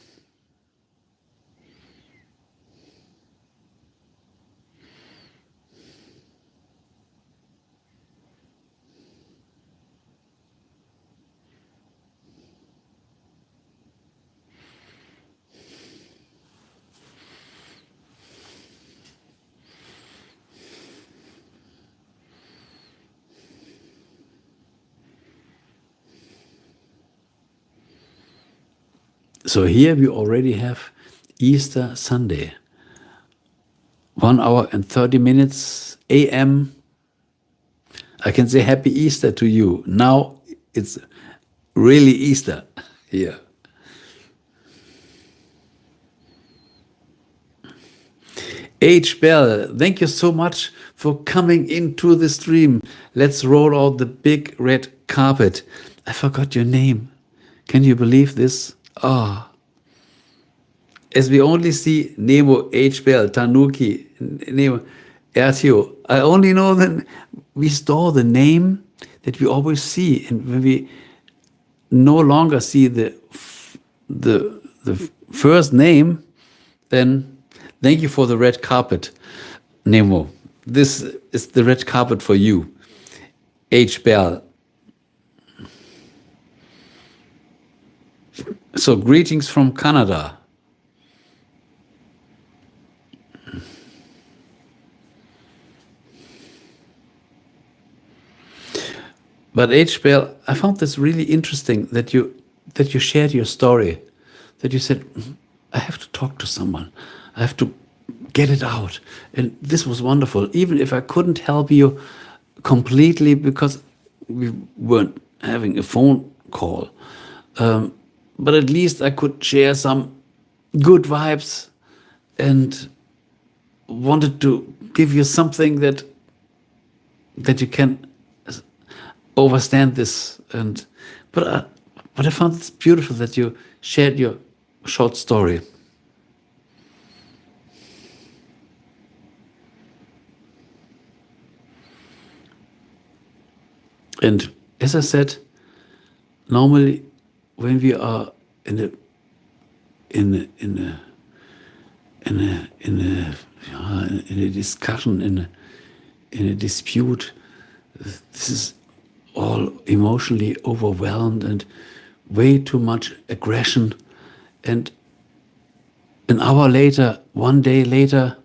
So here we already have Easter Sunday. 1 hour and 30 minutes a.m. I can say happy Easter to you. Now it's really Easter here. H. Bell, thank you so much for coming into the stream. Let's roll out the big red carpet. I forgot your name. Can you believe this? As we only see Nemo, H. Bell, Tanuki, Nemo, Ertio, I only know that we store the name that we always see, and when we no longer see the first name, then thank you for the red carpet, Nemo. This is the red carpet for you, H. Bell. So greetings from Canada. But H. Bell, I found this really interesting that you shared your story, that you said, I have to talk to someone. I have to get it out. And this was wonderful, even if I couldn't help you completely because we weren't having a phone call. But at least I could share some good vibes and wanted to give you something that you can understand this. But I found it beautiful that you shared your short story. And as I said, normally when we are in a in a discussion, in a dispute. This is all emotionally overwhelmed and way too much aggression. And an hour later, one day later,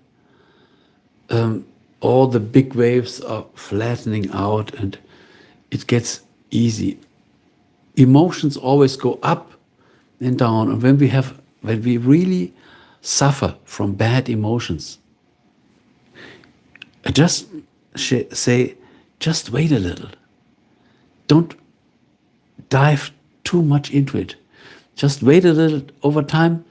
all the big waves are flattening out and it gets easy. Emotions always go up and down. And when we really suffer from bad emotions, I just say, just wait a little. Don't dive too much into it. Just wait a little. Over time,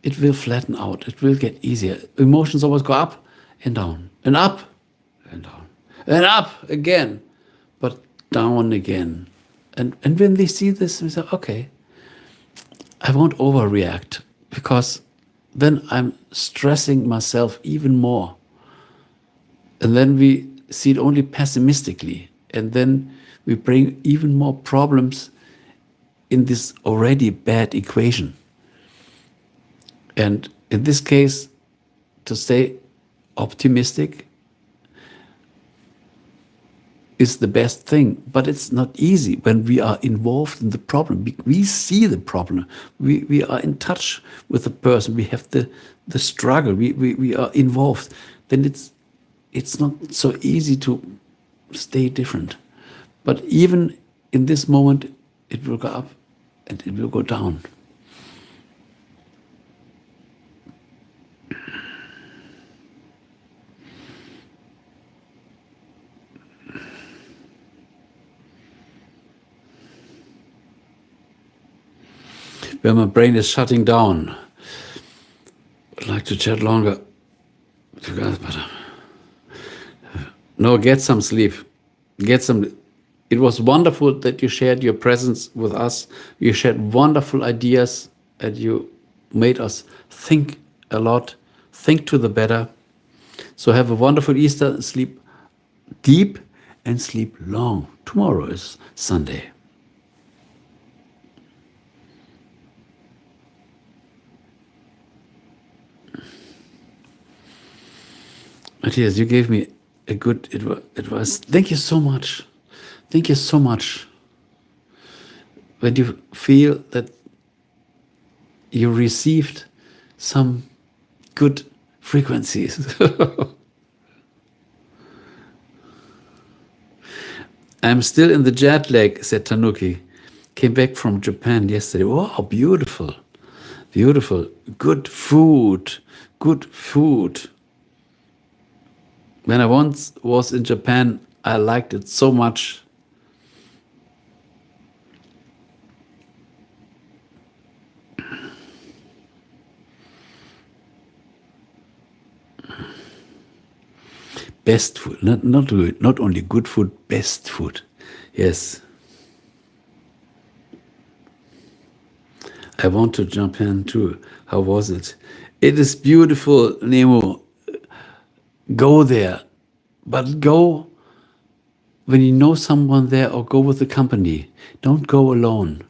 it will flatten out. It will get easier. Emotions always go up and down, and up and down, and up again, but down again. And when they see this, we say, okay, I won't overreact, because then I'm stressing myself even more. And then we see it only pessimistically. And then we bring even more problems in this already bad equation. And in this case, to stay optimistic is the best thing. But it's not easy when we are involved in the problem. We see the problem. We are in touch with the person. We have the struggle. We are involved. Then it's not so easy to stay different. But even in this moment, it will go up and it will go down. When my brain is shutting down, I'd like to chat longer. No, get some sleep. Get some. It was wonderful that you shared your presence with us. You shared wonderful ideas, and you made us think a lot, think to the better. So have a wonderful Easter, sleep deep and sleep long. Tomorrow is Sunday. Matthias, you gave me a good advice. Thank you so much. Thank you so much. When you feel that you received some good frequencies. I'm still in the jet lag, said Tanuki. Came back from Japan yesterday. Wow, beautiful. Beautiful. Good food. Good food. When I once was in Japan, I liked it so much. Best food, not only good food, best food. Yes. I want to Japan too. How was it? It is beautiful, Nemo. Go there, but go when you know someone there, or go with the company. Don't go alone,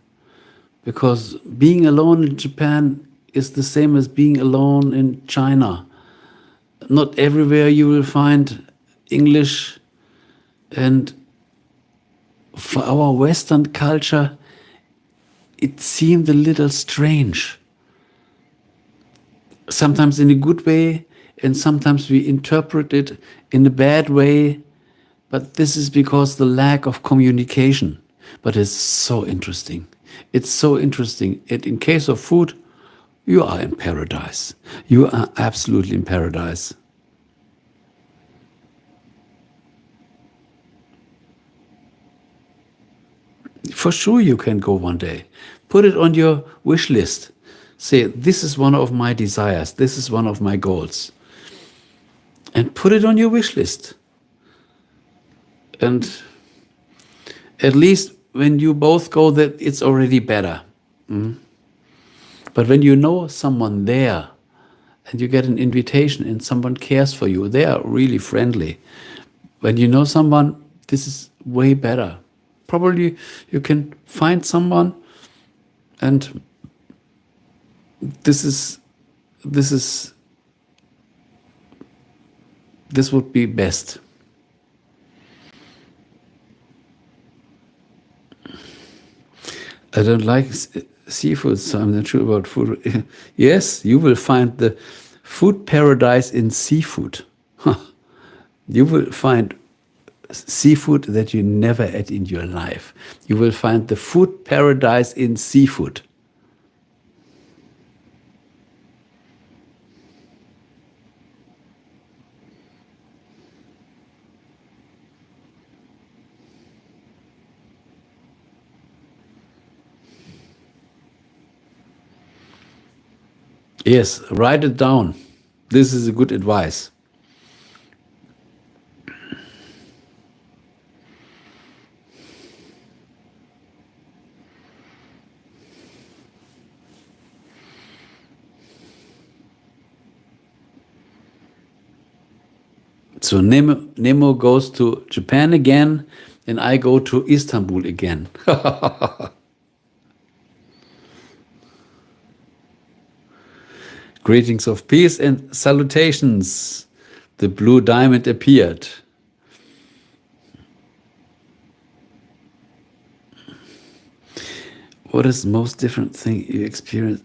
because being alone in Japan is the same as being alone in China. Not everywhere you will find English, and for our Western culture, it seemed a little strange. Sometimes in a good way, and sometimes we interpret it in a bad way, but this is because the lack of communication. But it's so interesting. It's so interesting. And in case of food, you are in paradise. You are absolutely in paradise. For sure you can go one day. Put it on your wish list. Say, this is one of my desires. This is one of my goals. And put it on your wish list. And at least when you both go, that it's already better. But when you know someone there, and you get an invitation and someone cares for you, they are really friendly. When you know someone, this is way better. Probably you can find someone and this would be best. I don't like seafood, so I'm not sure about food. Yes, you will find the food paradise in seafood. Huh. You will find seafood that you never ate in your life. You will find the food paradise in seafood. Yes, write it down. This is a good advice. So Nemo goes to Japan again, and I go to Istanbul again. Greetings of peace and salutations. The blue diamond appeared. What is the most different thing you experience?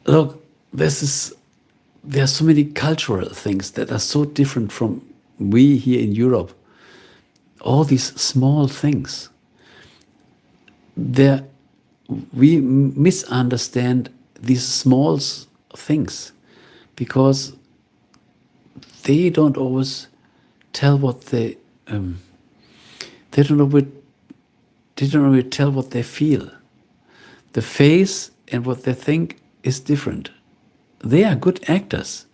Look, there are so many cultural things that are so different from we here in Europe. All these small things. We misunderstand these small things because they don't always tell what they don't always tell what they feel. The face and what they think is different. They are good actors,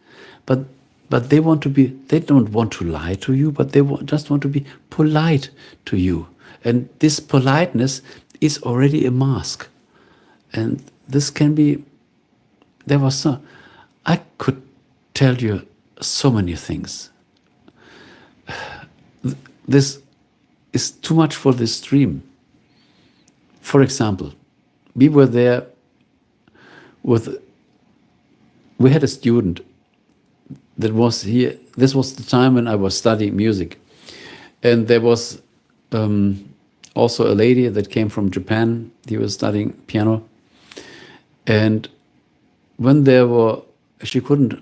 but they don't want to lie to you, but they just want to be polite to you. And this politeness is already a mask. And this can be, I could tell you so many things. This is too much for this stream. For example, we were there we had a student that was here. This was the time when I was studying music. And there was also a lady that came from Japan. He was studying piano. And when she couldn't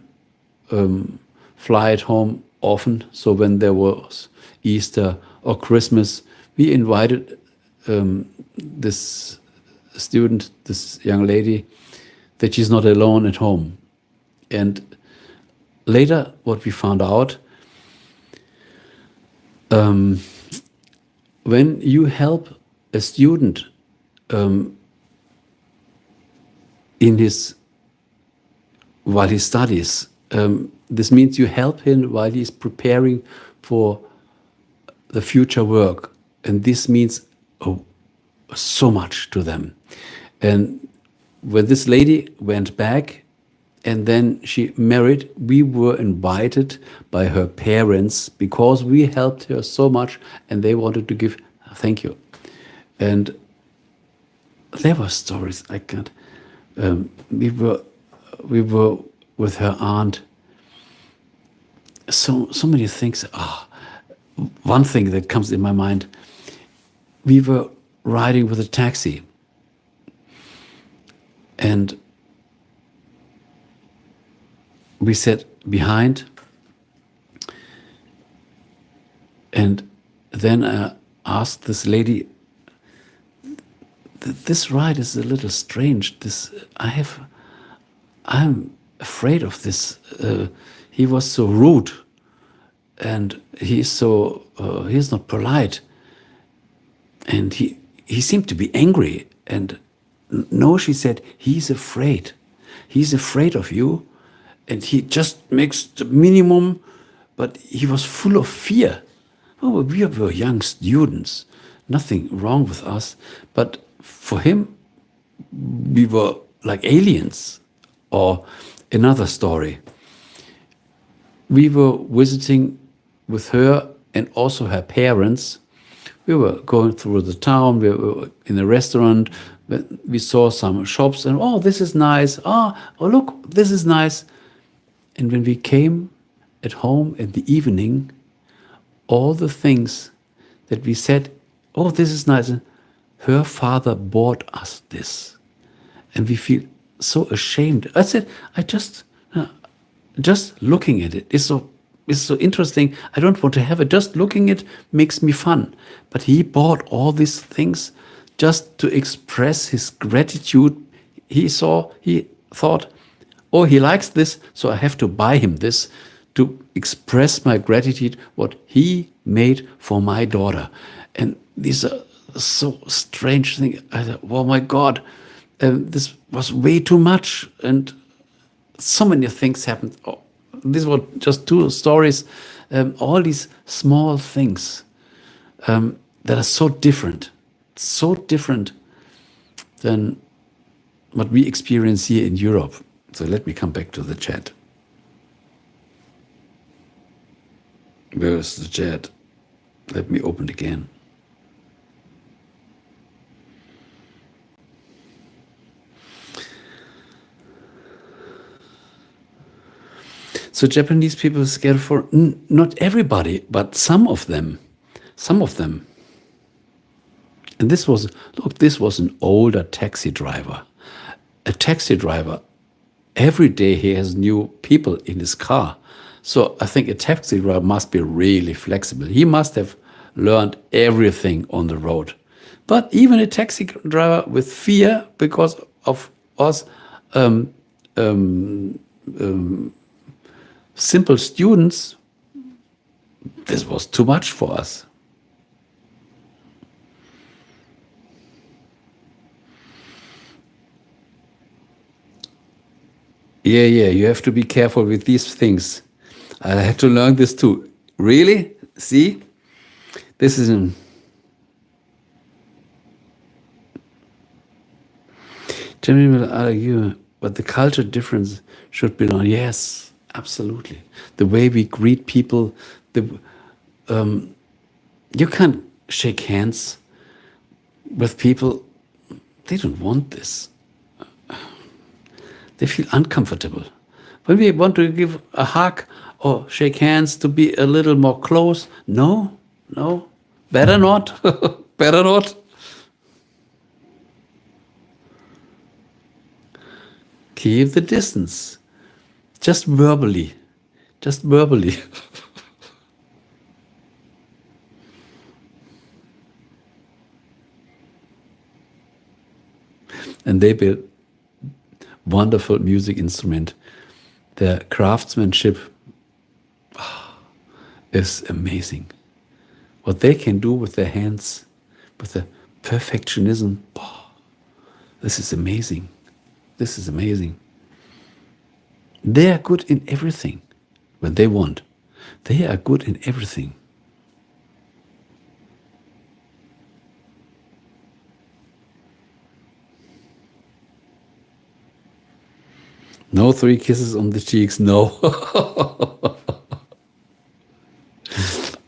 fly at home often. So when there was Easter or Christmas, we invited this student, this young lady, that she's not alone at home. And later, what we found out, when you help a student while he studies, this means you help him while he's preparing for the future work. And this means so much to them. And when this lady went back, and then she married, we were invited by her parents because we helped her so much and they wanted to give thank you. And there were stories I can't. We were with her aunt. So many things. One thing that comes in my mind. We were riding with a taxi, and we sat behind, and then I asked this lady, this ride is a little strange. I'm afraid of this. He was so rude, and he's not polite, and he seemed to be angry. And no, she said, he's afraid. He's afraid of you. And he just makes the minimum, but he was full of fear. Oh, we were young students, nothing wrong with us. But for him, we were like aliens. Or another story. We were visiting with her and also her parents We were going through the town, we were in a restaurant, we saw some shops, and oh, this is nice. Oh, look, this is nice. And when we came at home in the evening, all the things that we said, oh, this is nice, her father bought us this. And we feel so ashamed. I said, just looking at it is so interesting. I don't want to have it. Just looking at it makes me fun. But he bought all these things just to express his gratitude. He thought, oh, he likes this, so I have to buy him this to express my gratitude, what he made for my daughter. And these are so strange things. I thought, oh my God, this was way too much. And so many things happened. Oh, these were just two stories. All these small things that are so different than what we experience here in Europe. So let me come back to the chat. Where is the chat? Let me open it again. So Japanese people are scared for not everybody, but some of them. And this was an older taxi driver. A taxi driver, every day he has new people in his car. So I think a taxi driver must be really flexible. He must have learned everything on the road. But even a taxi driver with fear because of us simple students, this was too much for us. Yeah, you have to be careful with these things. I had to learn this too. Really? See? This is an... Generally will argue, but the culture difference should be learned. Yes, absolutely. The way we greet people, you can't shake hands with people. They don't want this. They feel uncomfortable. When we want to give a hug or shake hands to be a little more close, no, better not, better not. Keep the distance, just verbally. And they built wonderful music instrument. Their craftsmanship is amazing. What they can do with their hands, with the perfectionism, this is amazing. This is amazing. They are good in everything when they want. They are good in everything. No 3 kisses on the cheeks, no.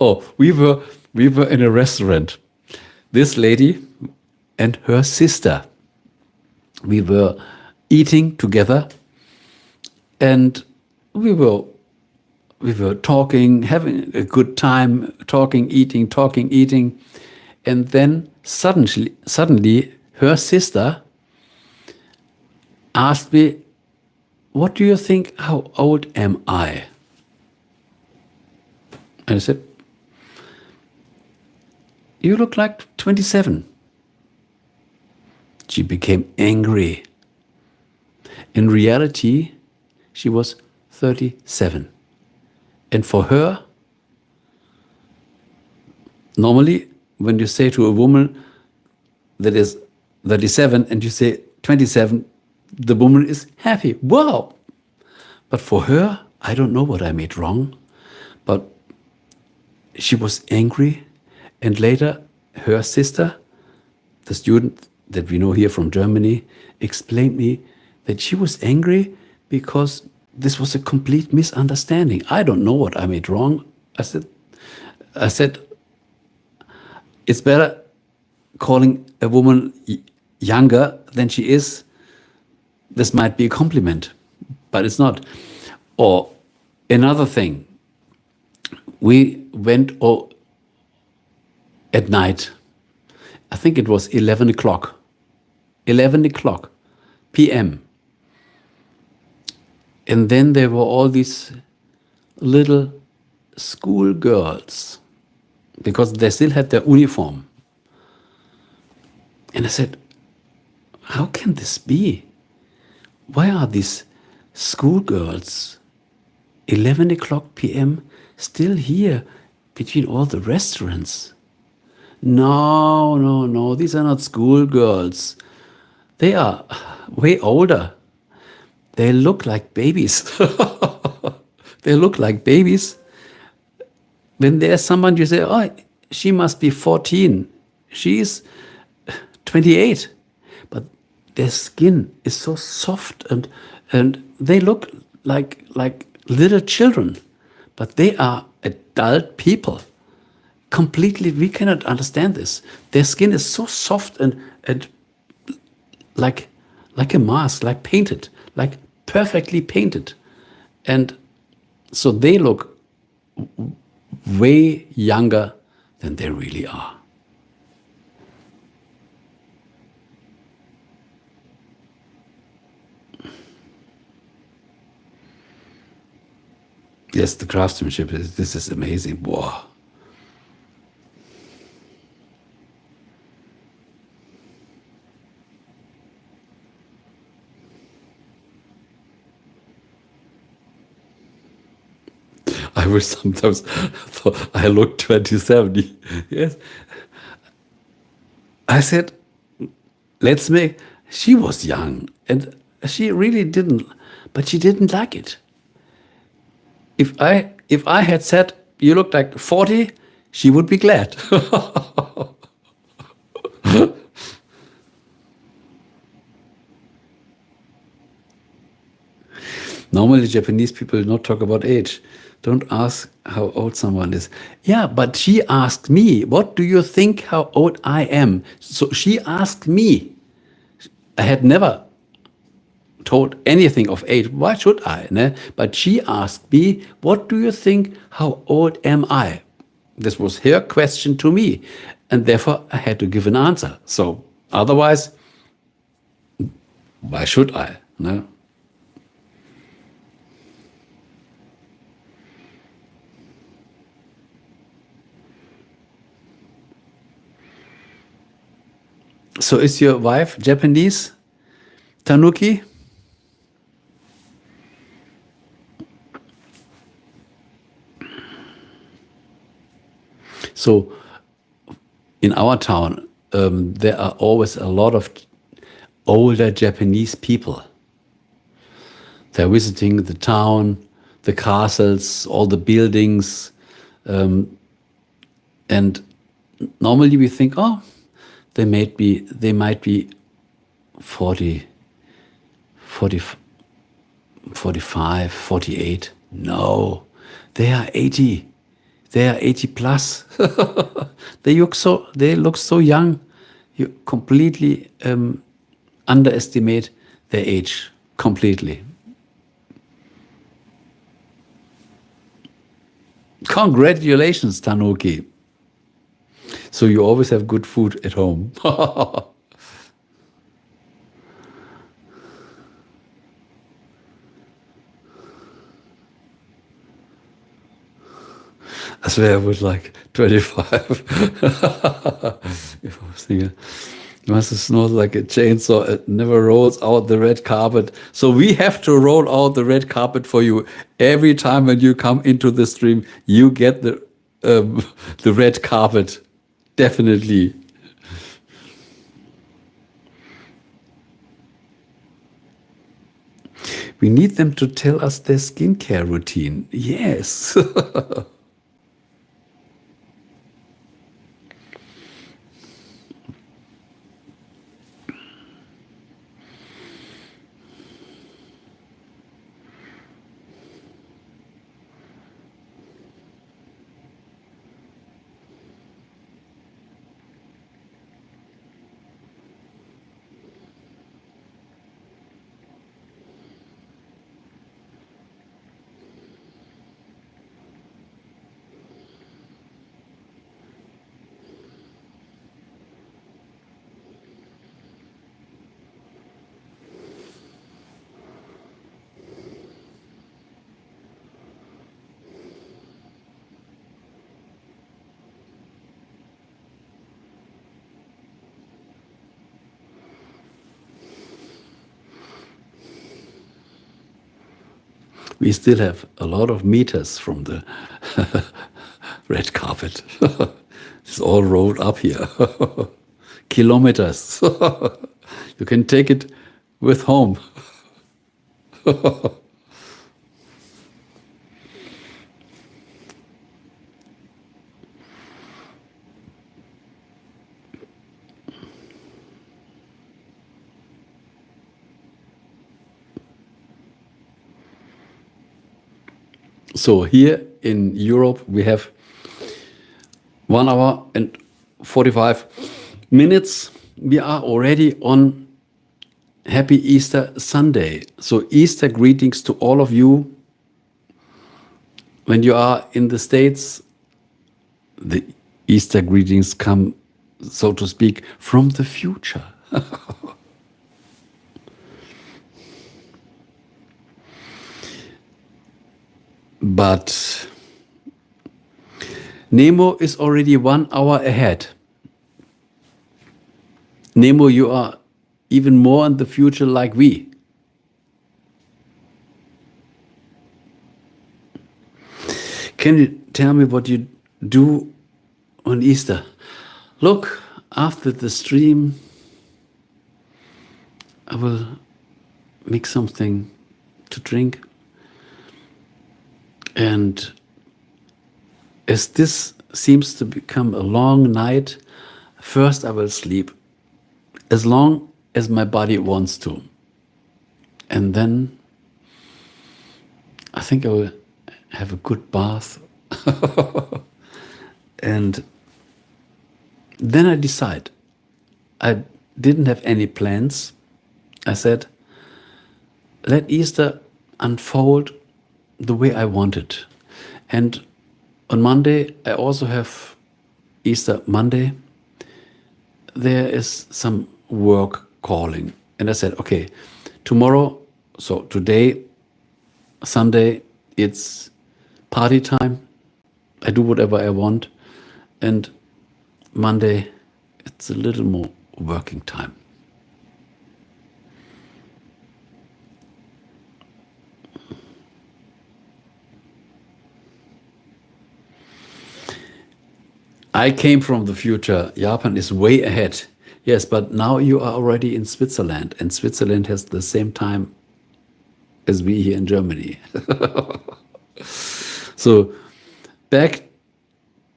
Oh, we were in a restaurant. This lady and her sister. We were eating together, and we were talking, having a good time, talking, eating, and then suddenly her sister asked me, "What do you think? How old am I?" And I said, "You look like 27. She became angry. In reality, she was 37. And for her, normally, when you say to a woman that is 37 and you say 27, the woman is happy. Wow! But for her, I don't know what I made wrong, but she was angry. And later, her sister, the student that we know here from Germany, explained me that she was angry because this was a complete misunderstanding. I don't know what I made wrong. I said, it's better calling a woman younger than she is. This might be a compliment, but it's not. Or another thing, we went at night. I think it was 11 o'clock. 11 o'clock p.m. And then there were all these little schoolgirls, because they still had their uniform. And I said, how can this be? Why are these schoolgirls, 11 o'clock p.m., still here between all the restaurants? No, these are not schoolgirls. They are way older. They look like babies. They look like babies. When there's someone you say, oh, she must be 14. She's 28. But their skin is so soft and they look like little children. But they are adult people. Completely, we cannot understand this. Their skin is so soft and like a mask, like painted, like perfectly painted. And so they look way younger than they really are. Yes, the craftsmanship, this is amazing. Wow. I wish sometimes I look 27. Yes. I said, let's make, she was young and she really didn't, but she didn't like it. If I had said, you look like 40, she would be glad. Normally, Japanese people not talk about age. Don't ask how old someone is. Yeah, but she asked me, what do you think how old I am? So she asked me. I had never told anything of age. Why should I? Ne? But she asked me, what do you think how old am I? This was her question to me. And therefore, I had to give an answer. So otherwise, why should I? Ne? So is your wife Japanese, Tanuki? So in our town, there are always a lot of older Japanese people. They're visiting the town, the castles, all the buildings. And normally we think, oh, they might be 40, 45, 48. No, they are 80. They are 80 plus. They look so young. You completely underestimate their age completely. Congratulations, Tanuki. So you always have good food at home. I swear I was like 25. I was thinking, it must have smelled like a chainsaw. It never rolls out the red carpet. So we have to roll out the red carpet for you. Every time when you come into the stream, you get the red carpet. Definitely. We need them to tell us their skincare routine. Yes. We still have a lot of meters from the red carpet. It's all rolled up here. Kilometers. You can take it with home. So here in Europe, we have 1 hour and 45 minutes. We are already on Happy Easter Sunday. So Easter greetings to all of you. When you are in the States, the Easter greetings come, so to speak, from the future. But Nemo is already 1 hour ahead. Nemo, you are even more in the future like we. Can you tell me what you do on Easter? Look, after the stream, I will make something to drink. And as this seems to become a long night, first I will sleep as long as my body wants to. And then I think I will have a good bath. And then I decide. I didn't have any plans. I said, let Easter unfold the way I want it. And on Monday, I also have Easter Monday. There is some work calling. And I said, okay, tomorrow, so today, Sunday, it's party time. I do whatever I want. And Monday, it's a little more working time. I came from the future. Japan is way ahead. Yes, but now you are already in Switzerland, and Switzerland has the same time as we here in Germany. So back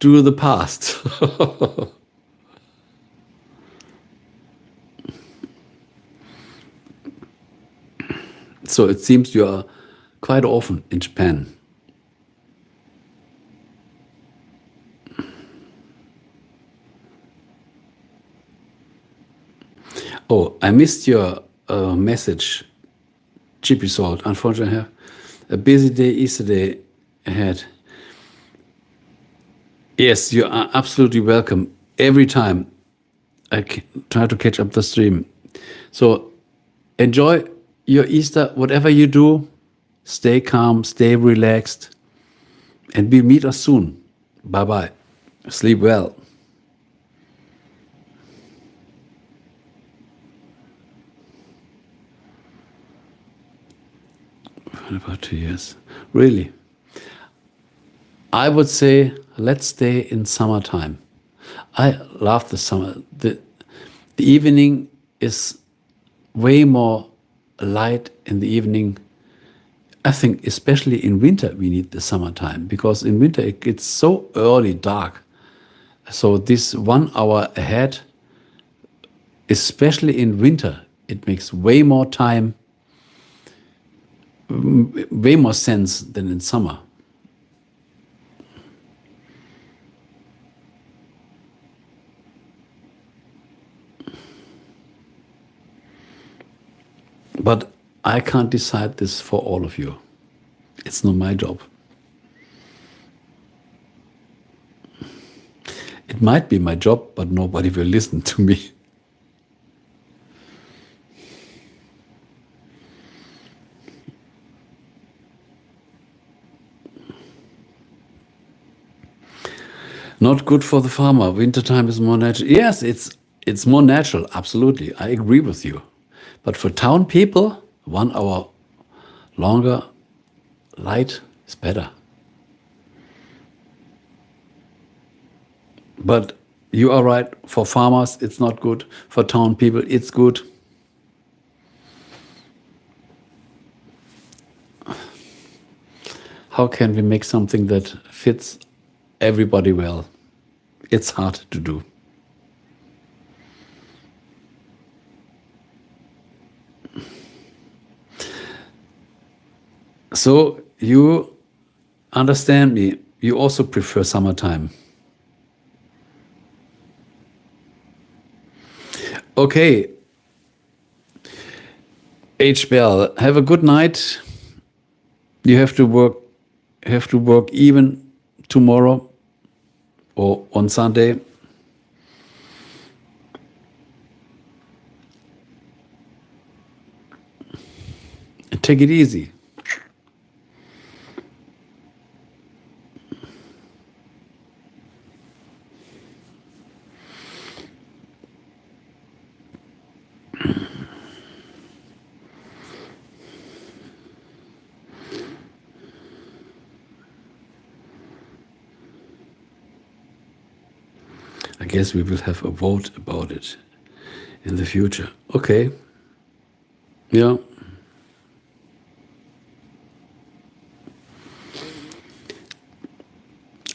to the past. So it seems you are quite often in Japan. Oh, I missed your message, Chippy Salt. Unfortunately, I have a busy day, Easter day ahead. Yes, you are absolutely welcome. Every time I try to catch up the stream. So enjoy your Easter, whatever you do. Stay calm, stay relaxed, and we'll meet us soon. Bye-bye. Sleep well. What about 2 years? Really? I would say let's stay in summertime. I love the summer. The evening is way more light in the evening. I think especially in winter we need the summertime, because in winter it gets so early dark. So this 1 hour ahead, especially in winter, it makes way more time, way more sense than in summer. But I can't decide this for all of you. It's not my job. It might be my job, but nobody will listen to me. Not good for the farmer. Wintertime is more natural. Yes, it's more natural. Absolutely. I agree with you. But for town people, 1 hour longer, light is better. But you are right, for farmers it's not good, for town people it's good. How can we make something that fits everybody well? It's hard to do. So you understand me, you also prefer summertime. Okay, H. Bell, have a good night. You have to work even tomorrow or on Sunday. And take it easy. I guess we will have a vote about it in the future. Okay. Yeah.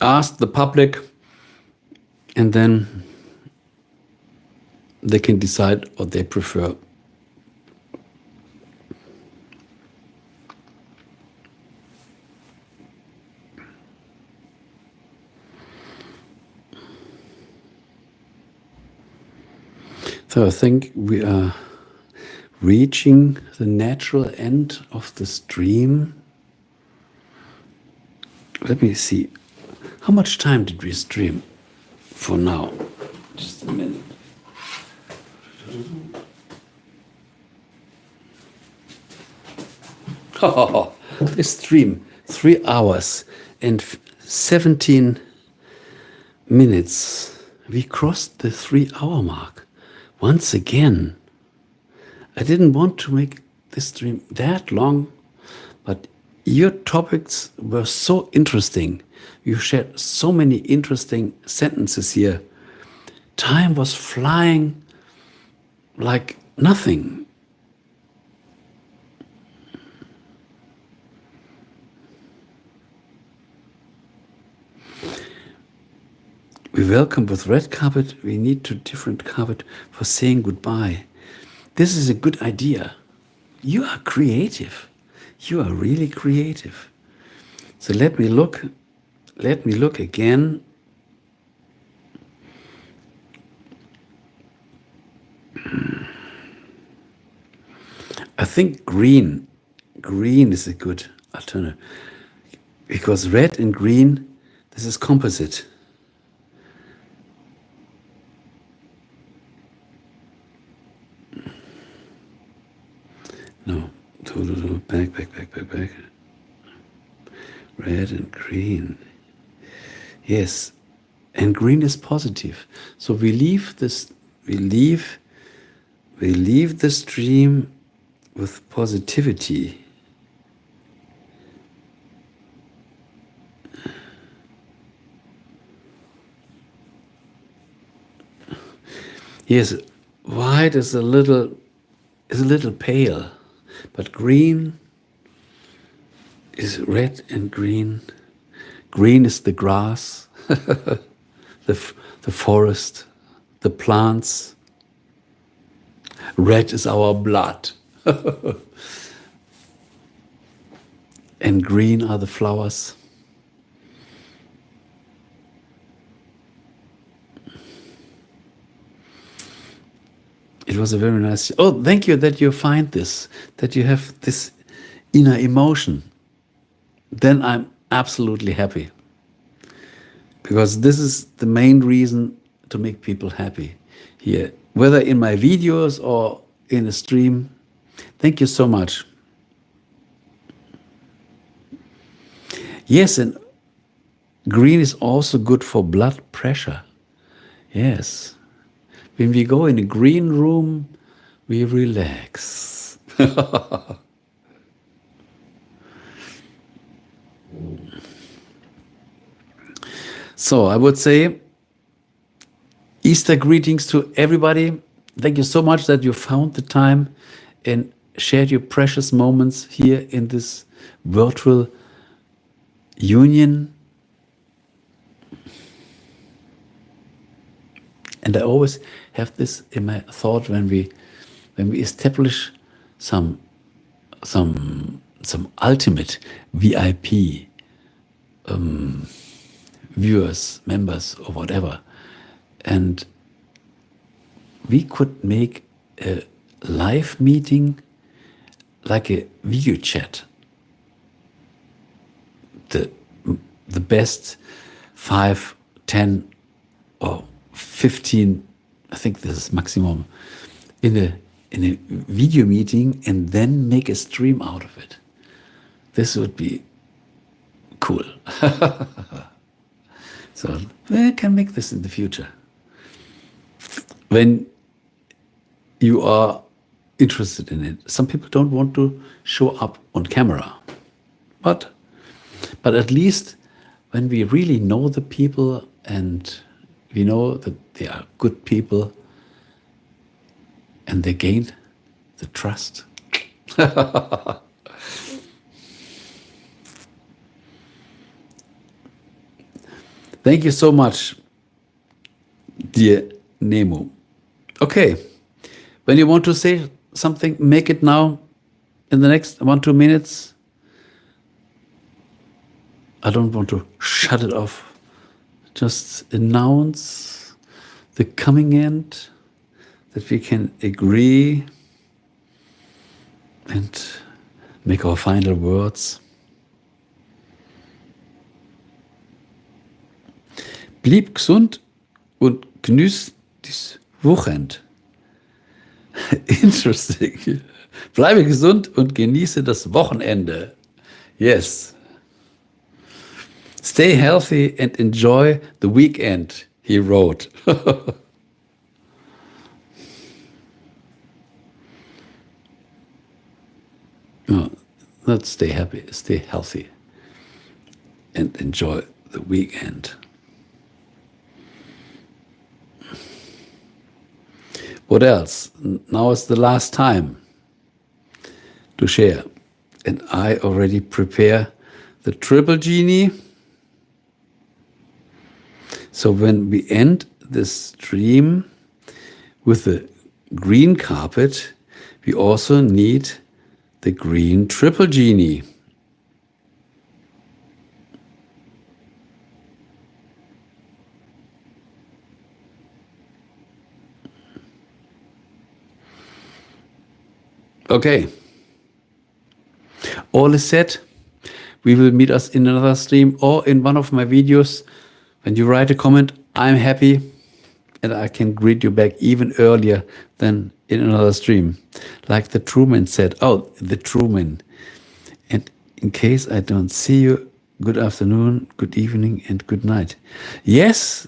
Ask the public, and then they can decide what they prefer. So I think we are reaching the natural end of the stream. Let me see. How much time did we stream for now? Just a minute. Oh, this stream, 3 hours and 17 minutes. We crossed the 3-hour mark. Once again, I didn't want to make this stream that long, but your topics were so interesting. You shared so many interesting sentences here. Time was flying like nothing. We welcome with red carpet, we need to different carpet for saying goodbye. This is a good idea. You are creative. You are really creative. So let me look again. I think green is a good alternative. Because red and green, this is composite. No, back. Red and green. Yes, and green is positive. So we leave the stream with positivity. Yes, white is a little pale. But green is red and green. Green is the grass, the forest, the plants. Red is our blood. And green are the flowers. It was a very nice. Oh, thank you that you find this, that you have this inner emotion. Then I'm absolutely happy. Because this is the main reason to make people happy here, whether in my videos or in a stream. Thank you so much. Yes, and green is also good for blood pressure. Yes. When we go in a green room, we relax. So I would say Easter greetings to everybody. Thank you so much that you found the time and shared your precious moments here in this virtual union. And I always have this in my thought when we establish some ultimate VIP viewers, members, or whatever, and we could make a live meeting like a video chat. The best 5, 10, or 15, I think this is maximum, in a video meeting, and then make a stream out of it. This would be cool. So we can make this in the future. When you are interested in it. Some people don't want to show up on camera. But at least when we really know the people and we know that they are good people and they gain the trust. Thank you so much, dear Nemo. Okay, when you want to say something, make it now in the next 1-2 minutes. I don't want to shut it off. Just announce the coming end, that we can agree and make our final words. Blieb gesund und genieß das Wochenende. Interesting. Bleibe gesund und genieße das Wochenende. Yes. Stay healthy and enjoy the weekend, he wrote. No, not stay happy, stay healthy and enjoy the weekend. What else? Now is the last time to share. And I already prepare the triple genie. So when we end this stream with the green carpet, we also need the green triple genie. Okay. All is set. We will meet us in another stream or in one of my videos. When you write a comment, I'm happy and I can greet you back even earlier than in another stream. Like the Truman said. Oh, the Truman. And in case I don't see you, good afternoon, good evening, and good night. Yes,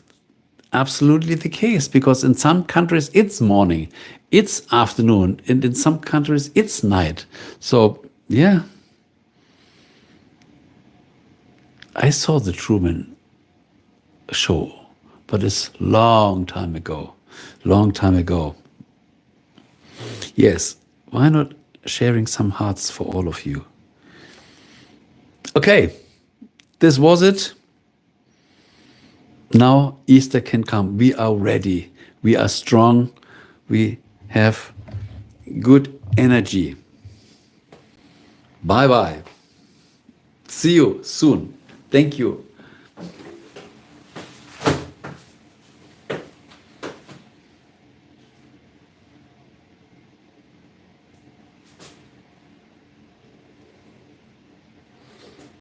absolutely the case, because in some countries it's morning, it's afternoon, and in some countries it's night. So, yeah. I saw the Truman Show, but it's long time ago. Long time ago. Yes, why not sharing some hearts for all of you? Okay, this was it. Now Easter can come. We are ready. We are strong. We have good energy. Bye-bye. See you soon. Thank you.